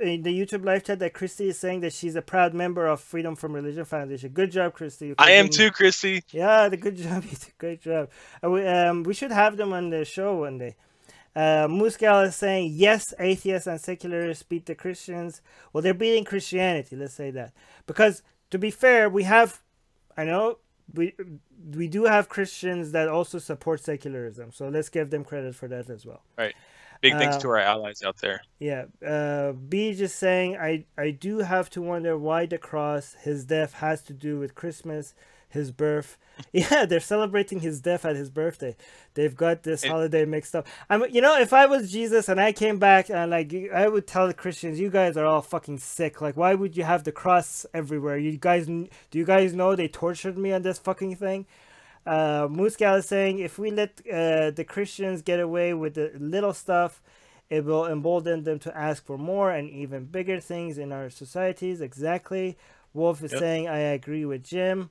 in the YouTube live chat that Christy is saying that she's a proud member of Freedom from Religion Foundation. Good job, Christy. I am too, Christy. Yeah, good job. Great job. We should have them on the show one day. Muscal is saying, yes, atheists and secularists beat the Christians. Well, they're beating Christianity, let's say that. Because, to be fair, we do have Christians that also support secularism. So let's give them credit for that as well. Right. Big thanks to our allies out there. Yeah. B just saying, I do have to wonder why the cross, his death, has to do with Christmas, his birth. Yeah, they're celebrating his death at his birthday. They've got this holiday mixed up. If I was Jesus and I came back and I would tell the Christians, you guys are all fucking sick. Like, why would you have the cross everywhere? Do you guys know they tortured me on this fucking thing? Muscal is saying, if we let the Christians get away with the little stuff, it will embolden them to ask for more and even bigger things in our societies. Exactly. Wolf is saying, I agree with Jim.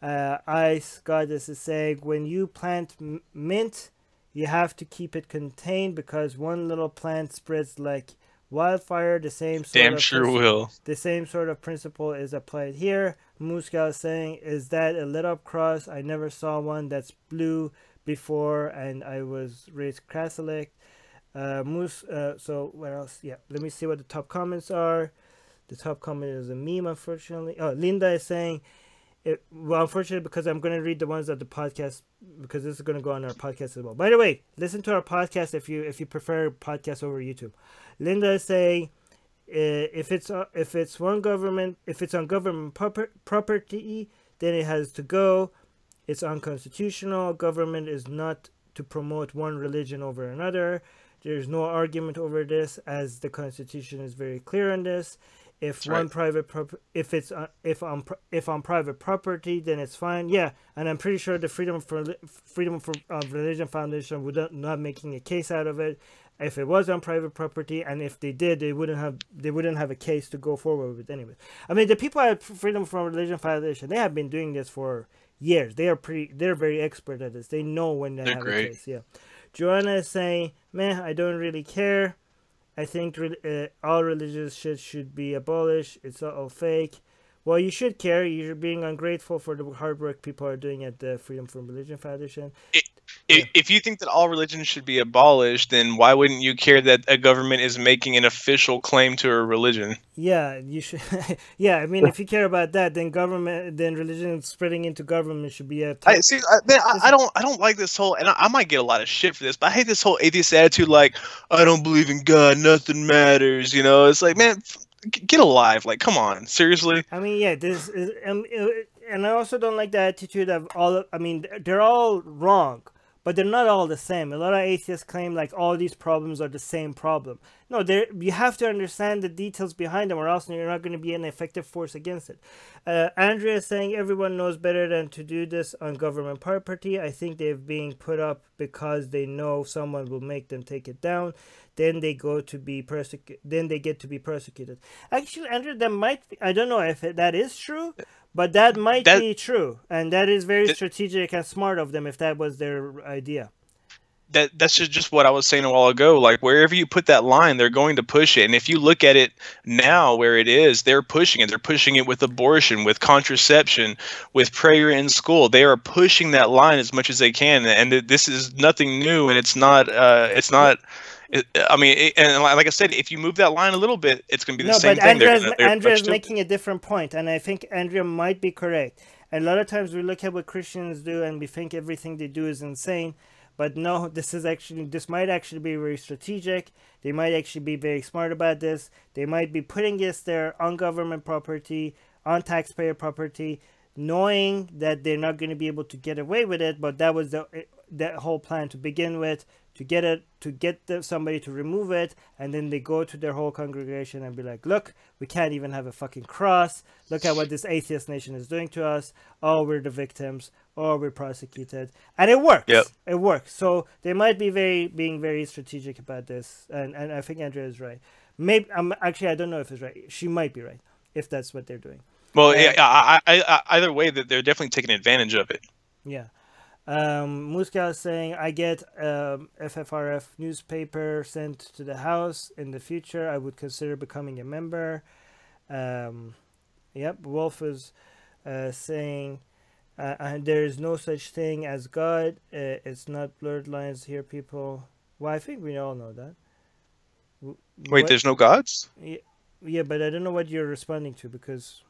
Ice Goddess is saying, when you plant mint, you have to keep it contained because one little plant spreads like wildfire. The same sort of principle is applied here. Muscal is saying, is that a lit up cross? I never saw one that's blue before, and I was raised Catholic. So where else? Yeah, let me see what the top comments are. The top comment is a meme, unfortunately. Oh, Linda is saying, unfortunately, because I'm going to read the ones at the podcast, because this is going to go on our podcast as well. By the way, listen to our podcast if you prefer podcasts over YouTube. Linda is saying, if it's on government property, then it has to go. It's unconstitutional. Government is not to promote one religion over another. There's no argument over this, as the Constitution is very clear on this. If on private property, then it's fine. Yeah, and I'm pretty sure the Freedom for Religion Foundation would not making a case out of it if it was on private property, and if they did, they wouldn't have a case to go forward with anyway. I mean, the people at Freedom from Religion Foundation, they have been doing this for years. They're very expert at this. They know when they have a case. Yeah. Joanna is saying, man, I don't really care. I think all religious shit should be abolished. It's all fake. Well, you should care. You're being ungrateful for the hard work people are doing at the Freedom from Religion Foundation. If you think that all religions should be abolished, then why wouldn't you care that a government is making an official claim to a religion? Yeah, you should. Yeah, I mean, if you care about that, then religion spreading into government should be a. I don't like this whole, and I might get a lot of shit for this, but I hate this whole atheist attitude. Like, I don't believe in God, nothing matters. You know, it's like, man, get alive. Like, come on, seriously. I mean, yeah, this is, and I also don't like the attitude of all. I mean, they're all wrong, but they're not all the same. A lot of atheists claim like all these problems are the same problem. No, you have to understand the details behind them, or else you're not going to be an effective force against it. Andrea is saying, everyone knows better than to do this on government property. I think they're being put up because they know someone will make them take it down. Then they get to be persecuted. Actually, Andrea, that might be, I don't know if that is true, but that might be true, and that is very strategic and smart of them if that was their idea. That's just what I was saying a while ago. Like, wherever you put that line, they're going to push it. And if you look at it now where it is, they're pushing it. They're pushing it with abortion, with contraception, with prayer in school. They are pushing that line as much as they can. And this is nothing new, and it's not. I mean, and like I said, if you move that line a little bit, it's going to be the same thing. Andrea's making a different point, and I think Andrea might be correct. And a lot of times we look at what Christians do, and we think everything they do is insane. But no, this might actually be very strategic. They might actually be very smart about this. They might be putting this there on government property, on taxpayer property, knowing that they're not going to be able to get away with it. But that was that whole plan to begin with, to get somebody to remove it, and then they go to their whole congregation and be like, look, we can't even have a fucking cross. Look at what this atheist nation is doing to us. Oh, we're the victims. Or we're prosecuted, and it works. Yep. It works. So they might be being very strategic about this, and I think Andrea is right. Maybe I don't know if it's right. She might be right if that's what they're doing. Well, either way, that they're definitely taking advantage of it. Yeah. Muscal is saying, I get FFRF newspaper sent to the house. In the future, I would consider becoming a member. Yep. Wolf is saying, there is no such thing as God. It's not blurred lines here, people. Well, I think we all know that. Wait, there's no gods? Yeah, but I don't know what you're responding to, because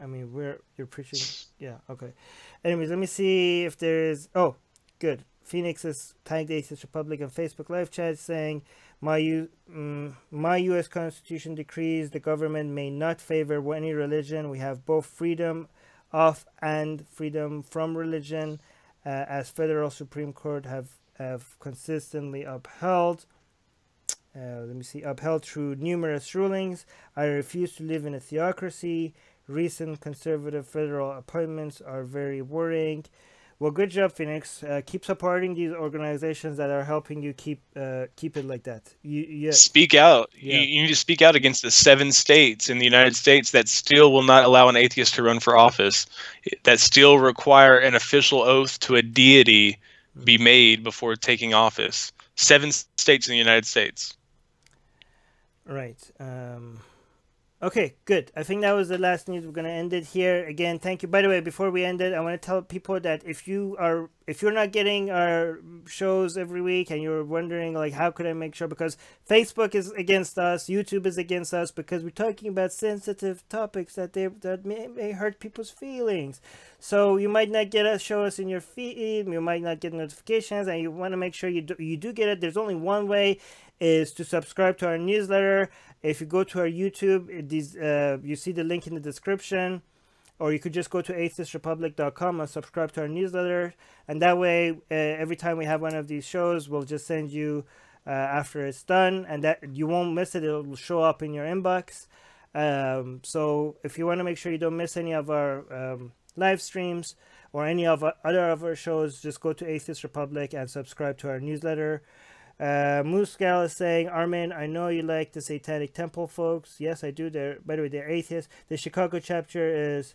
I mean, you're preaching. Yeah, okay. Anyways, let me see if there is. Oh, good. Phoenix is tagged Atheist Republic on Facebook live chat saying, my U.S. Constitution decrees the government may not favor any religion. We have both freedom of and freedom from religion, as federal Supreme Court have consistently upheld. Let me see. Upheld through numerous rulings. I refuse to live in a theocracy. Recent conservative federal appointments are very worrying. Well, good job, Phoenix. Keep supporting these organizations that are helping you keep it like that. Speak out. Yeah. You need to speak out against the 7 states in the United States that still will not allow an atheist to run for office, that still require an official oath to a deity be made before taking office. 7 states in the United States. Right. Okay, good. I think that was the last news. We're going to end it here. Again, thank you. By the way, before we end it, I want to tell people that if you're not getting our shows every week and you're wondering, like, how could I make sure? Because Facebook is against us, YouTube is against us, because we're talking about sensitive topics that may hurt people's feelings. So you might not get us, show us in your feed, you might not get notifications, and you want to make sure you do get it. There's only one way, is to subscribe to our newsletter. If you go to our YouTube, you see the link in the description, or you could just go to atheistrepublic.com and subscribe to our newsletter, and that way every time we have one of these shows, we'll just send you after it's done, and that you won't miss it. It'll show up in your inbox. So if you want to make sure you don't miss any of our live streams or any of our shows, just go to Atheist Republic and subscribe to our newsletter. Muscal is saying, Armin, I know you like the Satanic Temple folks. Yes, I do. By the way, they're atheists. The Chicago chapter is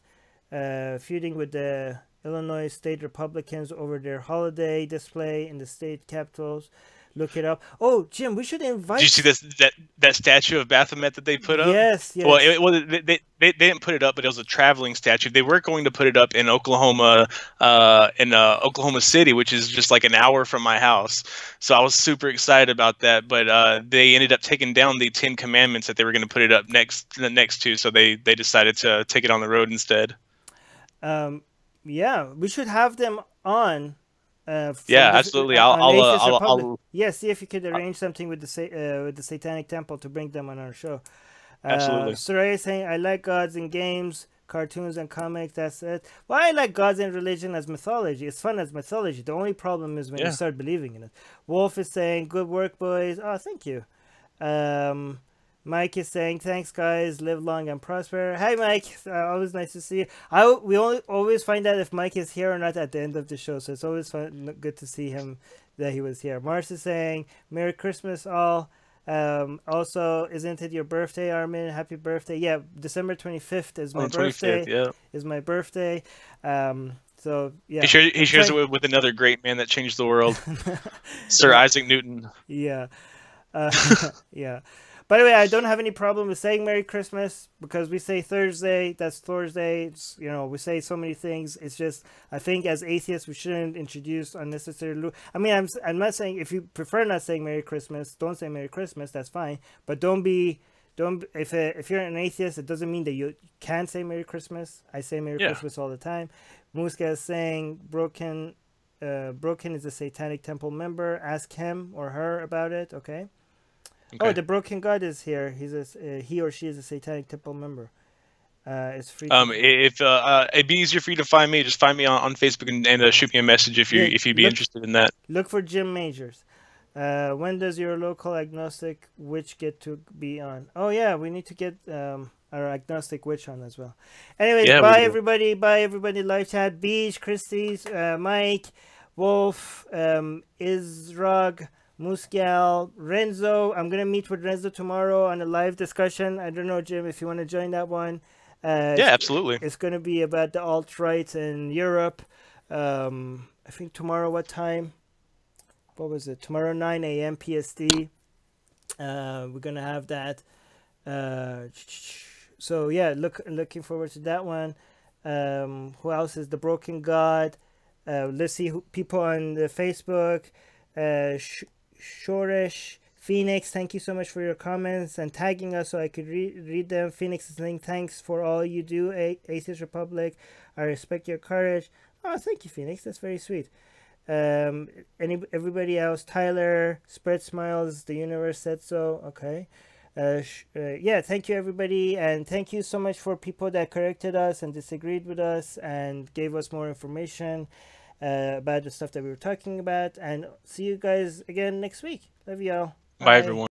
feuding with the Illinois State Republicans over their holiday display in the state capitals. Look it up. Oh, Jim, we should invite. Did you see that statue of Baphomet that they put up? Yes, yes. Well, they didn't put it up, but it was a traveling statue. They were going to put it up in Oklahoma, Oklahoma City, which is just like an hour from my house. So I was super excited about that. But they ended up taking down the 10 Commandments that they were going to put it up next to. So they decided to take it on the road instead. Yeah, we should have them on. Yeah, absolutely. I'll see if you could arrange something with the Satanic Temple to bring them on our show. Absolutely. Soraya is saying, I like gods in games, cartoons, and comics. That's it. Well, I like gods in religion as mythology. It's fun as mythology. The only problem is when you start believing in it. Wolf is saying, good work, boys. Oh, thank you. Mike is saying, thanks, guys. Live long and prosper. Hi, Mike. Always nice to see you. We always find out if Mike is here or not at the end of the show, so it's always good to see him, that he was here. Mars is saying, Merry Christmas, all. Also, isn't it your birthday, Armin? Happy birthday. Yeah, December 25th is my birthday. 25th, yeah. Is my birthday. So, yeah. He shares it with another great man that changed the world, Sir Isaac Newton. Yeah. Yeah. By the way, I don't have any problem with saying Merry Christmas, because we say Thursday, that's Thursday. It's, we say so many things. It's just, I think as atheists, we shouldn't introduce unnecessary. I mean, I'm not saying, if you prefer not saying Merry Christmas, don't say Merry Christmas. That's fine. But if you're an atheist, it doesn't mean that you can't say Merry Christmas. I say Merry Christmas all the time. Muska is saying Broken is a Satanic Temple member. Ask him or her about it. Okay. Oh, the Broken God is here. He or she is a Satanic Temple member. It's free. If it'd be easier for you to find me, just find me on Facebook and shoot me a message if you'd be interested in that. Look for Jim Majors. When does your local agnostic witch get to be on? Oh yeah, we need to get our agnostic witch on as well. Anyways, bye everybody. Bye everybody. Live chat. Beach, Christie's, Mike, Wolf, Izrog, Muscal, Renzo. I'm going to meet with Renzo tomorrow on a live discussion. I don't know, Jim, if you want to join that one. Yeah, absolutely. It's going to be about the alt-right in Europe. I think tomorrow, what time? What was it? Tomorrow, 9 a.m. PST. We're going to have that. So yeah, looking forward to that one. Who else is the Broken God? Let's see people on the Facebook. Shoresh, Phoenix, thank you so much for your comments and tagging us so I could read them. Phoenix is saying thanks for all you do, Atheist Republic. I respect your courage. Oh, thank you, Phoenix. That's very sweet. Everybody else, Tyler, Spread Smiles, the universe said so. Okay. Yeah, thank you, everybody, and thank you so much for people that corrected us and disagreed with us and gave us more information about the stuff that we were talking about. And see you guys again next week. Love y'all. Bye everyone.